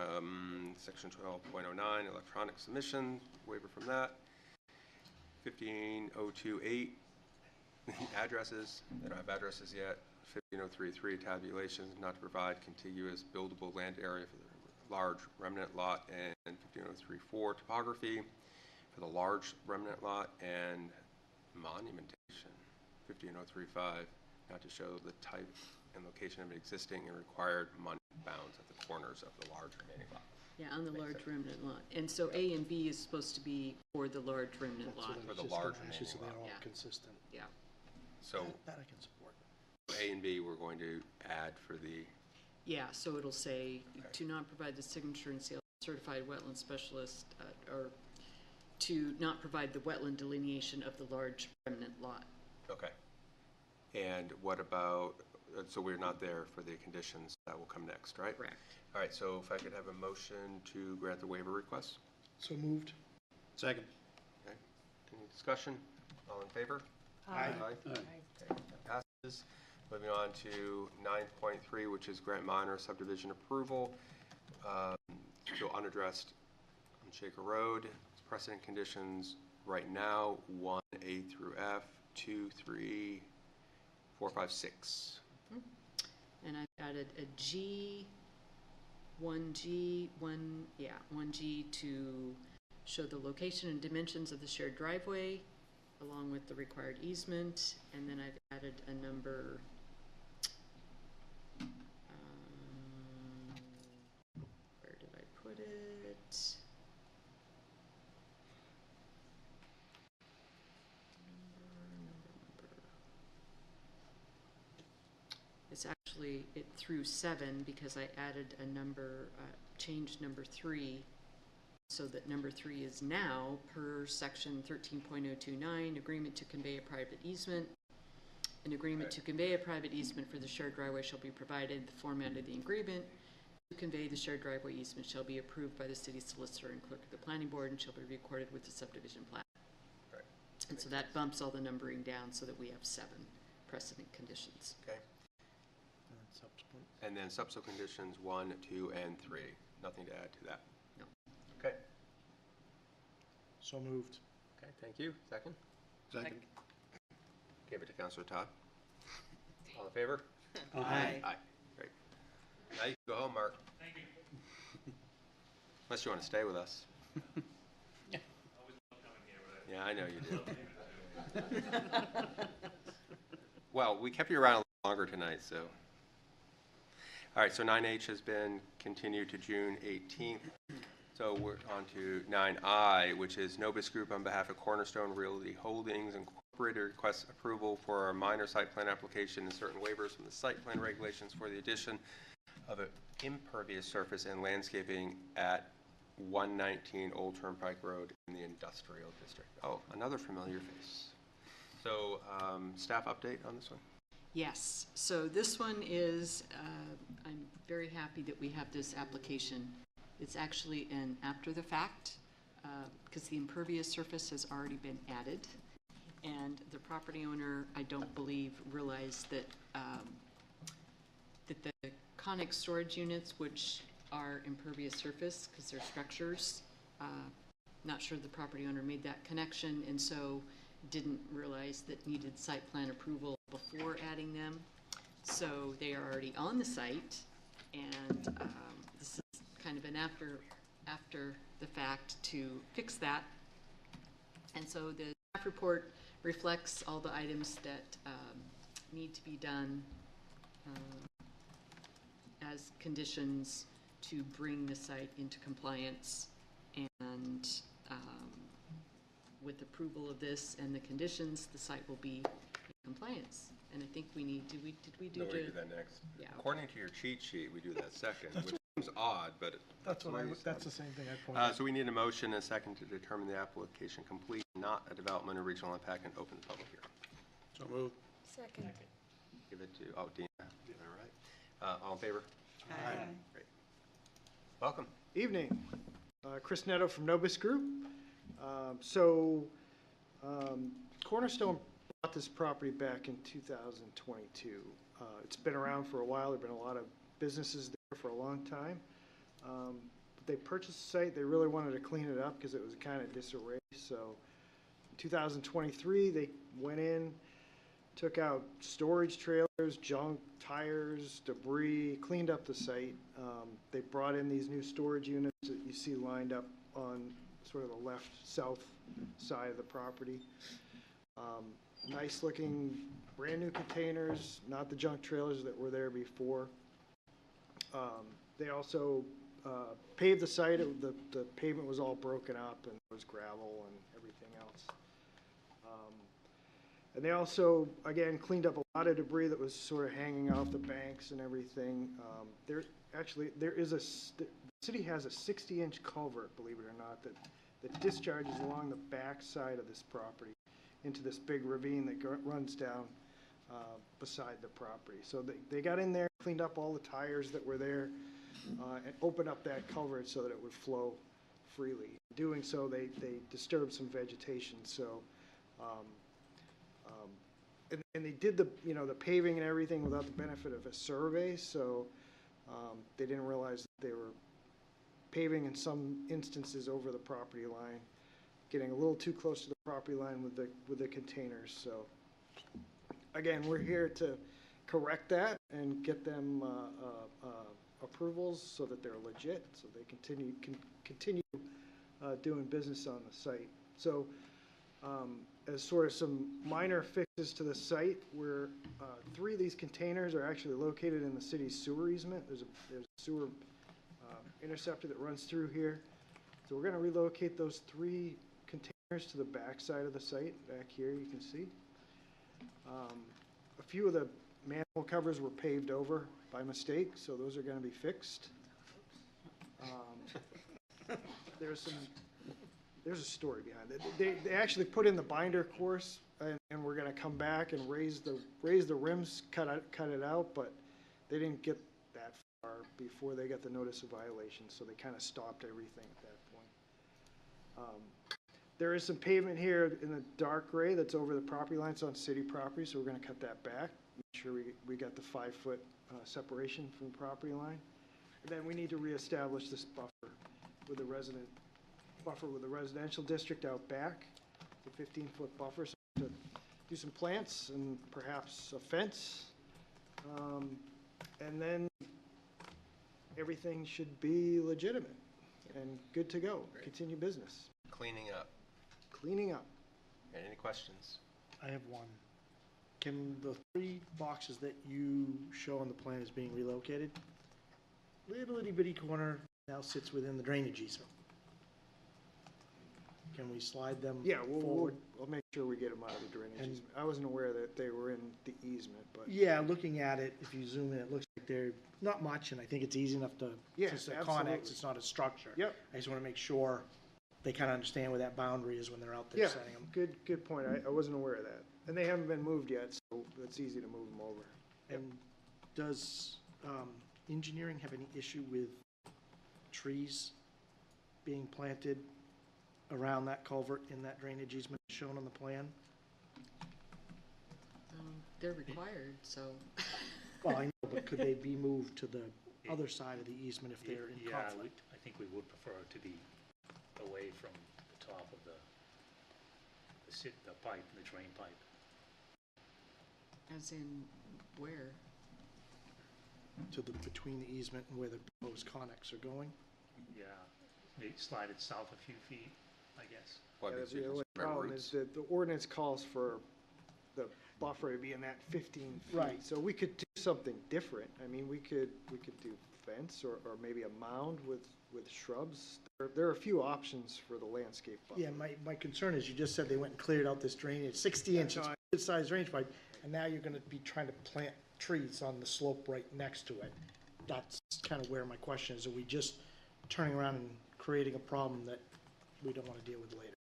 Section 12.09, electronic submission, waiver from that. 15.028, addresses, they don't have addresses yet. 15.033, tabulations not to provide contiguous buildable land area for the large remnant lot, and 15.034, topography for the large remnant lot, and monumentation. 15.035, not to show the type and location of existing and required monument bounds at the corners of the large remaining lot. Yeah, on the large remnant lot. And so A and B is supposed to be for the large remnant lot. For the large remaining So they're lot. all Yeah. consistent. Yeah. So That I can support. A and B we're going to add for the, Yeah, so it'll say to not provide the signature and seal certified wetland specialist, or to not provide the wetland delineation of the large remnant lot. okay. And what about, so we're not there for the conditions, that will come next, right? Correct. All right, so if I could have a motion to grant the waiver request? So moved. Second. Okay. Any discussion? All in favor? Aye. Okay, that passes. Moving on to 9.3, which is grant minor subdivision approval. So unaddressed on Shaker Road. Precedent conditions right now, 1A through F, 2, 3, 4, 5, 6. And I've added a G, 1G, 1G to show the location and dimensions of the shared driveway along with the required easement. And then I've added a number, where did I put it? It's actually through 7 because I added a number change number 3 so that number 3 is now per section 13.029, agreement to convey a private easement. An agreement to convey a private easement for the shared driveway shall be provided. The format of the agreement to convey the shared driveway easement shall be approved by the city solicitor and clerk of the planning board and shall be recorded with the subdivision plat. Right. And so that bumps all the numbering down so that we have 7 precedent conditions. Okay. And then subsequent conditions 1, 2, and 3. Nothing to add to that. No. Okay. So moved. Okay, thank you. Second? Second. Give it to Councilor Todd. All in favor? Aye. Aye. Great. Now you can go home, Mark. Thank you. Unless you want to stay with us. Yeah, I know you do. Well, we kept you around a little longer tonight, so. All right, so 9H has been continued to June 18th. So we're on to 9I, which is Nobis Group on behalf of Cornerstone Realty Holdings Incorporated requests approval for a minor site plan application and certain waivers from the site plan regulations for the addition of an impervious surface and landscaping at 119 Old Turnpike Road in the Industrial District. Oh, another familiar face. So staff update on this one? Yes, so this one is, I'm very happy that we have this application. It's actually an after the fact, because the impervious surface has already been added. And the property owner, I don't believe, realized that, that the conic storage units, which are impervious surface, because they're structures, not sure the property owner made that connection, and so didn't realize that needed site plan approval before adding them. So they are already on the site, and this is kind of an after the fact to fix that. And so the staff report reflects all the items that need to be done as conditions to bring the site into compliance. And with approval of this and the conditions, the site will be in compliance. And I think we need, did we do? No, we do that next. Yeah. According to your cheat sheet, we do that second, which seems odd, but That's what what I, you that's the said. same thing I pointed out. So we need a motion and a second to determine the application complete, not a development or regional impact, and open the public hearing. So moved. Second. Give it to, oh, Dina, all right. All in favor? Aye. Great. Welcome. Evening. Chris Netto from Nobis Group. Cornerstone bought this property back in 2022. It's been around for a while. There have been a lot of businesses there for a long time. But they purchased the site. They really wanted to clean it up because it was kind of disarray. So in 2023, they went in, took out storage trailers, junk, tires, debris, cleaned up the site. They brought in these new storage units that you see lined up on sort of the left south side of the property. Nice looking brand new containers, not the junk trailers that were there before. They also paved the site. The pavement was all broken up and there was gravel and everything else. And they also, again, cleaned up a lot of debris that was sort of hanging off the banks and everything. The city has a 60-inch culvert, believe it or not, that discharges along the back side of this property into this big ravine that runs down beside the property. So they got in there, cleaned up all the tires that were there, and opened up that culvert so that it would flow freely. In doing so, they disturbed some vegetation. So, and they did the paving and everything without the benefit of a survey. So they didn't realize that they were paving in some instances over the property line, getting a little too close to the property line with the containers. So again, we're here to correct that and get them approvals so that they're legit, so they continue doing business on the site. So as sort of some minor fixes to the site, where 3 of these containers are actually located in the city's sewer easement. There's a sewer interceptor that runs through here. So we're going to relocate those 3 containers to the back side of the site. Back here you can see. A few of the manhole covers were paved over by mistake, so those are going to be fixed. there's a story behind it. They actually put in the binder course, and we're gonna come back and raise the rims, cut it out, but they didn't get that far before they got the notice of violation, so they kind of stopped everything at that point. There is some pavement here in the dark gray that's over the property line. It's on city property, so we're gonna cut that back. Make sure we got the 5-foot separation from the property line. And then we need to reestablish this buffer with the residential district out back, the 15-foot buffer, so to do some plants and perhaps a fence. And then everything should be legitimate and good to go. Great. Continue business. Cleaning up. Cleaning up. Any questions? I have one. Can the 3 boxes that you show on the plan as being relocated, little itty bitty corner now sits within the drainage easement? Can we slide them forward? We'll make sure we get them out of the drainage easement. I wasn't aware that they were in the easement, but. Yeah, looking at it, if you zoom in, it looks like they're not much, and I think it's easy enough to, since they're connex, it's not a structure. Yep. I just want to make sure they kind of understand where that boundary is when they're out there setting them. Good point. I wasn't aware of that. And they haven't been moved yet, so it's easy to move them over. And does engineering have any issue with trees being planted around that culvert in that drainage easement shown on the plan? They're required, so. Well, I know, but could they be moved to the other side of the easement if they're in conflict? I think we would prefer to be away from the top of the pipe, the drain pipe. As in where? To the, between the easement and where the proposed connex are going? Yeah, maybe slide it south a few feet, I guess. The only problem is that the ordinance calls for the buffer to be in that 15 feet. Right. So we could do something different. I mean, we could do fence or maybe a mound with shrubs. There are a few options for the landscape buffer. Yeah, my concern is you just said they went and cleared out this drainage, 60 inches, good sized drainage pipe, and now you're gonna be trying to plant trees on the slope right next to it. That's kind of where my question is. Are we just turning around and creating a problem that we don't want to deal with later?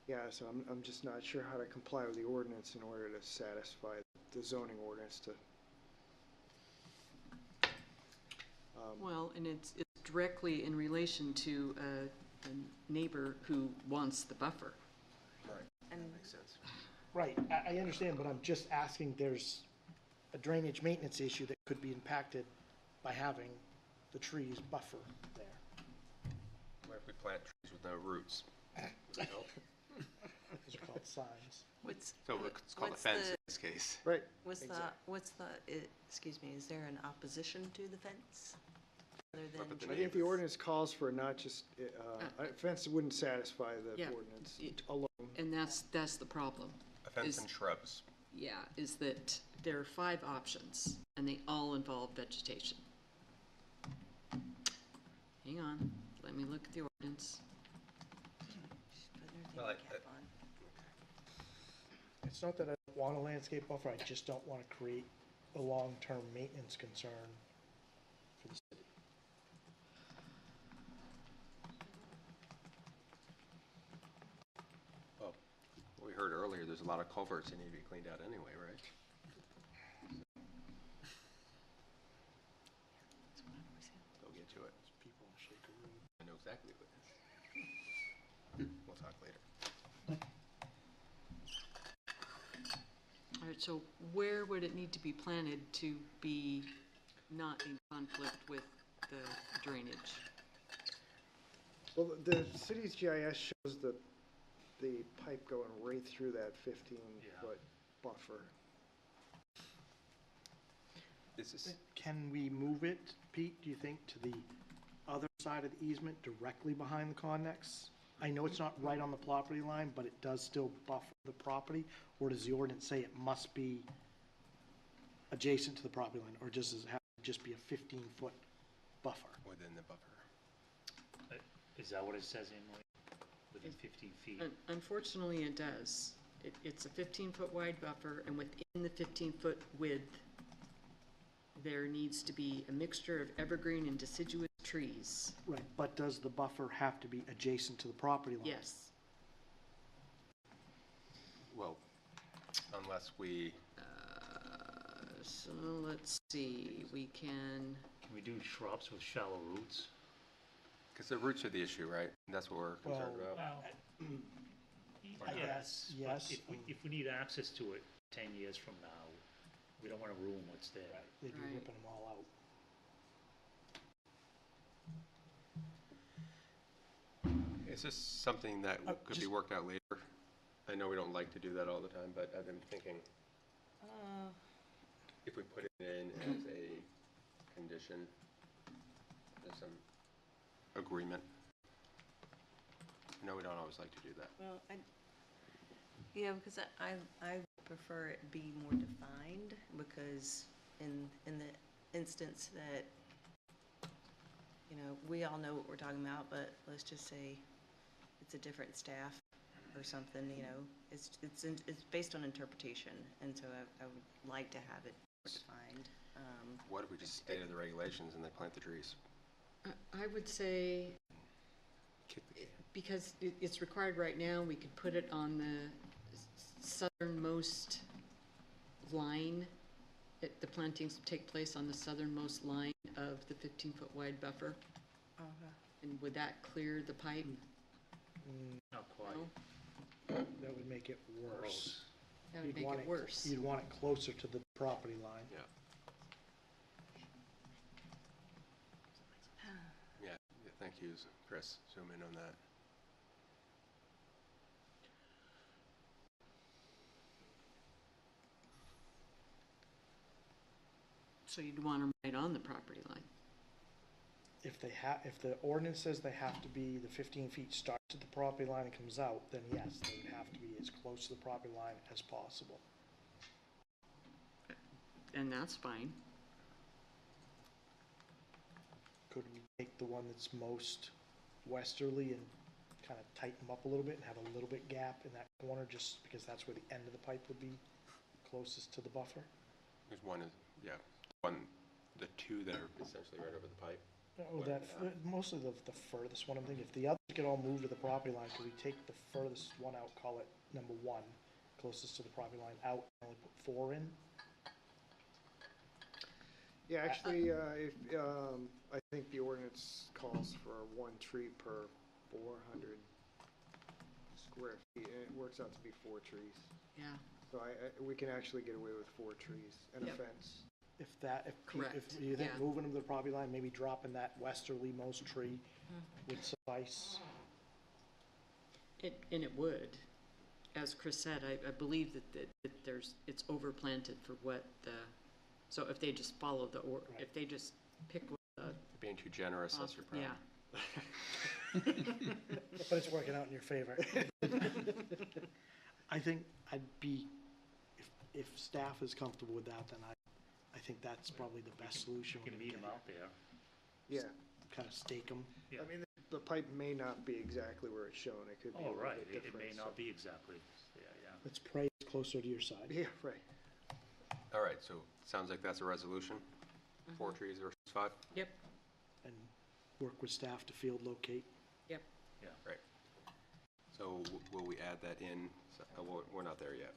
Yeah, so I'm just not sure how to comply with the ordinance in order to satisfy the zoning ordinance to. Well, and it's directly in relation to a neighbor who wants the buffer. Right, And that makes sense. Right, I understand, but I'm just asking, there's a drainage maintenance issue that could be impacted by having the trees buffer there. What if we plant trees with no roots? Would it help? Those are called signs. So it's called a fence in this case. Right. Excuse me, is there an opposition to the fence? Other than I think the ordinance calls for not just, a fence wouldn't satisfy the ordinance alone. And that's the problem. A fence and shrubs. Yeah, is that there are 5 options, and they all involve vegetation. Hang on, let me look at the ordinance. Well, It's not that I don't want a landscape buffer, I just don't want to create a long-term maintenance concern for the city. Well, we heard earlier, there's a lot of culverts that need to be cleaned out anyway, right? Go get to it. People shake a room. I know exactly what it is. We'll talk later. All right, so where would it need to be planted to be not in conflict with the drainage? Well, the city's GIS shows the pipe going right through that 15-foot buffer. Can we move it, Pete, do you think, to the other side of the easement directly behind the connex? I know it's not right on the property line, but it does still buffer the property, or does the ordinance say it must be adjacent to the property line, or does it have to just be a 15-foot buffer? Within the buffer. Is that what it says in, like, within 15 feet? Unfortunately, it does. It's a 15-foot wide buffer, and within the 15-foot width, there needs to be a mixture of evergreen and deciduous trees. Right, but does the buffer have to be adjacent to the property line? Yes. Well, unless we, So let's see, we can, Can we do shrubs with shallow roots? because the roots are the issue, right? That's what we're concerned Well, about. I guess, But yes. if we need access to it 10 years from now, we don't want to ruin what's there. They'd be Right. ripping them all out. Is this something that could be just- worked out later? I know we don't like to do that all the time, but I've been thinking if we put it in as a condition, there's some agreement. I know we don't always like to do that. Well, yeah, because I prefer it be more defined, because in the instance that, you know, we all know what we're talking about, but let's just say it's a different staff or something, you know, it's based on interpretation, and so I would like to have it more defined. What if we just stated the regulations and they plant the trees? I would say, because it's required right now, we could put it on the southernmost line. The plantings take place on the southernmost line of the 15-foot wide buffer. And would that clear the pipe? Not quite. No? That would make it worse. That would You'd make want it worse. You'd want it closer to the property line. Yeah. Yeah, thank you, Chris. Zoom in on that. So you'd want them right on the property line. If the ordinance says they have to be, the 15 feet starts at the property line and comes out, then yes, they would have to be as close to the property line as possible. And that's fine. Could we take the one that's most westerly and kind of tighten them up a little bit and have a little bit gap in that corner, just because that's where the end of the pipe would be closest to the buffer? There's one, the two that are essentially right over the pipe. Oh, mostly the furthest one, I'm thinking, if the others get all moved to the property line, could we take the furthest one out, call it number 1, closest to the property line, out, and only put 4 in? Yeah, actually, I think the ordinance calls for 1 tree per 400 square feet, and it works out to be 4 trees. Yeah. So we can actually get away with 4 trees and a Yep. fence. If you think yeah. moving them to the property line, maybe dropping that westerly most tree would suffice? And it would. As Chris said, I believe that it's overplanted for what the, so if they just follow if they just pick what the. You're being too generous, that's your problem. Yeah. But it's working out in your favor. I think I'd be, if staff is comfortable with that, then I think that's probably the best solution. You can meet them out there. Yeah. Kind of stake them. Yeah. I mean, the pipe may not be exactly where it's shown. It could be a Oh, little right, bit it different. may not be exactly, yeah. Let's pray it's closer to your side. Yeah, right. All right, so sounds like that's a resolution. 4 trees versus 5? Yep. And work with staff to field locate. Yep. Yeah. Right. So will we add that in? We're not there yet.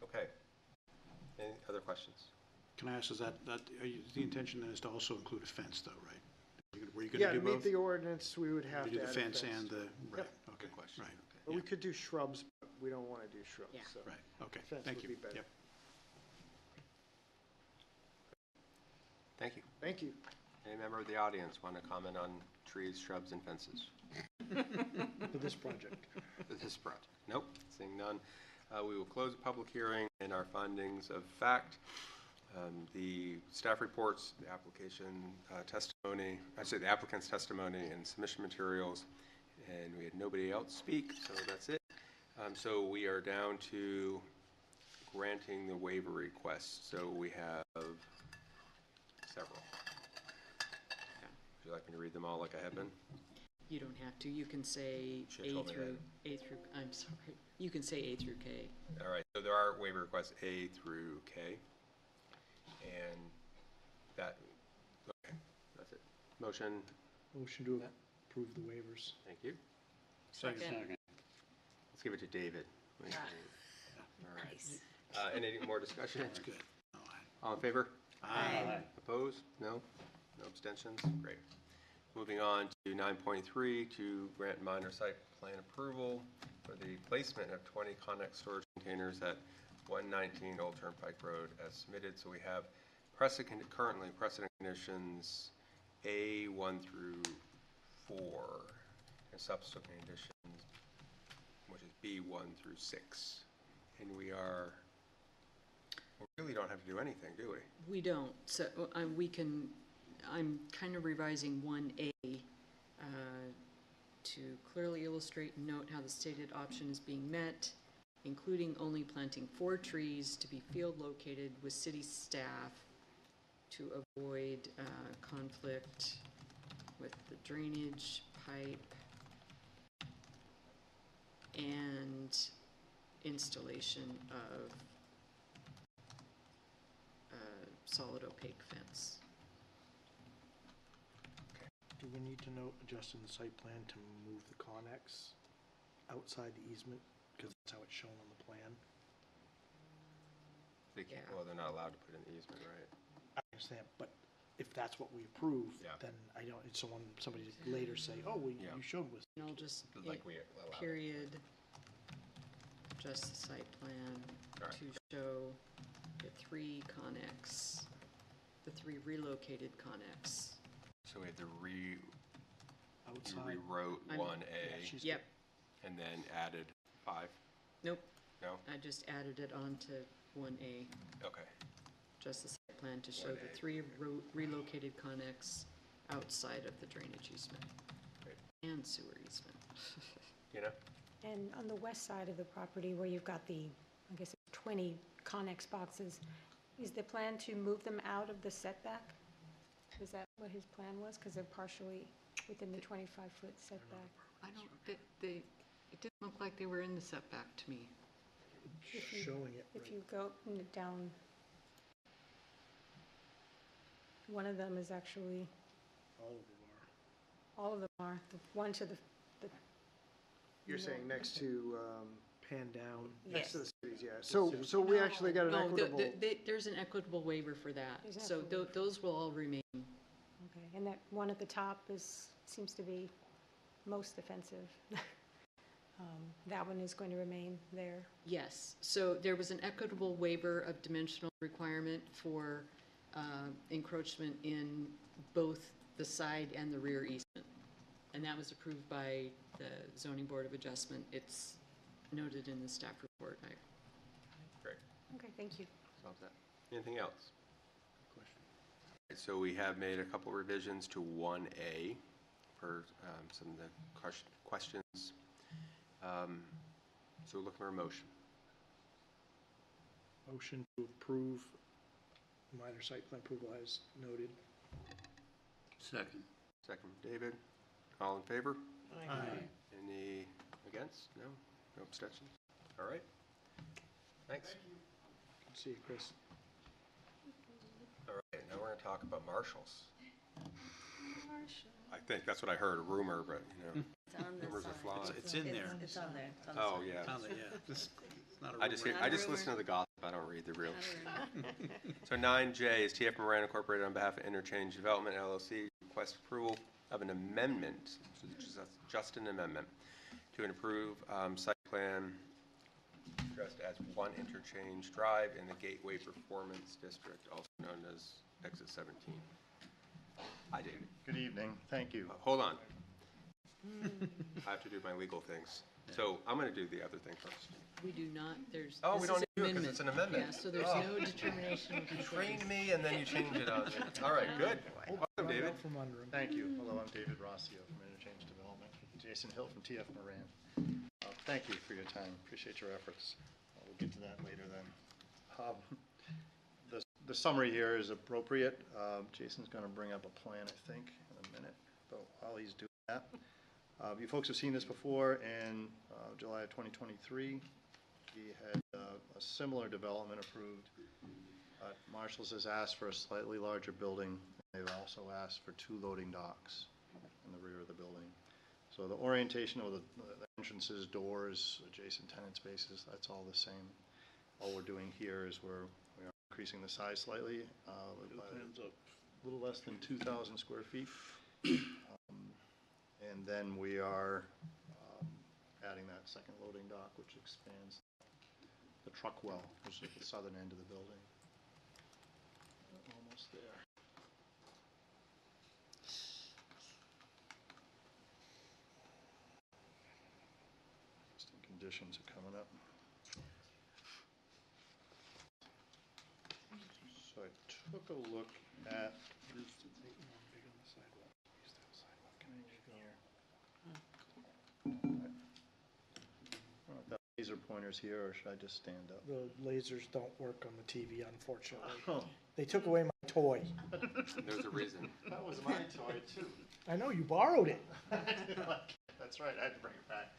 Okay. Any other questions? Can I ask, is the intention then is to also include a fence though, right? Were you Yeah, gonna to do meet both? the ordinance, we would have You to do add the a fence and the, right, Yep. okay, Good question. right, But we could do shrubs, but we don't want to do shrubs, Yeah. so. right, okay, Fence thank would you. be better. Yep. Thank you. Thank you. Any member of the audience want to comment on trees, shrubs, and fences? For this project. For this project? Nope, seeing none. We will close the public hearing and our findings of fact. The staff reports, the application testimony, the applicant's testimony and submission materials, and we had nobody else speak, so that's it. So we are down to granting the waiver request. So we have several. Would you like me to read them all like I have been? You don't have to. You can say Should've A told me through, I'm sorry. You can say A through K. All right, so there are waiver requests A through K. And that, okay, that's it. Motion, Motion to approve the waivers. thank you. Second. Let's give it to David. All right. Any more discussion? That's good. All in favor? Aye. Opposed? No? No abstentions? Great. Moving on to 9.3, to grant minor site plan approval for the placement of 20 Connex storage containers at 119 Old Turnpike Road as submitted. So we have currently precedent conditions A 1 through 4 and subsequent conditions, which is B 1 through 6. And we really don't have to do anything, do we? We don't, so I'm kind of revising 1A to clearly illustrate and note how the stated option is being met, including only planting 4 trees to be field located with city staff to avoid conflict with the drainage pipe and installation of solid opaque fence. Do we need to note adjusting the site plan to move the Connex outside the easement? Because that's how it's shown on the plan. They can't, well, they're not allowed to put in the easement, right? I understand, but if that's what we approve, Yeah. then I don't, it's somebody later say, oh, well, Yeah. you showed us. And I'll just, Like we allow it. period, adjust the site plan Alright. to show the 3 Connex, the 3 relocated Connex. So we had to you Outside. rewrote I'm- 1A Yep, and then added 5? nope, No? I just added it onto 1A, Okay. just the site plan to show the 1A. 3 relocated Connex outside of the drainage easement Great. and sewer easement. You know? And on the west side of the property where you've got the, I guess, 20 Connex boxes, is the plan to move them out of the setback? Is that what his plan was? Because they're partially within the 25-foot setback. I don't, it didn't look like they were in the setback to me. If you- Showing it If right. you go down, one of them is actually, All of them are. all of them are, the one to the You're saying next to, Pan down. next to the cities, yeah. So we actually got an No, equitable. there's an equitable waiver for that, There's so equitable. those will all remain. Okay, and that one at the top seems to be most offensive. That one is going to remain there. Yes, so there was an equitable waiver of dimensional requirement for encroachment in both the side and the rear easement. And that was approved by the Zoning Board of Adjustment. It's noted in the staff report. Great. Okay, thank you. Solves that. Anything else? So we have made a couple revisions to 1A for some of the questions. So we're looking for a motion. Motion to approve minor site plan approval as noted. Second. Second from David. All in favor? Aye. Any against? No? No abstentions? All right. Thanks. See you, Chris. All right, now we're going to talk about marshals. I think that's what I heard, a rumor, but, It's on the rumors are side. flawed. It's in there. It's on there. It's on the Oh, side. yeah. Yeah, it's not a I just rumor. I just listen to the gossip, I don't read the real. So 9J is TF Moran Incorporated on behalf of Interchange Development LLC, request approval of an amendment, so it's just an amendment, to an approved site plan addressed as 1 Interchange Drive in the Gateway Performance District, also known as Exit 17. Hi, David. Good evening, thank you. Hold on. I have to do my legal things. So I'm going to do the other thing first. We do not, there's. Oh, this we don't is need to do it because it's an amendment. Yeah, so there's Oh. no determination of You completeness. trained me and then you change it on me. All right, good. Welcome, David. From under him. Thank you. Hello, I'm David Rossio from Interchange Development. Jason Hill from TF Moran. Thank you for your time. Appreciate your efforts. We'll get to that later then. The summary here is appropriate. Jason's going to bring up a plan, I think, in a minute, but while he's doing that. You folks have seen this before. In July of 2023, we had a similar development approved. Marshall's has asked for a slightly larger building they've also asked for 2 loading docks in the rear of the building. So the orientation of the entrances, doors, adjacent tenant spaces, that's all the same. All we're doing here is we are increasing the size slightly, by a little less than 2,000 square feet. And then we are adding that second loading dock, which expands the truck well, which is at the southern end of the building. Almost there. Existing conditions are coming up. So I took a look at. Laser pointers here, or should I just stand up? The lasers don't work on the TV, unfortunately. Oh. They took away my toy. There's a reason. That was my toy, too. I know, you borrowed it. That's right, I had to bring it back.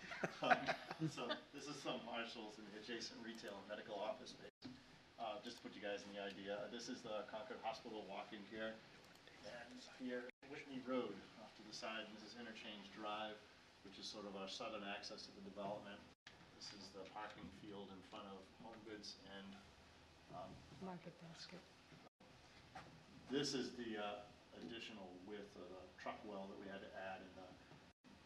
So this is some Marshalls in the adjacent retail and medical office space. Just to put you guys in the idea, this is the Concord Hospital walk-in here. And here, Whitney Road off to the side, and this is Interchange Drive, which is sort of our southern access to the development. This is the parking field in front of Home Goods and Market Basket. this is the additional width of the truck well that we had to add, and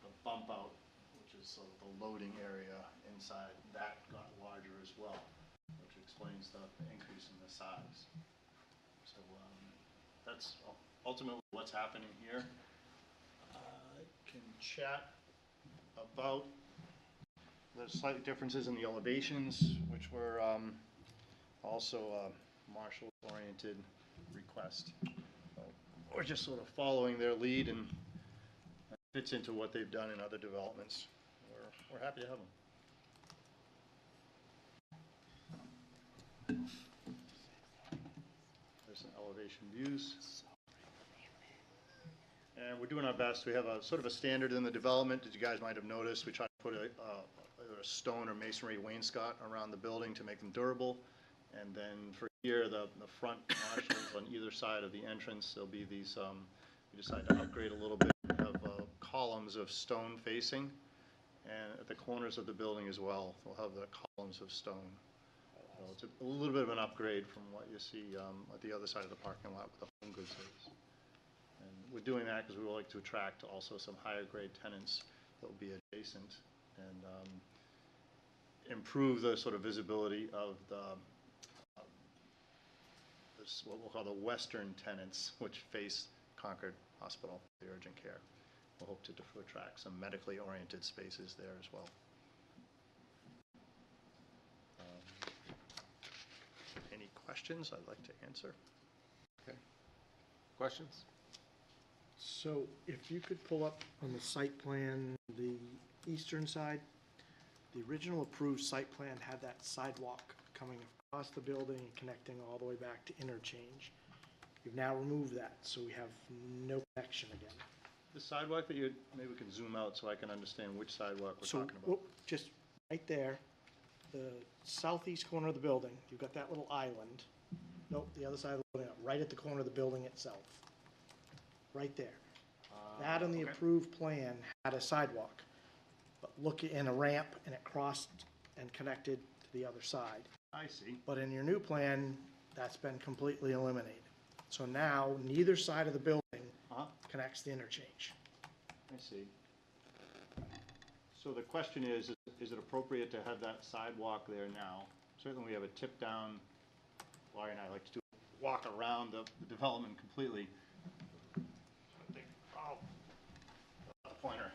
the bump out, which is sort of the loading area inside, that got larger as well, which explains the increase in the size. So that's ultimately what's happening here. I can chat about the slight differences in the elevations, which were also a Marshall-oriented request. So we're just sort of following their lead, and it fits into what they've done in other developments. We're happy to have them. There's some elevation views. And we're doing our best. We have a sort of a standard in the development that you guys might have noticed. We try to put either a stone or masonry wainscot around the building to make them durable. And then for here, the front Marshalls on either side of the entrance, there'll be these, we decided to upgrade a little bit. We have columns of stone facing. And at the corners of the building as well, we'll have the columns of stone. So it's a little bit of an upgrade from what you see at the other side of the parking lot with the Home Goods is. And we're doing that because we would like to attract also some higher grade tenants that will be adjacent and improve the sort of visibility of the what we'll call the western tenants, which face Concord Hospital, the urgent care. We'll hope to attract some medically oriented spaces there as well. Any questions I'd like to answer? Okay. Questions? So if you could pull up on the site plan, the eastern side, the original approved site plan had that sidewalk coming across the building and connecting all the way back to interchange. You've now removed that, so we have no connection again. The sidewalk that you, maybe we can zoom out so I can understand which sidewalk we're So, talking about. just right there, the southeast corner of the building, you've got that little island. Nope, the other side of the building, right at the corner of the building itself. Right there. That on the okay. approved plan had a sidewalk, but look in a ramp, and it crossed and connected to the other side. I see. But in your new plan, that's been completely eliminated. So now, neither side of the building connects the interchange. I see. So the question is it appropriate to have that sidewalk there now? Certainly we have a tip down. Laurie and I like to do walk around the development completely. I think, oh, the pointer.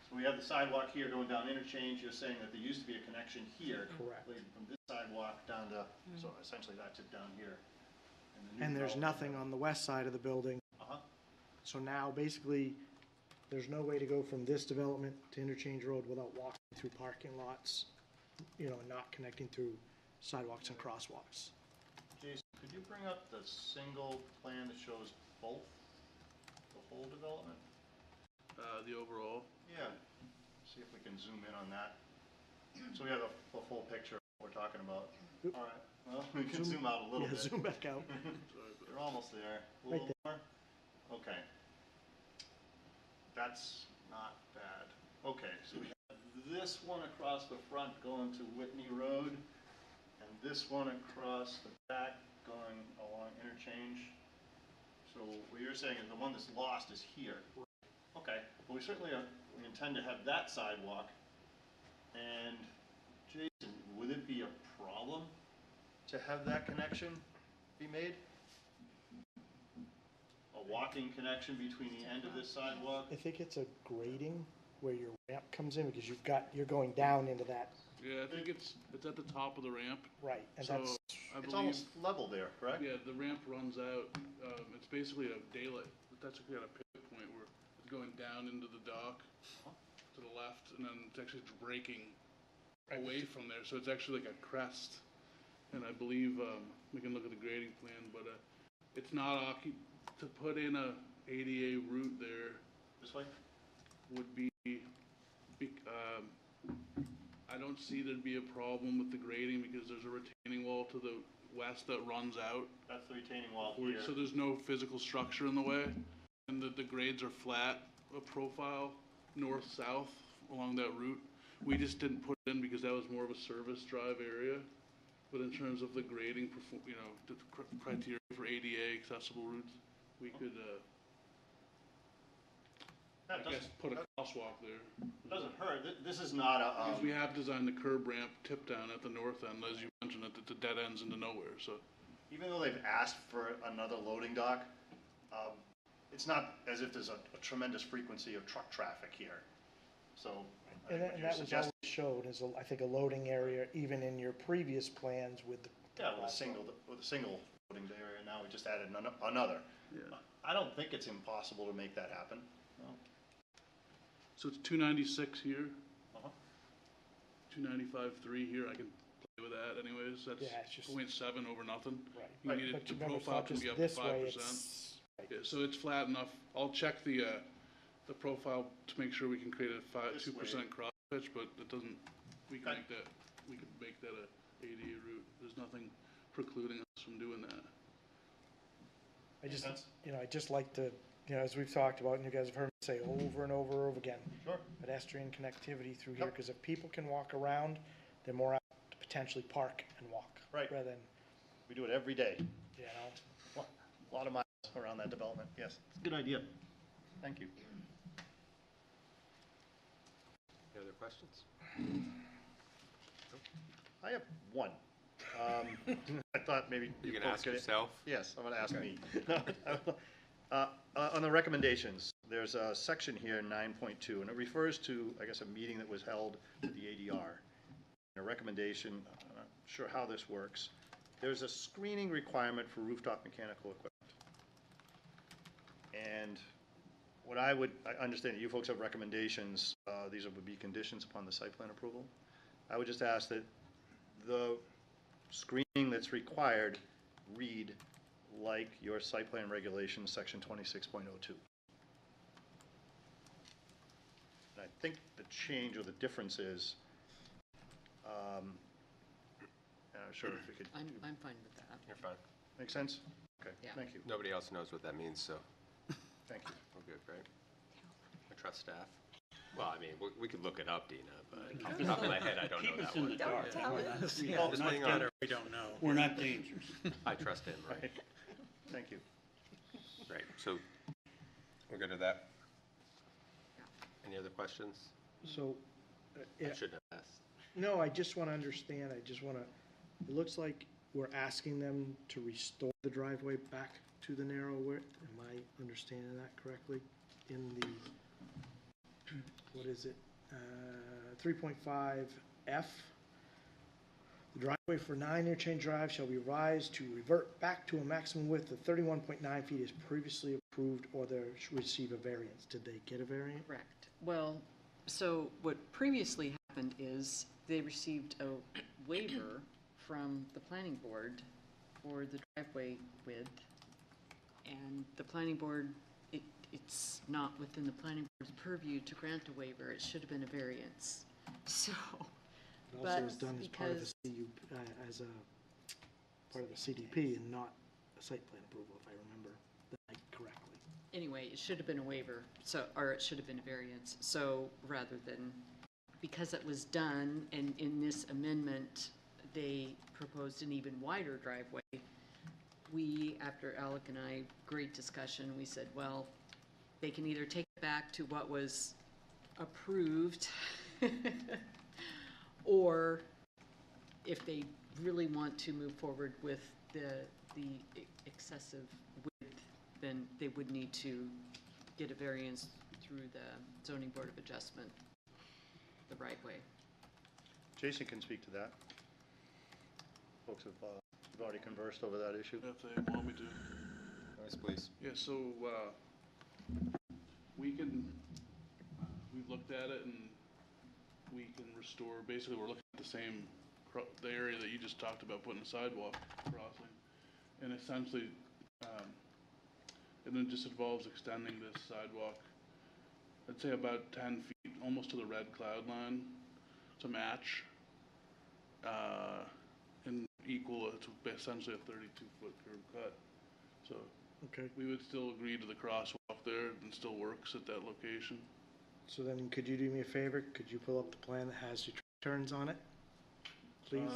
So we have the sidewalk here going down interchange. You're saying that there used to be a connection here. Correct. Leading from this sidewalk down to, so essentially that tip down here. the new And there's development. nothing on the west side of the building. So now, basically, there's no way to go from this development to Interchange Road without walking through parking lots, you know, and not connecting through sidewalks and crosswalks. Jason, could you bring up the single plan that shows both, the whole development? The overall? Yeah. See if we can zoom in on that. So we have a full picture of what we're talking about. All right. Well, we can zoom out a little bit. Zoom back out. You're almost there. A Right little more. Okay. That's not bad. Okay, so we have this one across the front going to Whitney Road, and this one across the back going along Interchange. So what you're saying is the one that's lost is here. Okay, well, we certainly we intend to have that sidewalk. And Jason, would it be a problem to have that connection be made? A walking connection between the end of this sidewalk? I think it's a grading where your ramp comes in, because you're going down into that. Yeah, I think it's at the top of the ramp. Right, and So that's, I It's believe, almost level there, correct? yeah, the ramp runs out. It's basically a daylight. That's actually at a pivot point where it's going down into the dock to the left, and then it's actually breaking away from there. So it's actually like a crest. And I believe we can look at the grading plan, but it's not to put in a ADA route there This way? would be I don't see there'd be a problem with the grading because there's a retaining wall to the west that runs out. That's the retaining wall here. So there's no physical structure in the way, and the grades are flat, a profile north-south along that route. We just didn't put it in because that was more of a service drive area. But in terms of the grading, the criteria for ADA accessible routes, we could, I guess, put a crosswalk there. Doesn't hurt. This is not a, Because we have designed the curb ramp tip down at the north end, as you mentioned, that the dead ends into nowhere, so. even though they've asked for another loading dock, it's not as if there's a tremendous frequency of truck traffic here. So, I and think what that you're was suggesting, always showed as, I think, a loading area, even in your previous plans with the. yeah, with a single loading area, now we just added another. Yeah. I don't think it's impossible to make that happen. No. So it's 296 here, Uh-huh. 295.3 here, I can play with that anyways, that's Yeah, it's just- 0.7 over nothing. Right. You need But it, you the remember, it's profile not can just be up to this way, 5%. it's- right. Yeah, so it's flat enough, I'll check the profile to make sure we can create a 2% cross pitch, but it doesn't, we can make that a ADA route, there's nothing precluding us from doing that. I just, I'd just like to, as we've talked about, and you guys have heard me say over and over and over again. Sure. Pedestrian connectivity through here, because if people can walk around, they're more apt to potentially park and walk. Right. Rather than, We do it every day. a A lot of miles around that development, yes. It's a good idea. Thank you. Any other questions? I have one. I thought maybe You can folks ask could- yourself? Yes, I'm going to ask me. On the recommendations, there's a section here, 9.2, and it refers to, I guess, a meeting that was held at the ADR. A recommendation, I'm not sure how this works. There's a screening requirement for rooftop mechanical equipment. And what I understand that you folks have recommendations, these would be conditions upon the site plan approval. I would just ask that the screening that's required read like your site plan regulations, section 26.02. And I think the change or the difference is, I'm sure if we could. I'm fine with that. You're fine. Make sense? Okay, Yeah. thank you. Nobody else knows what that means, so Thank you. we're good, right? I trust staff. Well, I mean, we could look it up, Dina, but off the top of my head, I don't know that one. Don't tell it. Yeah, just hang on. We don't know. We're not dangerous. I trust him, right? Thank you. Great, so we're good with that? Any other questions? So, I shouldn't have asked. no, I just want to understand, it looks like we're asking them to restore the driveway back to the narrow width. Am I understanding that correctly? In the, what is it, 3.5F? The driveway for 9 Interchange Drive shall be revised to revert back to a maximum width of 31.9 feet as previously approved, or they should receive a variance. Did they get a variance? Correct. Well, so what previously happened is they received a waiver from the planning board for the driveway width. And the planning board, it's not within the planning board's purview to grant a waiver. It should have been a variance. So, It also was done as part of the as a part of the CDP and not a site plan approval, if I remember that correctly. anyway, it should have been a waiver, so, or it should have been a variance. So rather than, because it was done, and in this amendment, they proposed an even wider driveway, we, after Alec and I, great discussion, we said, well, they can either take it back to what was approved, or if they really want to move forward with the excessive width, then they would need to get a variance through the zoning board of adjustment, the right way. Jason can speak to that. Folks have already conversed over that issue. If they want me to. Yes, please. Yeah, so, we can, we've looked at it and we can restore, basically we're looking at the same, the area that you just talked about, putting a sidewalk crossing. And essentially, and then it just involves extending this sidewalk, I'd say about 10 feet, almost to the red cloud line, to match, and equal, it's essentially a 32-foot curb cut. So Okay. we would still agree to the crosswalk there and still works at that location. So then could you do me a favor? Could you pull up the plan that has your turns on it? Please? I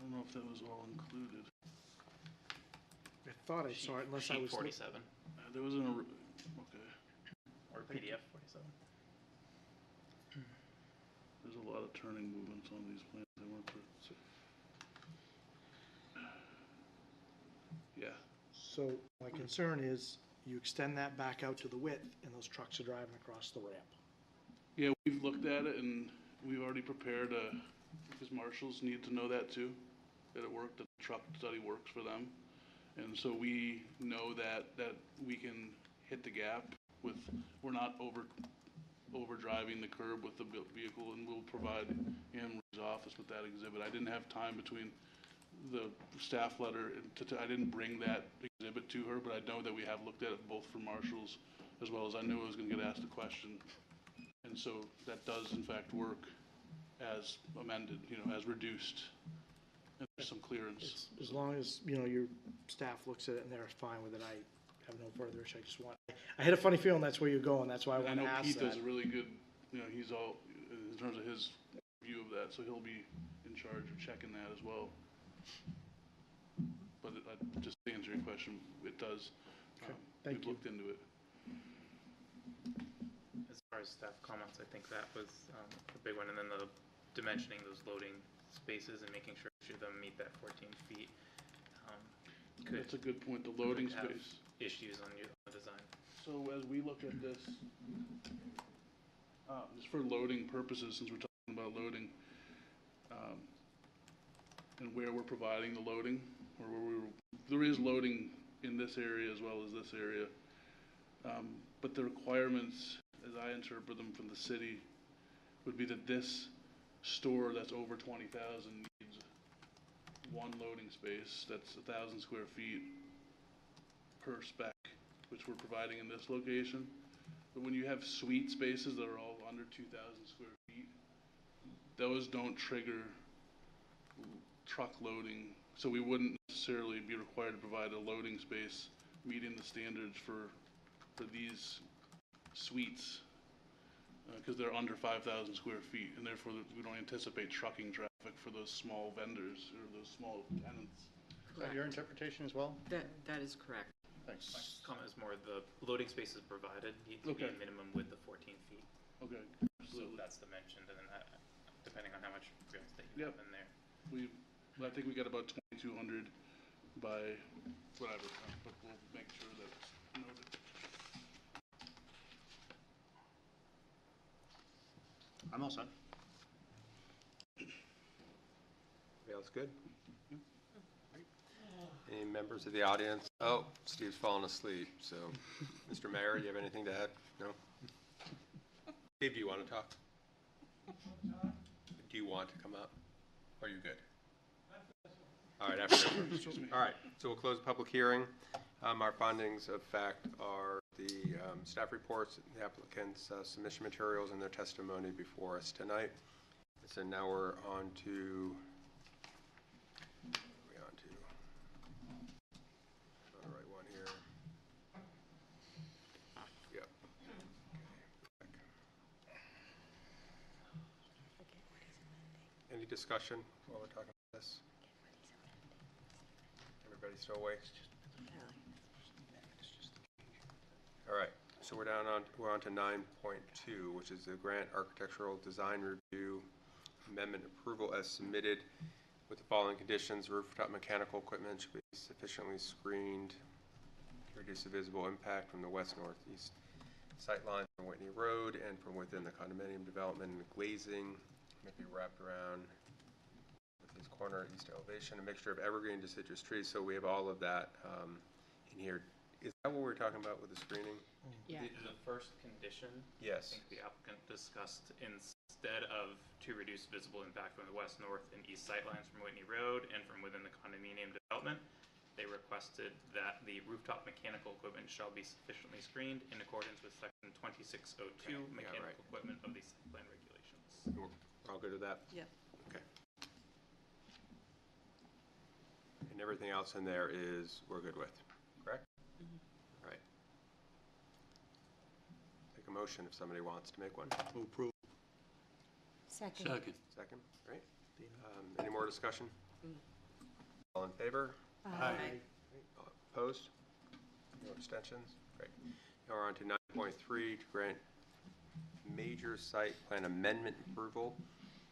don't know if that was all included. I thought I saw it unless I was. Sheet 47, There wasn't a, okay. or PDF 47. There's a lot of turning movements on these plans. They weren't yeah. So my concern is you extend that back out to the width and those trucks are driving across the ramp. Yeah, we've looked at it and we've already prepared because marshals need to know that too, that it worked, that the truck study works for them. And so we know that we can hit the gap with, we're not over driving the curb with the vehicle, and we'll provide him his office with that exhibit. I didn't have time between the staff letter, I didn't bring that exhibit to her, but I know that we have looked at it both for marshals as well as I knew I was going to get asked a question. And so that does in fact work as amended, as reduced. And there's some clearance. As long as, your staff looks at it and they're fine with it, I have no further issue. I had a funny feeling that's where you're going. That's why I And wanted to know ask Pete that. does a really good, he's all, in terms of his view of that, so he'll be in charge of checking that as well. But just to answer your question, it does. Thank We've you. looked into it. As far as staff comments, I think that was a big one, and then the dimensioning those loading spaces and making sure each of them meet that 14 feet. That's a good point, the loading could have space. Issues on the design. So as we look at this, just for loading purposes, since we're talking about loading, and where we're providing the loading, or there is loading in this area as well as this area, but the requirements, as I interpret them from the city, would be that this store that's over 20,000 needs one loading space that's 1,000 square feet per spec, which we're providing in this location. But when you have suite spaces that are all under 2,000 square feet, those don't trigger truck loading. So we wouldn't necessarily be required to provide a loading space meeting the standards for these suites because they're under 5,000 square feet, and therefore we don't anticipate trucking traffic for those small vendors or those small tenants. Is that your interpretation as well? That is correct. Thanks. My comment is more the loading spaces provided need to be a minimum width of 14 feet. Okay, So absolutely. that's dimensioned, and then that, depending on how much real estate you have in there. I think we got about 2,200 by whatever, but we'll make sure that it's noted. I'm all set. Everybody else good? Any members of the audience? Oh, Steve's fallen asleep, so, Mr. Mayor, you have anything to add? No? Steve, do you want to talk? Do you want to come up? Or are you good? All right, after. All right, so we'll close the public hearing. Our findings of fact are the staff reports, the applicant's submission materials, and their testimony before us tonight. So now we're on to, the right one here. discussion while we're talking about this? Everybody still awake? All right, so we're on to 9.2, which is the grant architectural design review amendment approval as submitted with the following conditions. Rooftop mechanical equipment should be sufficiently screened to reduce the visible impact from the west-northeast sight line from Whitney Road and from within the condominium development, and the glazing may be wrapped around with this corner east elevation, a mixture of evergreen deciduous trees. So we have all of that in here. Is that what we're talking about with the screening? Yeah. The first condition, Yes. I think the applicant discussed, instead of to reduce visible impact from the west, north, and east sightlines from Whitney Road and from within the condominium development, they requested that the rooftop mechanical equipment shall be sufficiently screened in accordance with section 2602 mechanical equipment of the site plan regulations. We're all good with that? Yep. Okay. And everything else in there is we're good with, correct? All right. Take a motion if somebody wants to make one. Move approval. Second. Second, right? Any more discussion? All in favor? Aye. All opposed? No abstentions? Great. Now we're on to 9.3 to grant major site plan amendment approval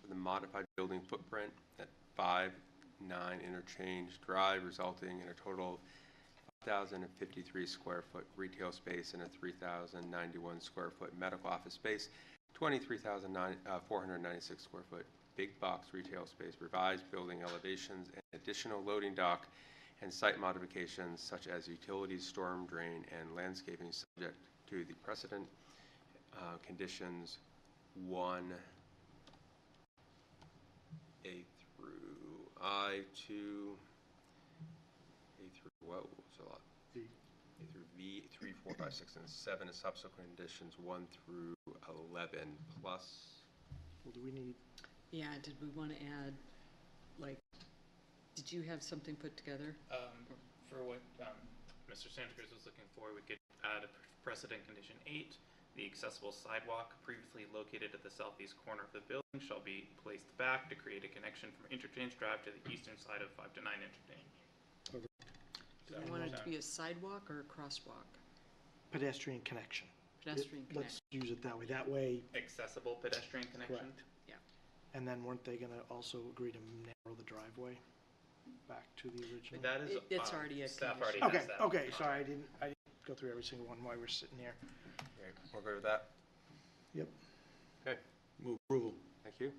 for the modified building footprint at 5-9 Interchange Drive, resulting in a total of 5,053 square foot retail space and a 3,091 square foot medical office space, 23,496 square foot big box retail space, revised building elevations, and additional loading dock and site modifications such as utilities, storm drain, and landscaping subject to the precedent conditions 1A through I, 2, A through, whoa, it's a lot. A through V, 3, 4, 5, 6, and 7, and subsequent conditions 1 through 11, plus. Well, do we need, Yeah, did we want to add, like, did you have something put together? For what Mr. Santa Cruz was looking for, we could add a precedent condition 8. The accessible sidewalk previously located at the southeast corner of the building shall be placed back to create a connection from Interchange Drive to the eastern side of 5-9 Interchange. Do you want it to be a sidewalk or a crosswalk? pedestrian connection. Pedestrian Let's use it that way. That way, Accessible pedestrian connection? correct. Yeah. And then weren't they gonna also agree to narrow the driveway back to the original? That is, It's already a staff condition. already Okay, has that. okay, sorry, I didn't go through every single one while we're sitting here. Okay, we're good with that? Yep. Okay, Move approval. thank you.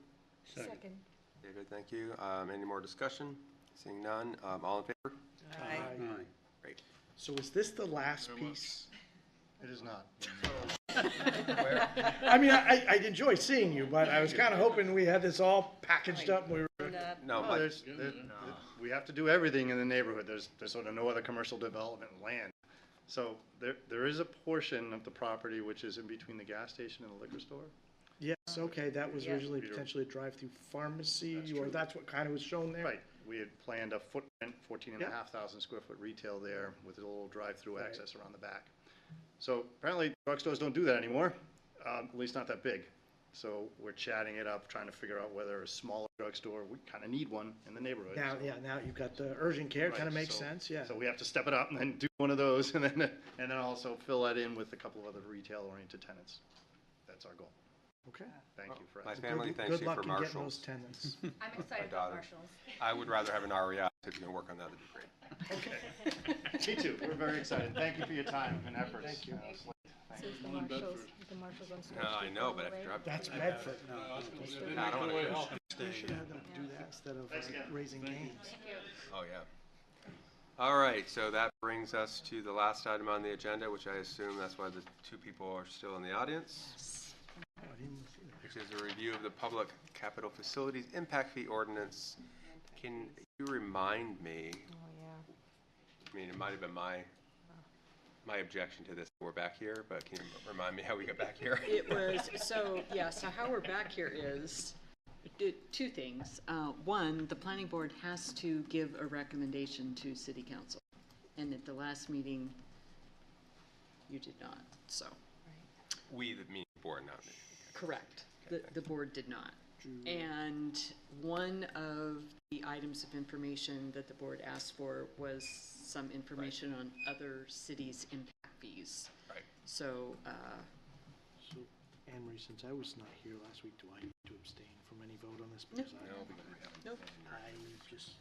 Second. David, thank you. Any more discussion? Seeing none, all in favor? Aye. Great. So is this the last piece? It is not. I mean, I'd enjoy seeing you, but I was kinda hoping we had this all packaged up and we were. No, No, Mike, we have to do everything in the neighborhood. There's sort of no other commercial development land. So there is a portion of the property which is in between the gas station and the liquor store. Yes, okay, that was Yeah. originally potentially a drive-through pharmacy, That's or true. that's what kinda was shown there? Right, we had planned a footprint, 14,500 square foot retail there with a little drive-through Right. access around the back. So apparently drugstores don't do that anymore, at least not that big. So we're chatting it up, trying to figure out whether a smaller drugstore, we kind of need one in the neighborhood. Now, so- yeah, now you've got the urgent care, Right, kinda makes so- sense, yeah. So we have to step it up and then do one of those and then also fill that in with a couple of other retail-oriented tenants. That's our goal. Okay. Thank you for my asking. family Good- thanks you for Good luck in getting those Marshalls. tenants. I'm excited daughter. about Marshalls. I would rather have an REI, so if you can work on that, that'd be great. Okay. Me too. We're very excited. Thank you for your time and efforts. Thank you. Thank So you. is the One in Marshalls, Bedford. the Marshalls on Snow No, I Street know, all but the if way? you drive. That's Bedford. I don't wanna finish. We should have them do that instead of raising canes. Oh, yeah. All right, so that brings us to the last item on the agenda, which I assume that's why the two people are still in the audience, Oh, I didn't see that. which is a review of the Public Capital Facilities Impact Fee Ordinance. Can you remind me, Oh, yeah. I mean, it might have been my objection to this, we're back here, but can you remind me how we got back here? It was, so how we're back here is, two things. One, the planning board has to give a recommendation to city council. And at the last meeting, you did not, so. We, the meeting board, not me. Correct. The board did not. And one of the items of information that the board asked for was some information on other cities' impact fees. Right. So, So, Anne Marie, since I was not here last week, do I need to abstain from any vote on this? No. Because Nope. I just.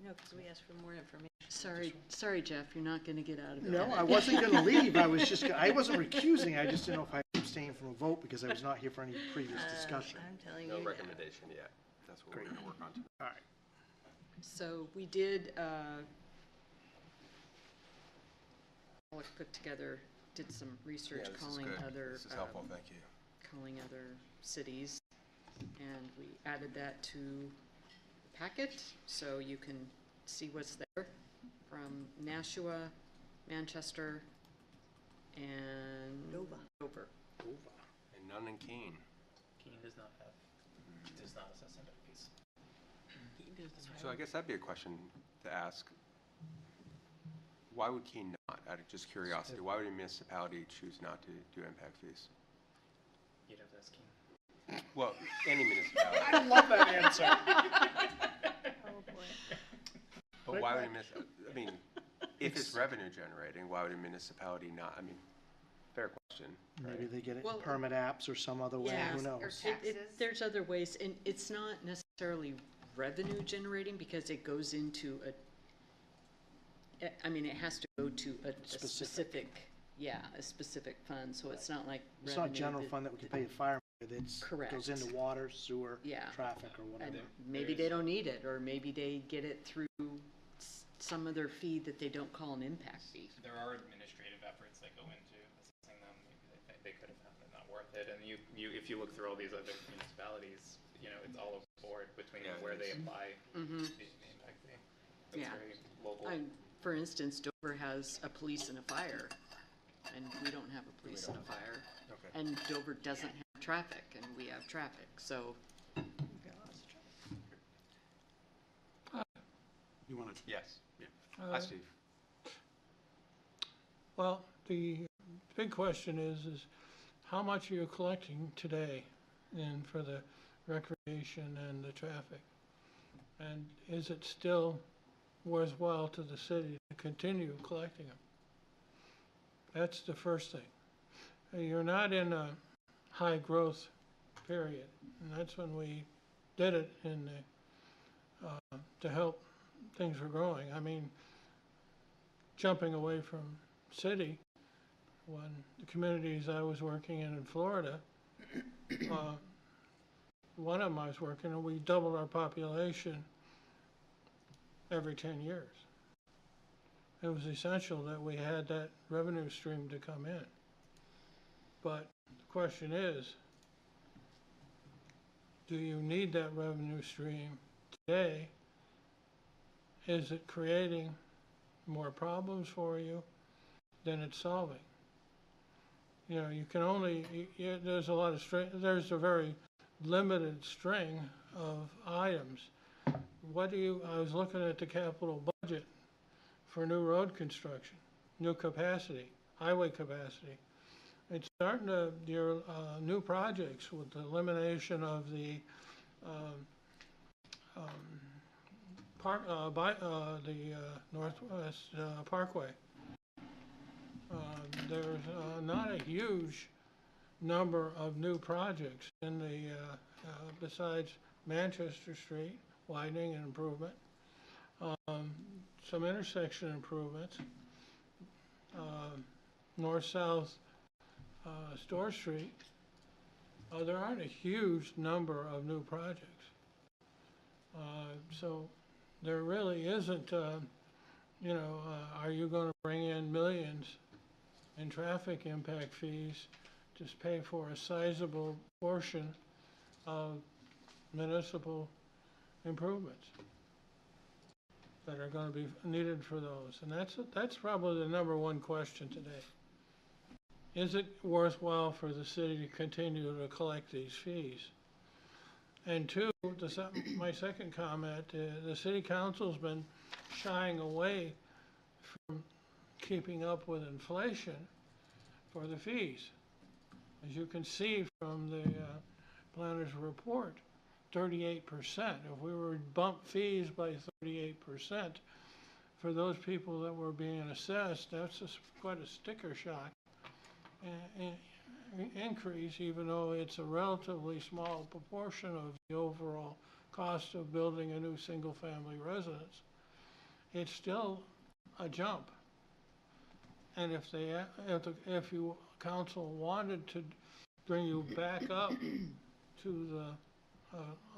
No, because we asked for more information. sorry, Jeff, you're not gonna get out of it. No, I wasn't gonna leave. I wasn't recusing. I just didn't know if I abstained from a vote because I was not here for any previous discussion. I'm telling No you now. recommendation yet. That's what we're going to work on tonight. All right. So we did, put together, did some research Yeah, this is calling good. other. This is helpful, thank you. Calling other cities, and we added that to the packet, so you can see what's there from Nashua, Manchester, and Dover. And none in Keene. Keene does not assess impact fees. So I guess that'd be a question to ask. Why would Keene not? Out of just curiosity, why would a municipality choose not to do impact fees? You'd have to ask Keene. Well, any municipality. I love that answer. Oh, boy. But why would I mean, if it's revenue generating, why would a municipality not? I mean, fair question. Maybe they get it Well, in permit apps or some other way, Yeah, who or knows? there's other ways, and it's not necessarily revenue generating because it goes into it has to go to a specific fund, so it's not like It's revenue not general that- fund that we can pay a fireman with, it's, Correct. goes into water, sewer, Yeah. traffic, or whatever. And maybe they don't need it, or maybe they get it through some other fee that they don't call an impact fee. There are administrative efforts that go into assessing them. Maybe they could have found it not worth it. And if you look through all these other municipalities, it's all over the board between where they apply the impact fee. It's Yeah. very local. For instance, Dover has a police and a fire, and we don't have a police and a fire. Okay. And Dover doesn't have traffic, and we have traffic, so. You want to? Yes. Hi, Steve. Well, the big question is how much are you collecting today and for the recreation and the traffic? And is it still worthwhile to the city to continue collecting them? That's the first thing. You're not in a high growth period, and that's when we did it in the, to help things were growing. I mean, jumping away from city, when the communities I was working in Florida, one of them I was working in, we doubled our population every 10 years. It was essential that we had that revenue stream to come in. But the question is, do you need that revenue stream today? Is it creating more problems for you than it's solving? You can only, there's a lot of there's a very limited string of items. I was looking at the capital budget for new road construction, new capacity, highway capacity. It's starting to, your new projects with the elimination of the Northwest Parkway. There's not a huge number of new projects in the, besides Manchester Street, widening and improvement, some intersection improvements, north-south Store Street. There aren't a huge number of new projects. So there really isn't, are you going to bring in millions in traffic impact fees to pay for a sizable portion of municipal improvements that are going to be needed for those? And that's probably the number one question today. Is it worthwhile for the city to continue to collect these fees? And two, my second comment, the city council's been shying away from keeping up with inflation for the fees. As you can see from the planner's report, 38%. If we were to bump fees by 38% for those people that were being assessed, that's just quite a sticker shock increase, even though it's a relatively small proportion of the overall cost of building a new single-family residence. It's still a jump. And if you council wanted to bring you back up to the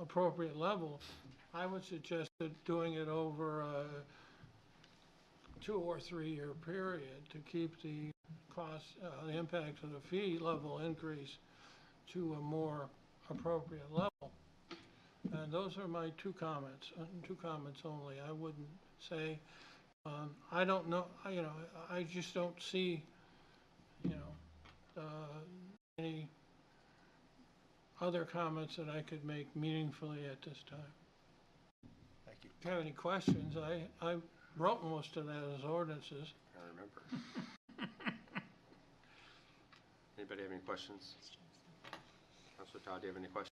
appropriate level, I would suggest doing it over a 2 or 3 year period to keep the cost, the impact of the fee level increase to a more appropriate level. And those are my 2 comments, 2 comments only. I wouldn't say, I don't know, I just don't see, any other comments that I could make meaningfully at this time. Thank you. If you have any questions, I wrote most of that as ordinances. I remember. Anybody have any questions? Councilor Todd, do you have any questions?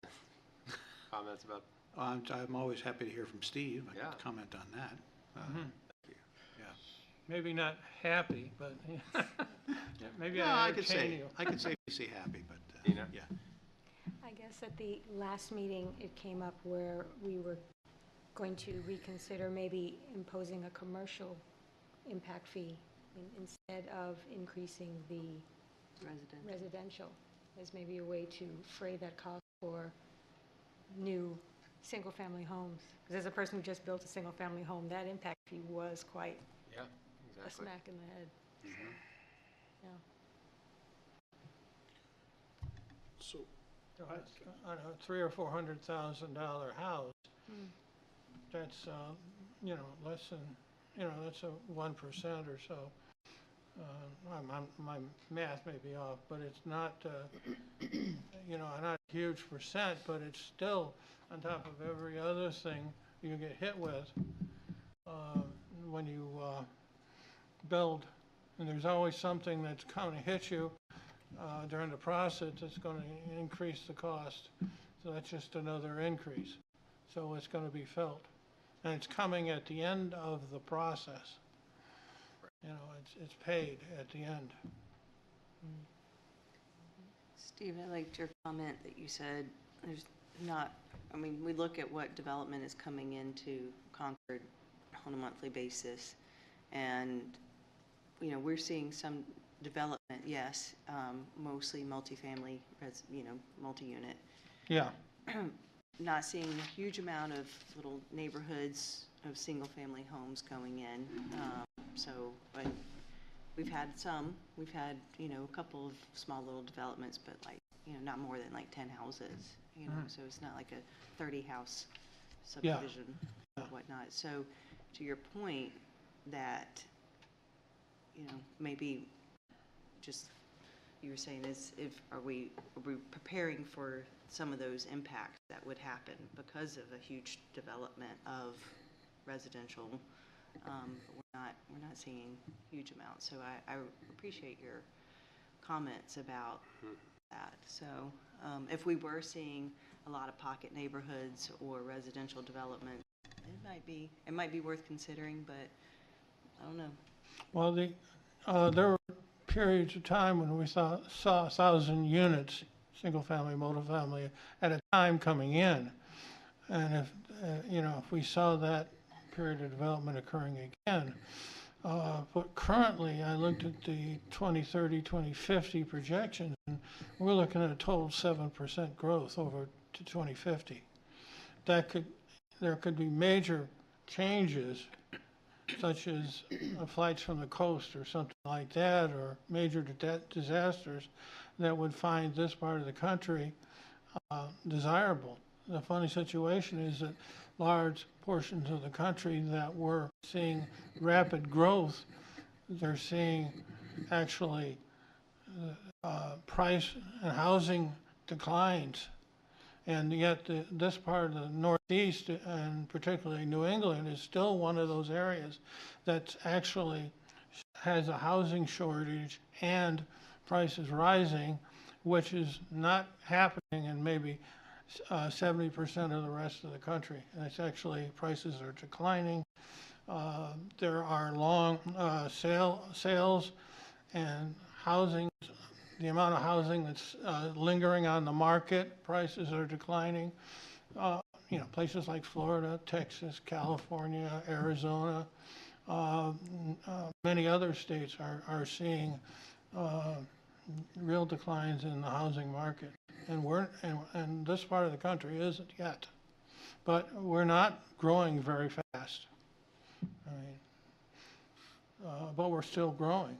Comments about? I'm always happy to hear from Steve. I Yeah. can comment on that. Thank you. Yeah. Maybe not happy, but maybe No, I I could entertain say, you. I could safely say happy, but, Dina? yeah. I guess at the last meeting, it came up where we were going to reconsider maybe imposing a commercial impact fee instead of increasing the residential as maybe a way to fray that cost for new single-family homes. Because as a person who just built a single-family home, that impact fee was quite Yeah, a exactly. smack in the head. Mhm. Yeah. So, On a $300,000 or $400,000 house, that's, less than, that's a 1% or so. My math may be off, but it's not, not a huge percent, but it's still on top of every other thing you get hit with when you build. And there's always something that's going to hit you during the process that's going to increase the cost. So that's just another increase. So it's going to be felt. And it's coming at the end of the process. It's paid at the end. Steve, I liked your comment that you said there's not, we look at what development is coming into Concord on a monthly basis, and, we're seeing some development, yes, mostly multifamily, multi-unit. Yeah. Not seeing a huge amount of little neighborhoods of single-family homes going in. But we've had a couple of small little developments, but not more than 10 houses, so it's not like a 30-house subdivision or whatnot. So to your point that, maybe just you were saying is are we preparing for some of those impacts that would happen because of a huge development of residential. We're not seeing huge amounts. So I appreciate your comments about that. So if we were seeing a lot of pocket neighborhoods or residential development, it might be worth considering, but I don't know. Well, there were periods of time when we saw 1,000 units, single-family, multifamily, at a time coming in. And if we saw that period of development occurring again, but currently I looked at the 2030, 2050 projections, and we're looking at a total 7% growth over to 2050. There could be major changes, such as flights from the coast or something like that, or major disasters that would find this part of the country desirable. The funny situation is that large portions of the country that were seeing rapid growth, they're seeing actually price and housing declines. And yet this part of the Northeast, and particularly New England, is still one of those areas that actually has a housing shortage and prices rising, which is not happening in maybe 70% of the rest of the country. And it's actually, prices are declining. There are long sales and housing. The amount of housing that's lingering on the market, prices are declining. Places like Florida, Texas, California, Arizona, many other states are seeing real declines in the housing market. And this part of the country isn't yet. But we're not growing very fast. But we're still growing.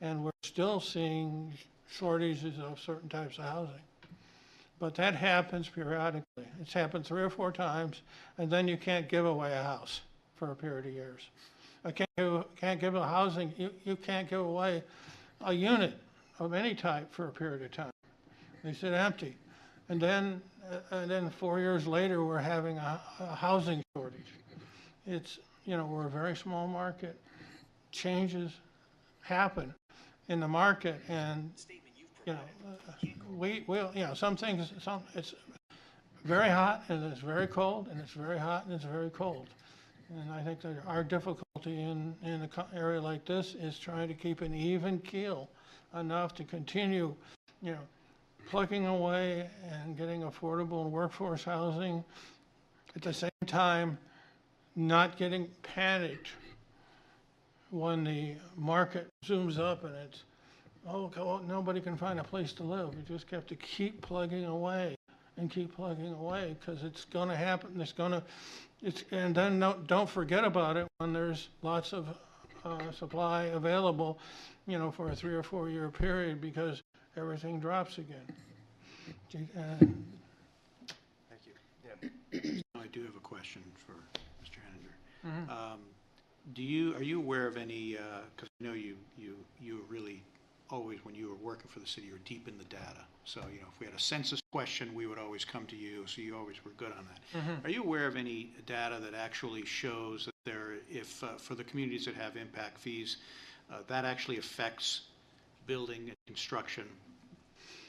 And we're still seeing shortages of certain types of housing. But that happens periodically. It's happened 3 or 4 times, and then you can't give away a house for a period of years. I can't give a housing, you can't give away a unit of any type for a period of time. They sit empty. And then 4 years later, we're having a housing shortage. It's, we're a very small market. Changes happen in the market, and some things, it's very hot and it's very cold, and it's very hot and it's very cold. And I think that our difficulty in an area like this is trying to keep an even keel enough to continue, plugging away and getting affordable and workforce housing, at the same time not getting panicked when the market zooms up and it's, nobody can find a place to live. You just have to keep plugging away and keep plugging away, because it's going to happen. And then don't forget about it when there's lots of supply available, for a 3 or 4 year period, because everything drops again. Thank you. Yeah. I do have a question for Mr. Henninger. Are you aware of any, because I know you really always, when you were working for the city, you were deep in the data. So, if we had a census question, we would always come to you, so you always were good on that. Are you aware of any data that actually shows that for the communities that have impact fees, that actually affects building and construction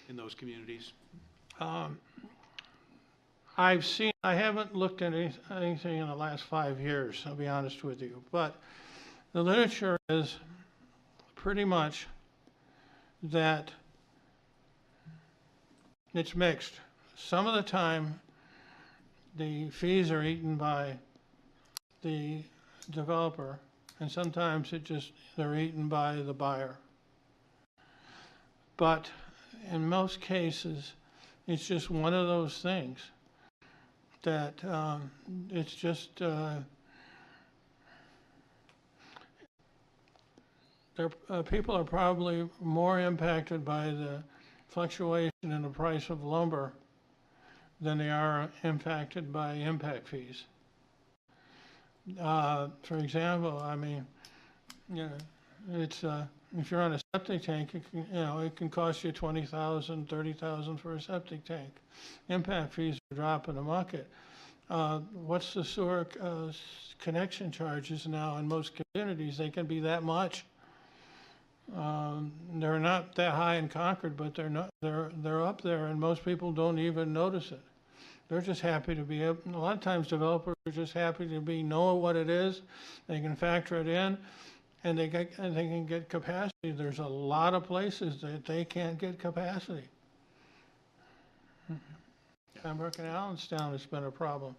in those communities? I haven't looked at anything in the last 5 years, I'll be honest with you, but the literature is pretty much that it's mixed. Some of the time, the fees are eaten by the developer, and sometimes they're eaten by the buyer. But in most cases, it's just one of those things that it's just people are probably more impacted by the fluctuation in the price of lumber than they are impacted by impact fees. For example, it's if you're on a septic tank, it can cost you $20,000, $30,000 for a septic tank. Impact fees are a drop in the bucket. What's the sewer connection charges now in most communities? They can be that much. They're not that high in Concord, but they're up there, and most people don't even notice it. They're just happy to be able, a lot of times developers are just happy to know what it is. They can factor it in, and they can get capacity. There's a lot of places that they can't get capacity. Pembroke and Allenstown has been a problem.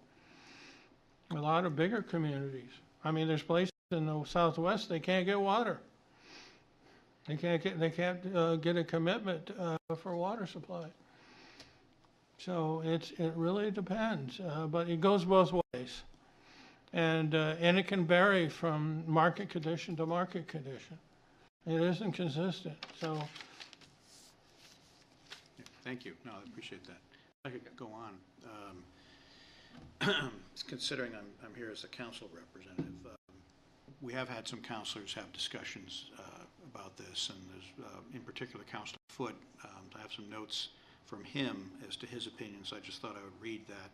A lot of bigger communities. There's places in the Southwest they can't get water. They can't get a commitment for water supply. So it really depends, but it goes both ways, and it can vary from market condition to market condition. It isn't consistent. So. Thank you. No, I appreciate that. I could go on. Considering I'm here as a council representative, we have had some councilors have discussions about this, and there's, in particular, Councilor Foote. I have some notes from him as to his opinions. I just thought I would read that.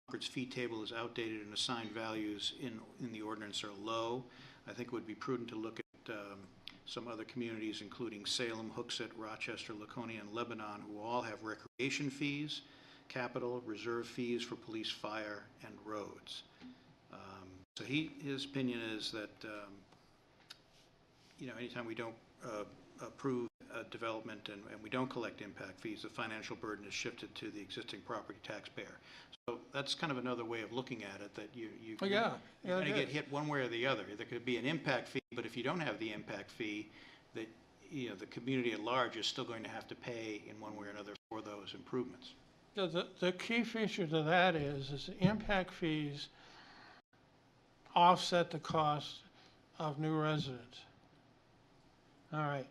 Concord's fee table is outdated and assigned values in the ordinance are low. I think it would be prudent to look at some other communities, including Salem, Hooksett, Rochester, Laconia, and Lebanon, who all have recreation fees capital, reserve fees for police, fire, and roads. So his opinion is that, anytime we don't approve development and we don't collect impact fees, the financial burden is shifted to the existing property taxpayer. So that's kind of another way of looking at it, that you're going to get hit one way or the other. There could be an impact fee, but if you don't have the impact fee, that the community at large is still going to have to pay in one way or another for those improvements. So the key feature to that is the impact fees offset the cost of new residents. All right.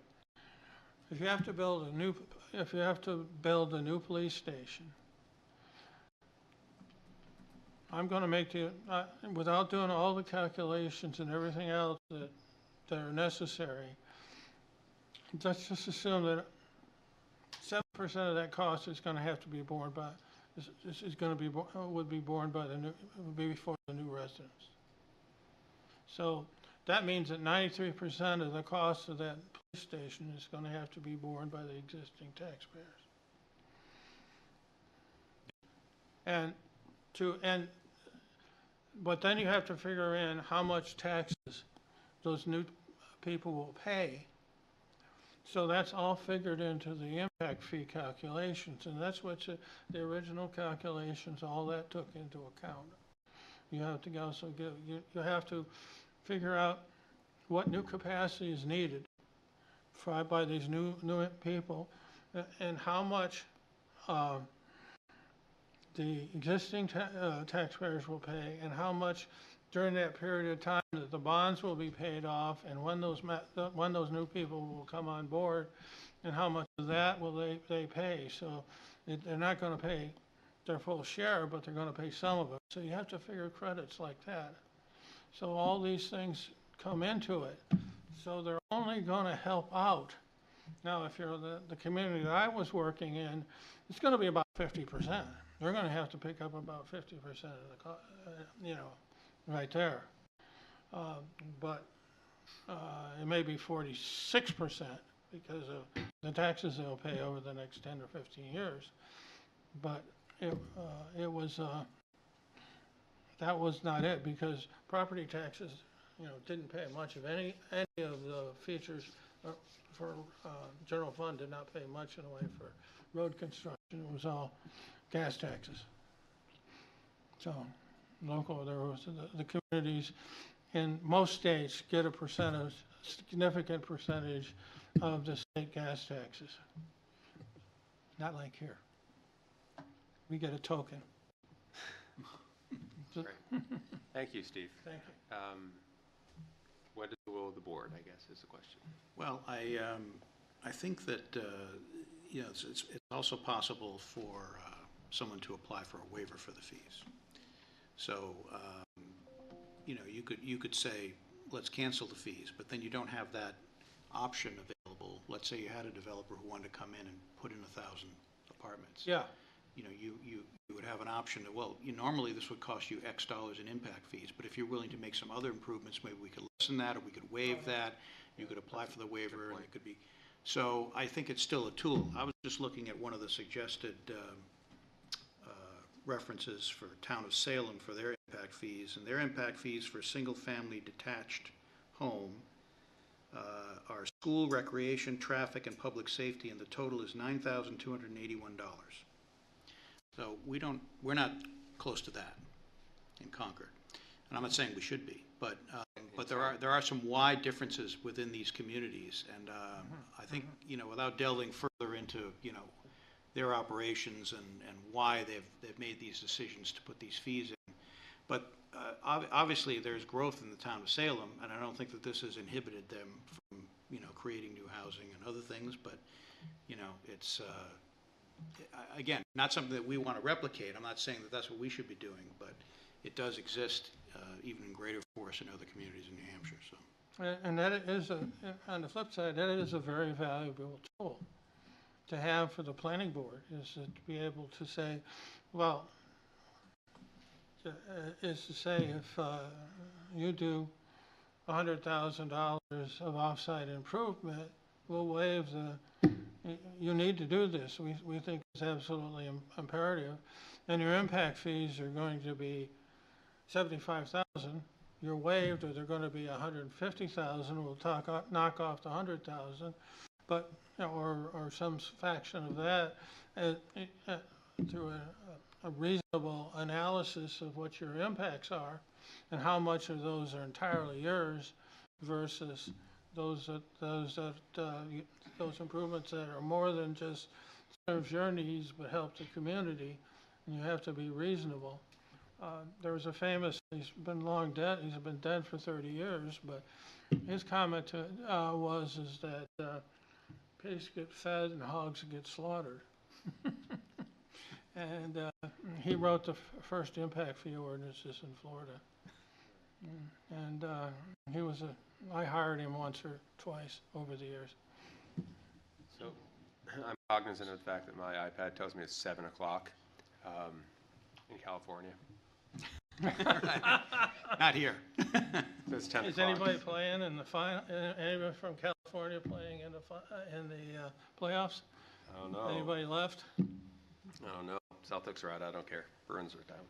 If you have to build a new police station, I'm going to make without doing all the calculations and everything else that are necessary, let's just assume that 7% of that cost is going to have to be borne by, would be borne by would be for the new residents. So that means that 93% of the cost of that police station is going to have to be borne by the existing taxpayers. But then you have to figure in how much taxes those new people will pay. So that's all figured into the impact fee calculations, and that's what the original calculations, all that took into account. You have to also you have to figure out what new capacity is needed by these new people, and how much the existing taxpayers will pay, and how much during that period of time that the bonds will be paid off, and when those new people will come on board, and how much of that will they pay. So they're not going to pay their full share, but they're going to pay some of it. So you have to figure credits like that. So all these things come into it. So they're only going to help out. Now, if you're the community that I was working in, it's going to be about 50%. They're going to have to pick up about 50% of the cost, right there. But it may be 46% because of the taxes they'll pay over the next 10 or 15 years. But that was not it, because property taxes, didn't pay much of any of the features for general fund did not pay much in a way for road construction. It was all gas taxes. So local, there was the communities in most states get a significant percentage of the state gas taxes. Not like here. We get a token. Great. Thank you, Steve. Thank you. What is the will of the board, I guess, is the question. Well, I think that it's also possible for someone to apply for a waiver for the fees. So you could say, let's cancel the fees, but then you don't have that option available. Let's say you had a developer who wanted to come in and put in 1,000 apartments. Yeah. You would have an option that, well, normally this would cost you X dollars in impact fees, but if you're willing to make some other improvements, maybe we could lessen that, or we could waive that. You could apply for the waiver, and it could be. So I think it's still a tool. I was just looking at one of the suggested references for Town of Salem for their impact fees, and their impact fees for a single-family detached home are school, recreation, traffic, and public safety, and the total is $9,281. So we're not close to that in Concord, and I'm not saying we should be, but there are some wide differences within these communities, and I think without delving further into their operations and why they've made these decisions to put these fees in, but obviously there's growth in the Town of Salem, and I don't think that this has inhibited them from creating new housing and other things, but it's again, not something that we want to replicate. I'm not saying that that's what we should be doing, but it does exist even in greater force in other communities in New Hampshire. So, and that is on the flip side, that is a very valuable tool to have for the planning board, is to be able to say, well, if you do $100,000 of offsite improvement, we'll waive you need to do this. We think it's absolutely imperative. And your impact fees are going to be 75,000. You're waived, or they're going to be 150,000. We'll knock off the 100,000, but or some fraction of that through a reasonable analysis of what your impacts are and how much of those are entirely yours versus those improvements that are more than just serves your needs but help the community, and you have to be reasonable. There was a famous, he's been long dead, he's been dead for 30 years, but his comment was that pigs get fed and hogs get slaughtered. And he wrote the first impact fee ordinances in Florida. And I hired him once or twice over the years. So I'm cognizant of the fact that my iPad tells me it's 7 o'clock in California. Not here. So it's 10 Is o'clock. anybody playing in the final? Anybody from California playing in the playoffs? Oh, no. Anybody left? Oh, no. Celtics are out. I don't care. Bruins are down.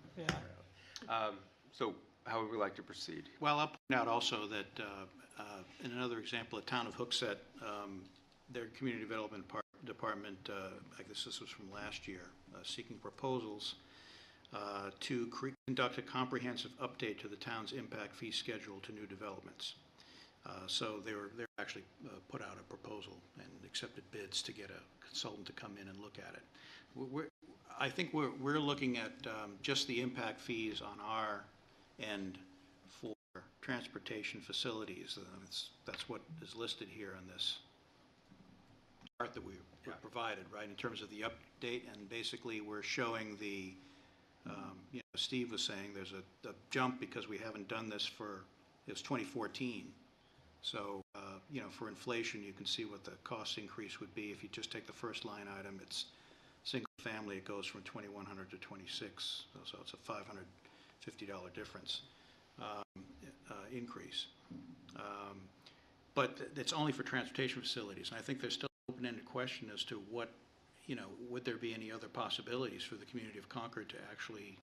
Yeah. So how would we like to proceed? Well, I'll point out also that in another example, the town of Hooksett, their community development department, I guess this was from last year, seeking proposals to conduct a comprehensive update to the town's impact fee schedule to new developments. So they actually put out a proposal and accepted bids to get a consultant to come in and look at it. I think we're looking at just the impact fees on our end for transportation facilities. That's what is listed here on this chart that we provided, right, in terms of the update. And basically we're showing the, Steve was saying there's a jump because we haven't done this it was 2014. So, for inflation, you can see what the cost increase would be. If you just take the first line item, it's single family, it goes from 2,100 to 26, so it's a $550 difference increase. But it's only for transportation facilities, and I think there's still an open-ended question as to what, would there be any other possibilities for the community of Concord to actually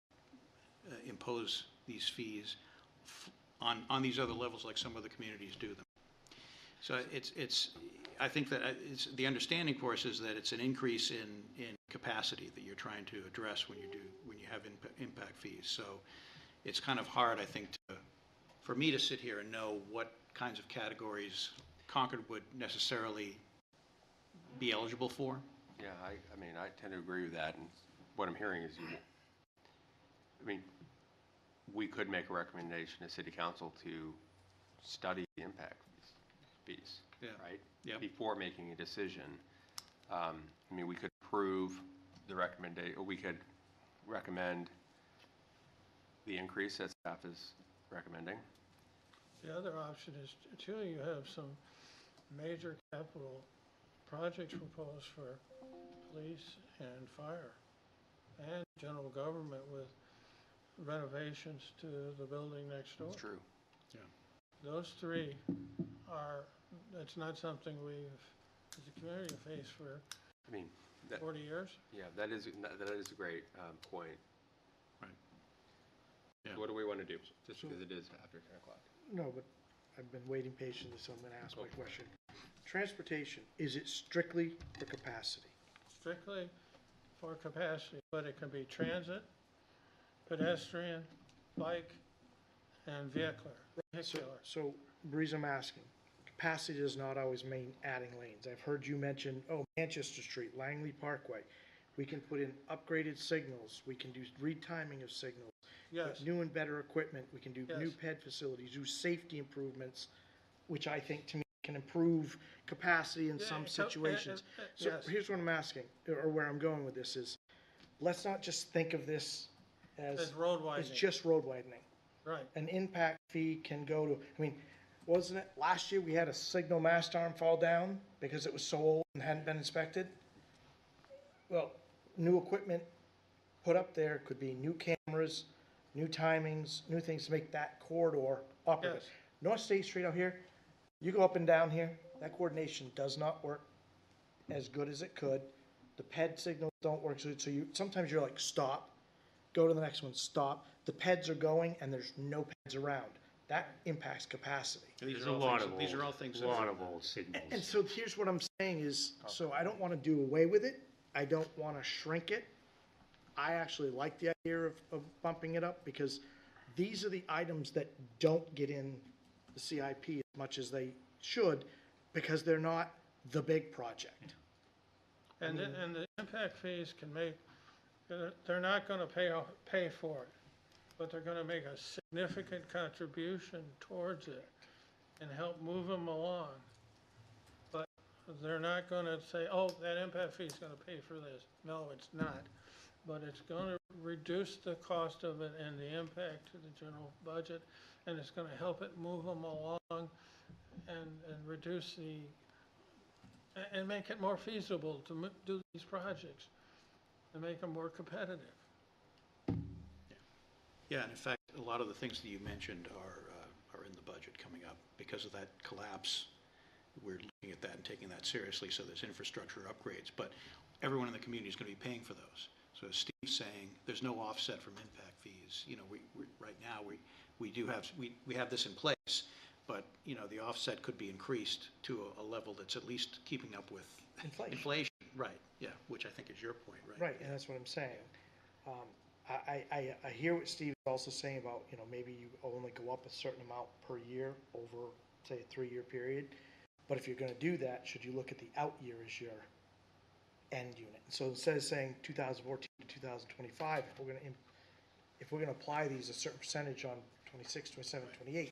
impose these fees on these other levels like some other communities do them. So I think that the understanding, of course, is that it's an increase in capacity that you're trying to address when you have impact fees. So it's kind of hard, I think, for me to sit here and know what kinds of categories Concord would necessarily be eligible for. Yeah, I tend to agree with that. And what I'm hearing is, we could make a recommendation to City Council to study the impact fees, right? Yep. Before making a decision. We could approve the recommendation, or we could recommend the increase that staff is recommending. The other option is, too, you have some major capital projects proposed for police and fire and general government with renovations to the building next door. That's true. Yeah. Those three that's not something we've, as a community, faced for 40 years. Yeah, that is a great point. Right. Yeah. So what do we want to do? Just because it is after 10 o'clock. No, but I've been waiting patiently, so I'm going to ask my question. Transportation, is it strictly for capacity? Strictly for capacity, but it can be transit, pedestrian, bike, and vehicular. So the reason I'm asking, capacity does not always mean adding lanes. I've heard you mention, Manchester Street, Langley Parkway. We can put in upgraded signals. We can do retiming of signals. Yes. New and better equipment. We can do Yes. new ped facilities, do safety improvements, which I think to me can improve capacity in some situations. So yes. here's what I'm asking, or where I'm going with this is, let's not just think of this as road widening. it's just road widening. Right. An impact fee can go to, wasn't it last year we had a signal mast arm fall down because it was so old and hadn't been inspected? Well, new equipment put up there could be new cameras, new timings, new things to make that corridor operable. Yes. North State Street out here, you go up and down here, that coordination does not work as good as it could. The PED signals don't work, so sometimes you're like, stop, go to the next one, stop. The PEDs are going and there's no PEDs around. That impacts capacity. These There's are a all lot things, of these are all old, things. lot of old signals. And so here's what I'm saying is, so I don't want to do away with it. I don't want to shrink it. I actually like the idea of bumping it up because these are the items that don't get in the CIP as much as they should because they're not the big project. And the impact fees can make, they're not gonna pay for it, but they're gonna make a significant contribution towards it and help move them along. But they're not gonna say, oh, that impact fee is gonna pay for this. No, it's not. But it's gonna reduce the cost of it and the impact to the general budget, and it's gonna help it move them along and reduce and make it more feasible to do these projects and make them more competitive. Yeah, and in fact, a lot of the things that you mentioned are in the budget coming up. Because of that collapse, we're looking at that and taking that seriously, so there's infrastructure upgrades. But everyone in the community is going to be paying for those. So as Steve's saying, there's no offset from impact fees. You know, we right now, we have this in place, but, you know, the offset could be increased to a level that's at least keeping up with inflation. Right, yeah, which I think is your point, right? Right, and that's what I'm saying. I hear what Steve's also saying about, you know, maybe you only go up a certain amount per year over, say, a 3-year period. But if you're gonna do that, should you look at the out year as your end unit? So instead of saying 2014 to 2025, if we're gonna apply these a certain percentage on 26, 27, 28,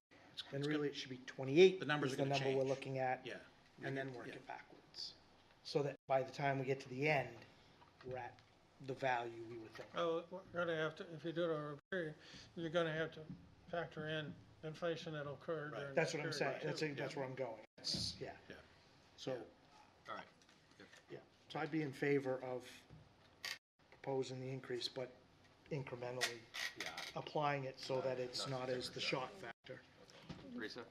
then really it should be 28 The number's is the gonna number we're change. looking at, Yeah. and then work it backwards. So that by the time we get to the end, we're at the value we would think. Oh, we're gonna have to, if you do it over a period, you're gonna have to factor in inflation that'll occur during That's that what I'm saying, period, too. that's where I'm going, yeah. So, All right. yeah, so I'd be in favor of proposing the increase, but incrementally applying it so that it's not as the shock factor. Teresa?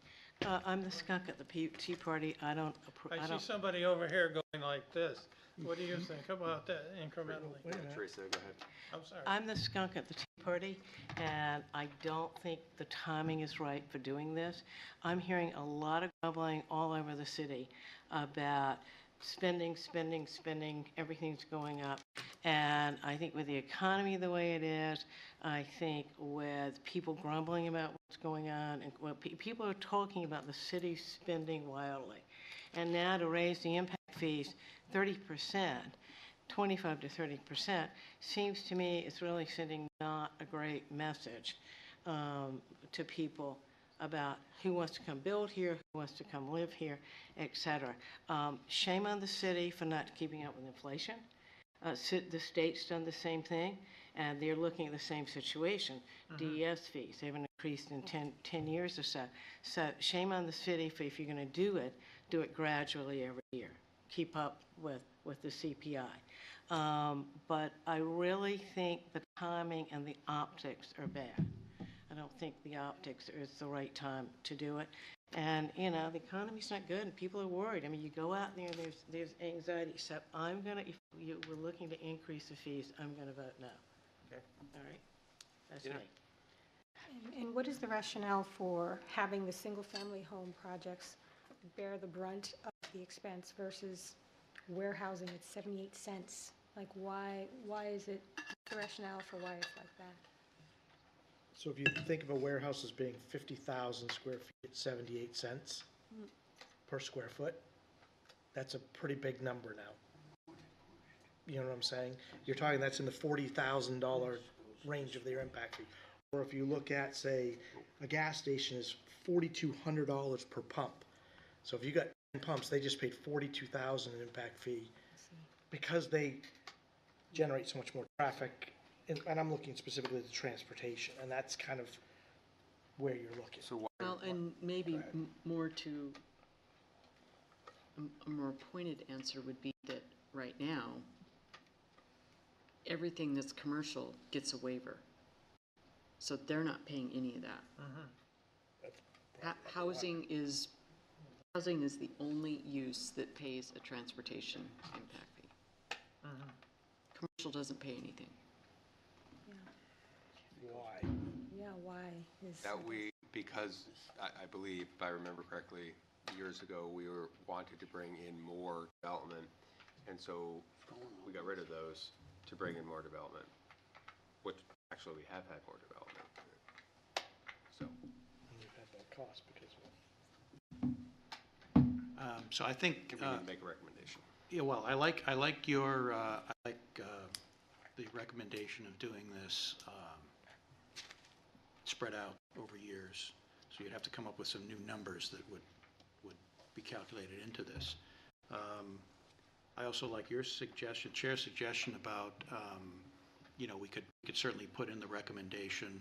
I'm the skunk at the tea party. I don't. I see somebody over here going like this. What do you think about that incrementally? Teresa, go ahead. I'm sorry. I'm the skunk at the tea party, and I don't think the timing is right for doing this. I'm hearing a lot of grumbling all over the city about spending, everything's going up. And I think with the economy the way it is, I think with people grumbling about what's going on, and people are talking about the city spending wildly. And now to raise the impact fees 30%, 25 to 30%, seems to me it's really sending not a great message to people about who wants to come build here, who wants to come live here, et cetera. Shame on the city for not keeping up with inflation. The state's done the same thing, and they're looking at the same situation. DES fees, they haven't increased in 10 years or so. So shame on the city for, if you're going to do it gradually every year. Keep up with the CPI. But I really think the timing and the optics are bad. I don't think the optics is the right time to do it. And, you know, the economy's not good and people are worried. I mean, you go out there and there's anxiety. So I'm going to, if you were looking to increase the fees, I'm going to vote no. Okay. All right? That's Yeah. me. And what is the rationale for having the single-family home projects bear the brunt of the expense versus warehousing at 78 cents? Like, why is it, the rationale for why it's like that? So if you think of a warehouse as being 50,000 square feet at 78 cents per square foot, that's a pretty big number now. You know what I'm saying? You're talking, that's in the $40,000 range of their impact fee. Or if you look at, say, a gas station is $4,200 per pump. So if you got 10 pumps, they just paid $42,000 in impact fee because they generate so much more traffic. And I'm looking specifically at the transportation, and that's kind of where you're looking. So why? Well, and maybe more to, a more pointed answer would be that right now, everything that's commercial gets a waiver. So they're not paying any of that. Housing is housing is the only use that pays a transportation impact fee. Commercial doesn't pay anything. Why? Yeah, why is? That because I believe, if I remember correctly, years ago, we wanted to bring in more development, and so we got rid of those to bring in more development, which actually we have had more development. So. And we've had that cost because of it. So I think. We need to make a recommendation. Yeah, well, I like your, the recommendation of doing this spread out over years. So you'd have to come up with some new numbers that would be calculated into this. I also like your suggestion, Chair's suggestion about, we could certainly put in the recommendation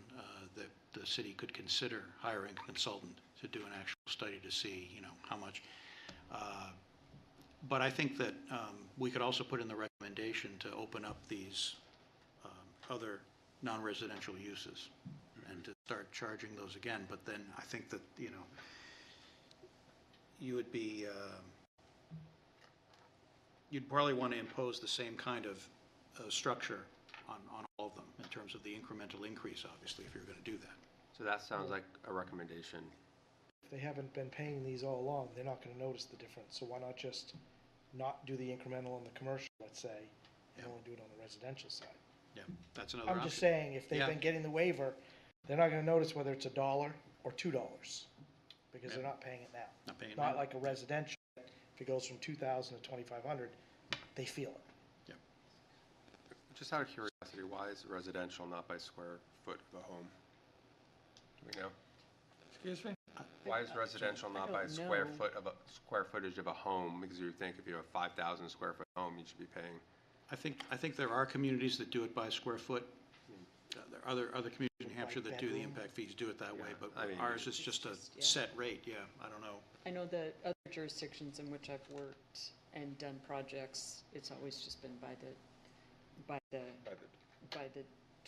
that the city could consider hiring a consultant to do an actual study to see, how much. But I think that we could also put in the recommendation to open up these other non-residential uses and to start charging those again. But then I think that, you would be, you'd probably want to impose the same kind of structure on all of them in terms of the incremental increase, obviously, if you're going to do that. So that sounds like a recommendation. If they haven't been paying these all along, they're not gonna notice the difference, so why not just not do the incremental on the commercial, let's say, and only do it on the residential side? Yeah, that's another option. I'm just saying, if they've been getting the waiver, they're not gonna notice whether it's $1 or $2, because they're not paying it now. Not paying it Not now. like a residential, if it goes from 2,000 to 2,500, they feel it. Just out of curiosity, why is residential not by square foot of a home? Do we know? Excuse me? Why is residential not by square footage of a home? Because you think if you have a 5,000 square foot home, you should be paying. I think there are communities that do it by square foot. There are other communities in New Hampshire that do the impact fees, do it that way, but ours is just a set rate, I don't know. I know that other jurisdictions in which I've worked and done projects, it's always just been by the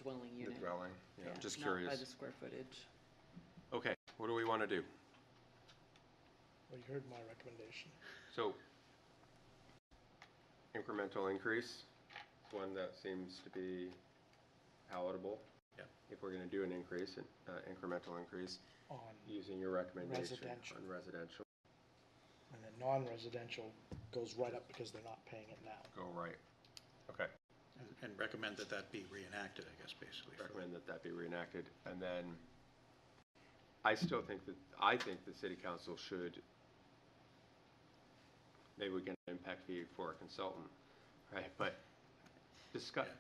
dwelling unit. The dwelling, yeah, I'm just not curious. by the square footage. Okay, what do we want to do? Well, you heard my recommendation. So, incremental increase, one that seems to be palatable. Yeah. If we're going to do an increase, incremental increase, On using your recommendation residential. on residential. And then non-residential goes right up because they're not paying it now. Go right. Okay. And recommend that that be reenacted, I guess, basically. Recommend that that be reenacted, and then I think the city council should, maybe we get an impact fee for a consultant, right? But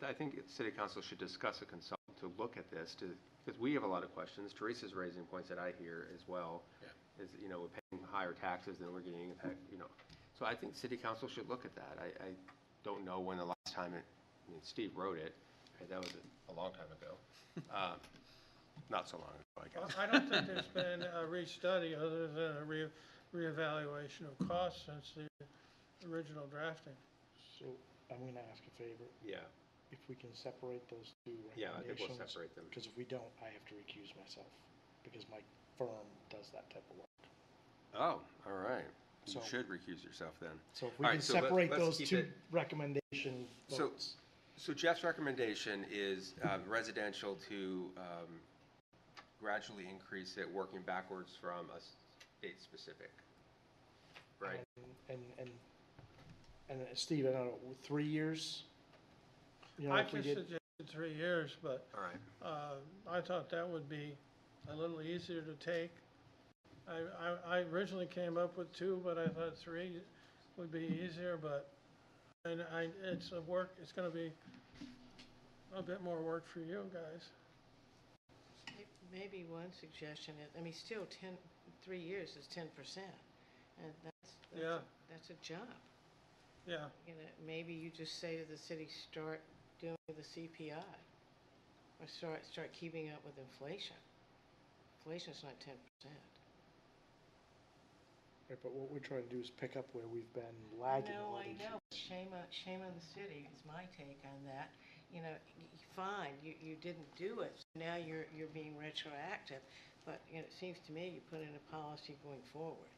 I think city council should discuss a consultant to look at this, because we have a lot of questions. Teresa's raising points that I hear as well. Yeah. Is, we're paying higher taxes than we're getting impact, So I think city council should look at that. I don't know when the last time Steve wrote it, right? That was a long time ago. Not so long ago, I guess. I don't think there's been a restudy other than a reevaluation of costs since the original drafting. So I'm gonna ask a favor. Yeah. If we can separate those two Yeah, I think we'll recommendations. separate them. Because if we don't, I have to recuse myself, because my firm does that type of work. Oh, all right. You So- should recuse yourself then. So if we All can right, so separate let's those keep two it- recommendation votes. So Jeff's recommendation is residential to gradually increase it, working backwards from a state specific, right? And Steve, I don't know, 3 years? I if we just did, suggested 3 years, but All right. I thought that would be a little easier to take. I originally came up with 2, but I thought 3 would be easier, but it's gonna be a bit more work for you guys. Maybe one suggestion is, still 3 years is 10%, and that's a jump. Yeah. Maybe you just say to the city, start doing the CPI, or start keeping up with inflation. Inflation's not 10%. right, but what we're trying to do is pick up where we've been lagging No, all I these know. years. Shame on the city is my take on that. Fine, you didn't do it, so now you're being retroactive. But it seems to me you put in a policy going forward.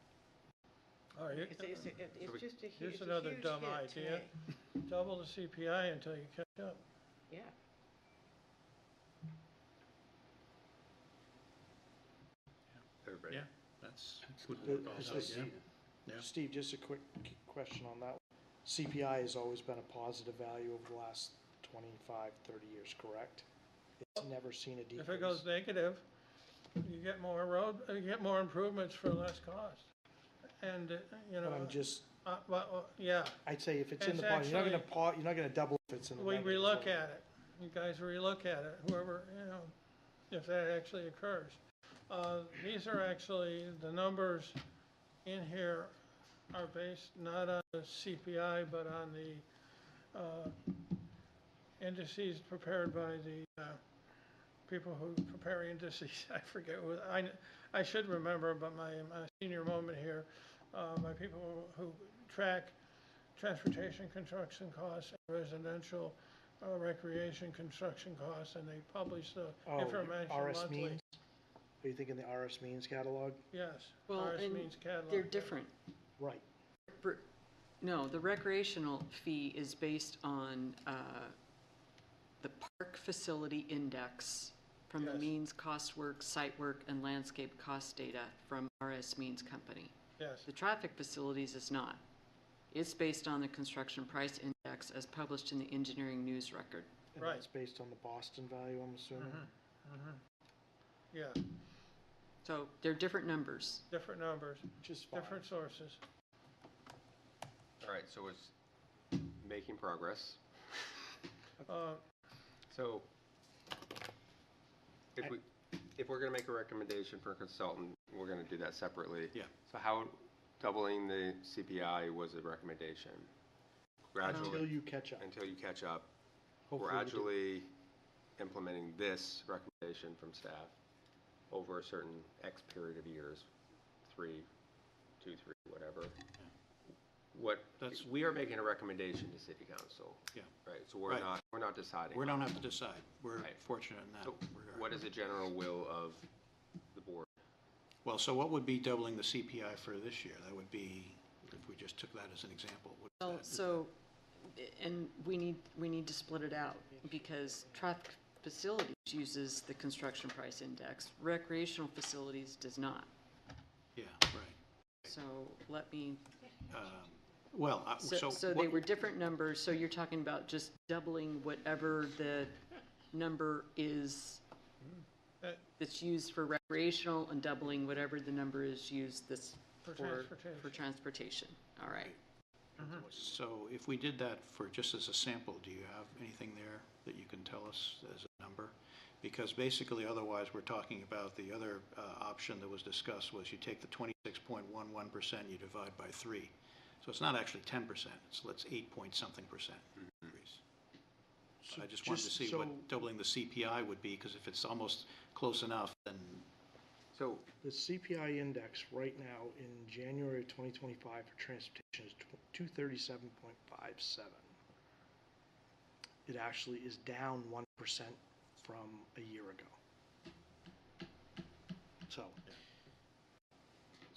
All right, It's just a huge, here's it's a another huge dumb hit to idea. me. Double the CPI until you catch up. Yeah. Everybody? Yeah, that's. Steve, just a quick question on that. CPI has always been a positive value over the last 25, 30 years, correct? It's never seen a decrease. If it goes negative, you get more you get more improvements for less cost. And, you know. But I'm just, yeah. I'd say if it's in It's the positive, actually- you're not gonna double if it's in the We negative. relook at it. You guys relook at it, whoever, you know, if that actually occurs. These are actually, the numbers in here are based not on the CPI, but on the indices prepared by the people who prepare indices. I forget what, I should remember, but my senior moment here, my people who track transportation construction costs and residential recreation construction costs, and they publish the information RS monthly. means? Are you thinking the RS means catalog? Yes, Well, RS and means catalog. they're different. Right. No, the recreational fee is based on the park facility index from the Yes. means cost work, site work, and landscape cost data from RS Means Company. Yes. The traffic facilities is not. It's based on the construction price index as published in the engineering news record. And Right. that's based on the Boston value, I'm assuming? Yeah, So they're different numbers. different numbers, Which is fine. different sources. All right, so it's making progress. Uh, So if we're gonna make a recommendation for a consultant, we're gonna do that separately. Yeah. So how doubling the CPI was a recommendation? Gradually. Until you catch up. Until you catch up. Hopefully we do. Gradually implementing this recommendation from staff over a certain X period of years, 3, 2, 3, whatever. We are making a recommendation to city council. Yeah. Right, so Right. we're not deciding. We don't have to decide. We're Right. fortunate in that So regard. what is the general will of the board? Well, so what would be doubling the CPI for this year? That would be, if we just took that as an example. what's Well, that? so, and we need to split it out because traffic facilities uses the construction price index. Recreational facilities does not. Yeah, right. So let me, Well, so they were different numbers, so you're talking about just doubling whatever the number is that's used for recreational and doubling whatever the number is used this For for transportation. All right. So if we did that for just as a sample, do you have anything there that you can tell us as a number? Because basically, otherwise, we're talking about the other option that was discussed was you take the 26.11%, you divide by 3. So it's not actually 10%, it's 8 point something percent increase. So I just wanted to see what doubling the CPI would be, because if it's almost close enough, then. So the CPI index right now in January of 2025 for transportation is 237.57. It actually is down 1% from a year ago.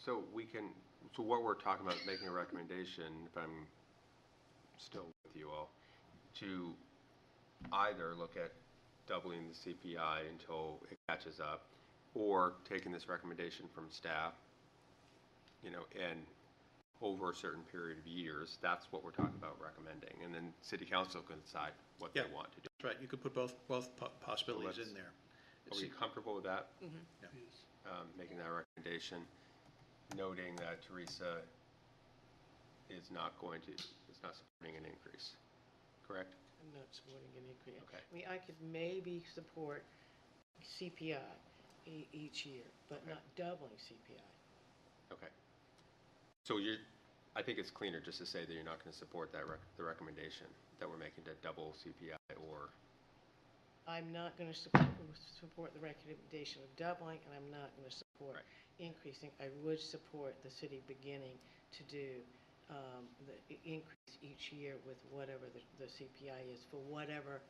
So what we're talking about is making a recommendation, if I'm still with you all, to either look at doubling the CPI until it catches up, or taking this recommendation from staff, and over a certain period of years, that's what we're talking about recommending, and then city council can decide what they want to do. That's right, you could put both possibilities in there. Are we comfortable with that? Mm-hmm. Yeah. Making that recommendation, noting that Teresa is not supporting an increase, correct? I'm not supporting an increase. Okay. I mean, I could maybe support CPI each year, but not doubling CPI. Okay. So I think it's cleaner just to say that you're not going to support the recommendation that we're making to double CPI or. I'm not going to support the recommendation of doubling, and I'm not going to support increasing. I would support the city beginning to do the increase each year with whatever the CPI is for whatever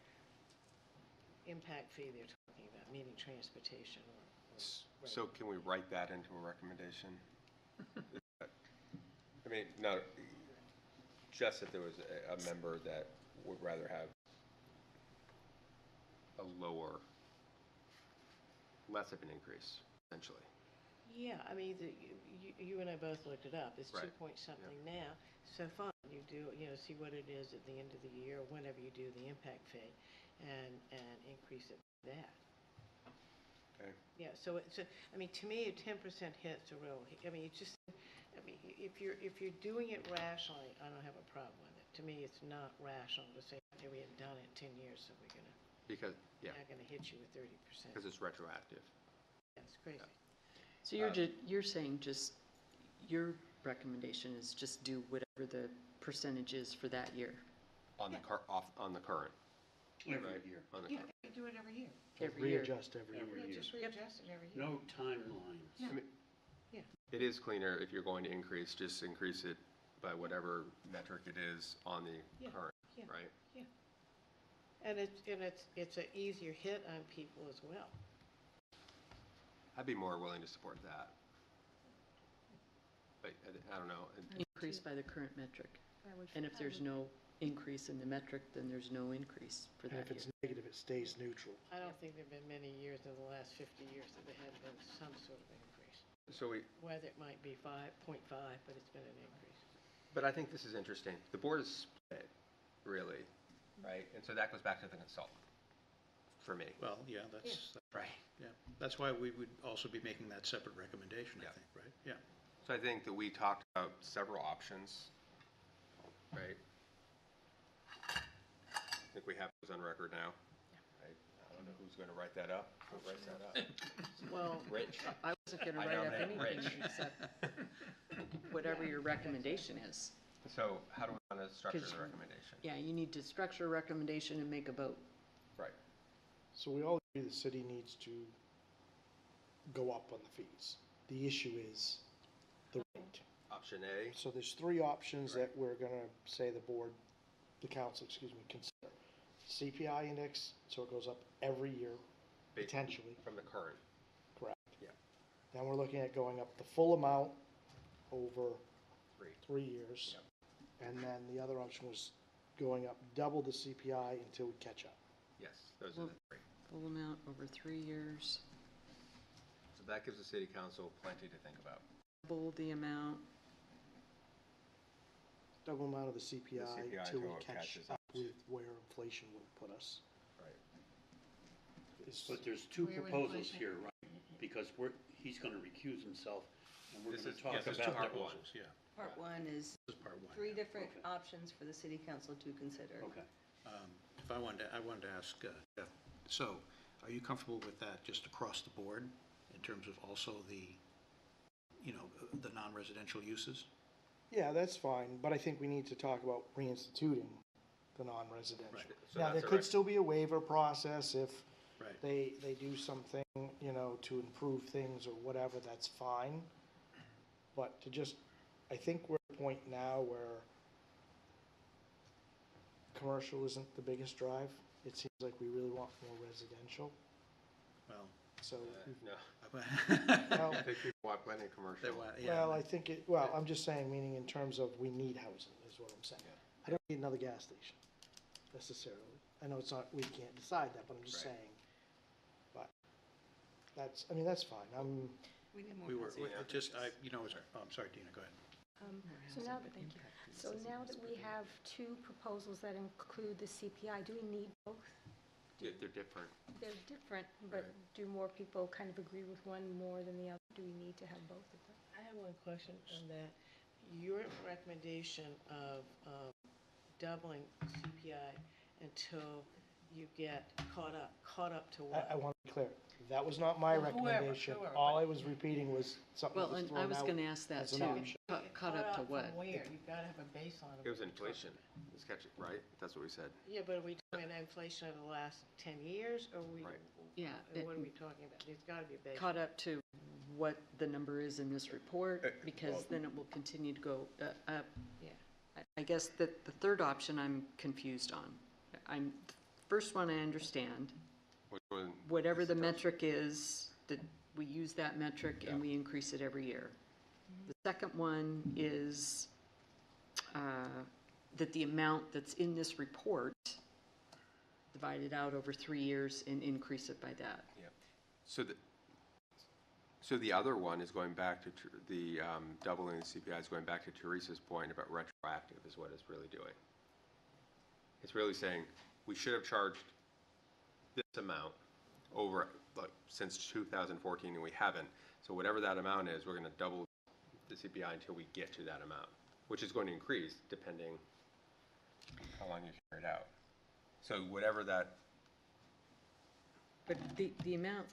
impact fee they're talking about, meaning transportation or. So can we write that into a recommendation? mean, no, just that there was a member that would rather have a lower, less of an increase, essentially. Yeah, I mean, you and I both looked it up. It's Right. 2 point something now. So fine, you do, see what it is at the end of the year, whenever you do the impact fee, and increase it by that. Okay. Yeah, so I mean, to me, a 10% hit's a real, I mean, it's just, I mean, if you're doing it rationally, I don't have a problem with it. To me, it's not rational to say, okay, we haven't done it in 10 years, so we're gonna, Because, yeah, not gonna hit you with 30%. because it's retroactive. That's crazy. So you're saying just, your recommendation is just do whatever the percentage is for that year? On the on the current. Every right? year. On the Yeah, current. you do it every year. Every year. Readjust every year. Yeah, just readjust it every year. No timelines. Yeah. I mean, Yeah. it is cleaner if you're going to increase, just increase it by whatever metric it is on the Yeah, current, yeah. right? Yeah. And it's an easier hit on people as well. I'd be more willing to support that. But I don't know. Increase by the current metric. And if there's no increase in the metric, then there's no increase for And that if it's year. negative, it stays neutral. I don't think there've been many years in the last 50 years that there hasn't been some sort of increase. So Whether it might be 5.5, but it's been an increase. but I think this is interesting. The board is split, really, right? And so that goes back to the consultant, for me. Well, yeah, that's, Right. yeah, that's why we would also be making that separate recommendation, I think, right? Yeah. So I think that we talked about several options, right? I think we have those on record now. Right? I don't know who's going to write that up. Who writes that up? Well, Rich. I wasn't gonna I write up nominate anything Rich. except whatever your recommendation is. So how do we want to structure 'Cause- the recommendation? Yeah, you need to structure a recommendation and make a vote. Right. So we all agree the city needs to go up on the fees. The issue is the rate. Option A. So there's three options that we're gonna say the board, the council, excuse me, consider. CPI index, so it goes up every year, potentially, From the current. correct? Yeah. Then we're looking at going up the full amount over 3 years. Yep. And then the other option was going up double the CPI until we catch up. Yes, those are the three. Full amount over 3 years, So that gives the city council plenty to think about. double the amount. Double amount of the CPI CPI till until we it catch catches up with where inflation would put us. Right. But there's two Where would proposals inflation- here, right? Because he's gonna recuse himself, and we're This gonna is- talk yes, about there's two that. proposals. Yeah, Part one is this is part one. 3 different options for the city council to consider. Okay. If I wanted to ask Jeff, so are you comfortable with that just across the board in terms of also the, the non-residential uses? Yeah, that's fine, but I think we need to talk about reinstituting the non-residential. Right. So Now, that's there a could rec- still be a waiver process if Right. they do something, to improve things or whatever, that's fine. But I think we're at a point now where commercial isn't the biggest drive. It seems like we really want more residential, Well, so. No. Well, I think people want plenty of commercial. Well, I think I'm just saying, meaning in terms of we need housing, is what I'm saying. I don't need another gas station necessarily. I know it's not, we can't decide that, but I'm just Right. saying. But that's fine. We need more we were, housing. I'm sorry, Dina, go ahead. So now that we have two proposals that include the CPI, do we need both? They're different. They're different, but do more people kind of agree with one more than the other? Do we need to have both of them? I have one question on that. Your recommendation of doubling CPI until you get caught up to what? I want to be clear. That was not my Well, whoever, recommendation. whoever, All but- I was repeating was something that Well, was and I thrown was out gonna ask that as an too. option. Caught up to what? From where? You've got to have a baseline of It was what you're inflation. talking about. Let's catch it, right? That's what we said. Yeah, but are we talking about inflation over the last 10 years, or Right. Yeah, what are we talking about? There's got to be a baseline. Caught up to what the number is in this report, because then it will continue to go up. Yeah. I guess that the third option I'm confused on. The first one I understand. Which one? Whatever the metric is, that we use that metric and we increase it every year. The second one is that the amount that's in this report, divide it out over 3 years and increase it by that. Yeah. So the other one is going back to the doubling the CPI is going back to Teresa's point about retroactive is what it's really doing. It's really saying we should have charged this amount over since 2014 and we haven't. So whatever that amount is, we're going to double the CPI until we get to that amount, which is going to increase depending how long you carry it out. So whatever that. But the amount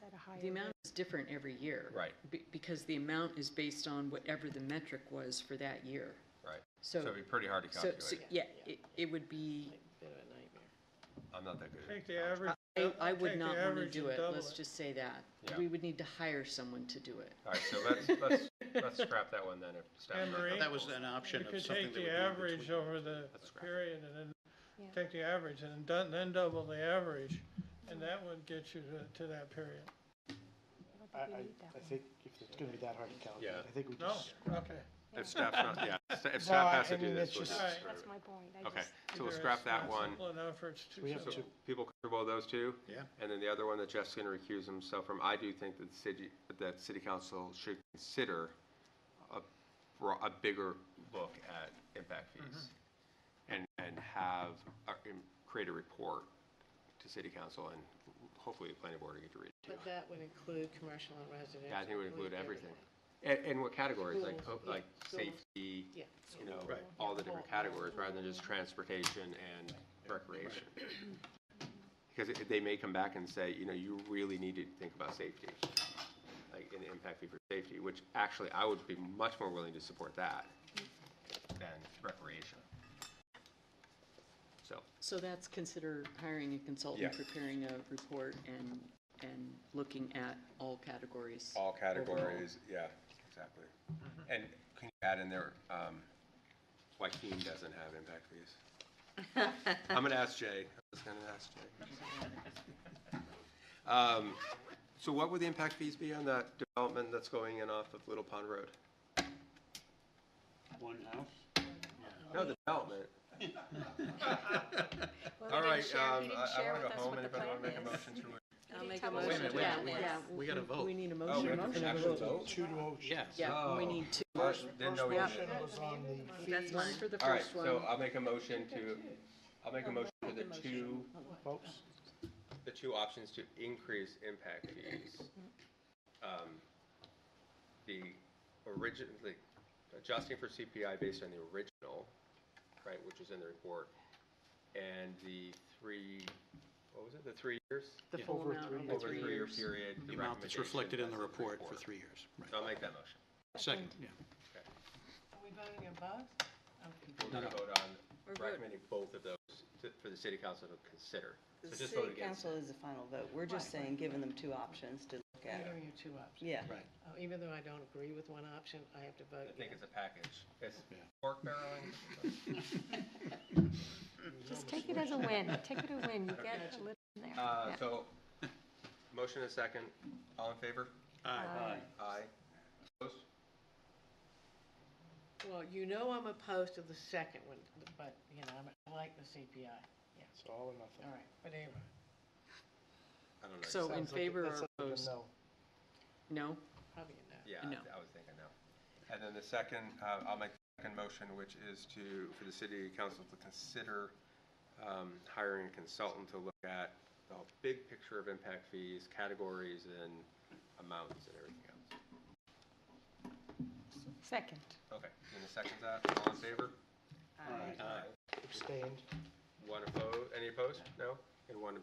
is different every year. Right. Because the amount is based on whatever the metric was for that year. Right. So it'd be pretty hard to calculate. So yeah, it would be. I'm not that good at Take it. the average. I would take the not want to average do and it, double let's it. just say that. Yeah. We would need to hire someone to do it. All right, so let's scrap that one then if staff. Anne Marie? That was an option You of could something take that the would be in average between. over the scrap it. period and then Yeah. take the average and then double the average, and that would get you to that period. I think if it's gonna be that hard to calculate, Yeah. I think we No, just. okay. If staff's not, yeah, if No, staff has I to do mean, this, it's we'll just- just. Alright. That's my point. Okay, so we'll Either scrap it's that not one. simple enough or it's too We have simple. two. People comfortable with those two? Yeah. And then the other one that Jeff's going to recuse himself from, I do think that city council should consider a bigger look at impact fees and have, create a report to city council and hopefully the planning board will get to read it too. But that would include commercial and residential. Yeah, I think it would include everything. And what categories, like, Schools, like schools. safety, Yeah. you know, Right. all the different categories rather than just transportation and recreation. Because they may come back and say, you know, you really need to think about safety, like an impact fee for safety, which actually I would be much more willing to support that than recreation. So that's consider hiring a consultant, Yeah. preparing a report and looking at all categories. All categories, yeah, exactly. And can you add in there, Joaquin doesn't have impact fees? I'm gonna ask Jay. I was gonna ask Jay. So what would the impact fees be on that development that's going in off of Little Pond Road? One house? No, the development. Well, All he right, didn't share- he didn't I share wanna with go us home what and the if I wanna plan make a is. motion to. I'll make a tell us motion. what the Yeah, plan is. yeah, We gotta vote. We need a Oh, we motion. have to actually vote? Two motions. Yes. Yeah, we Oh. need two. Didn't know we Yeah. did. Motion was on the That's fees, one for the All right, first one. so I'll make a motion for folks. the two options to increase impact fees. The originally, adjusting for CPI based on the original, right, which is in the report, and the what was it, the 3 years? The Yeah. full Over amount three over Over a 3 3-year years. period. The amount that's reflected in the report for 3 years. Right. So I'll make that motion. Second, yeah. Are we voting on both? We're going to vote on recommending both of those for the city council to consider. The So just vote city against council is the final vote. We're just saying, giving them two options to look I'm at. giving you two options. Yeah. Right. Oh, even though I don't agree with one option, I have to vote I think yes. it's a package. It's Yeah. pork barreling. Just take it as a win. Take it as a win. You get a little in there. Yeah. So, motion and second. All in favor? Aye. Aye. Opposed? Well, you know I'm opposed to the second one, but, you know, I like the CPI. Yeah, It's all or nothing. all right, but anyway. I don't know. So in Sounds like favor that's or like a opposed? no. No? Probably a no. Yeah, No. I was thinking no. And then the second, I'll make the second motion, which is for the city council to consider hiring a consultant to look at the whole big picture of impact fees, categories, and amounts and everything else. Second. Okay, and the second's that, all in favor? Aye. Abstained. One opposed, any opposed? No? And one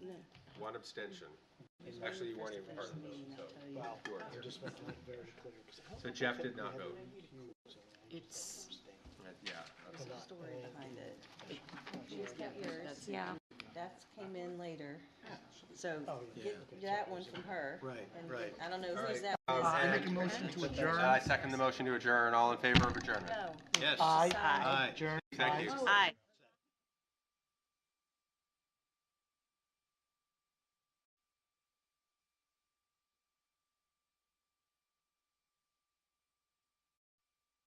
No. one abstention. Actually, you weren't even part of this, so. Wow, you were. I just meant to make very clear. 'Cause I don't So think Jeff we did not had vote. any cues on it. It's, Yeah. What's the story behind it? she's got yours. Yeah. That came in later. So Oh, yeah. get Okay, that so one it was from her. Right, and right. I don't know All who's right. that. I make a motion to adjourn. I second the motion to adjourn. All in favor of adjournment? No. Yes. Aye. Aye. Adjourn. Thank you. Aye.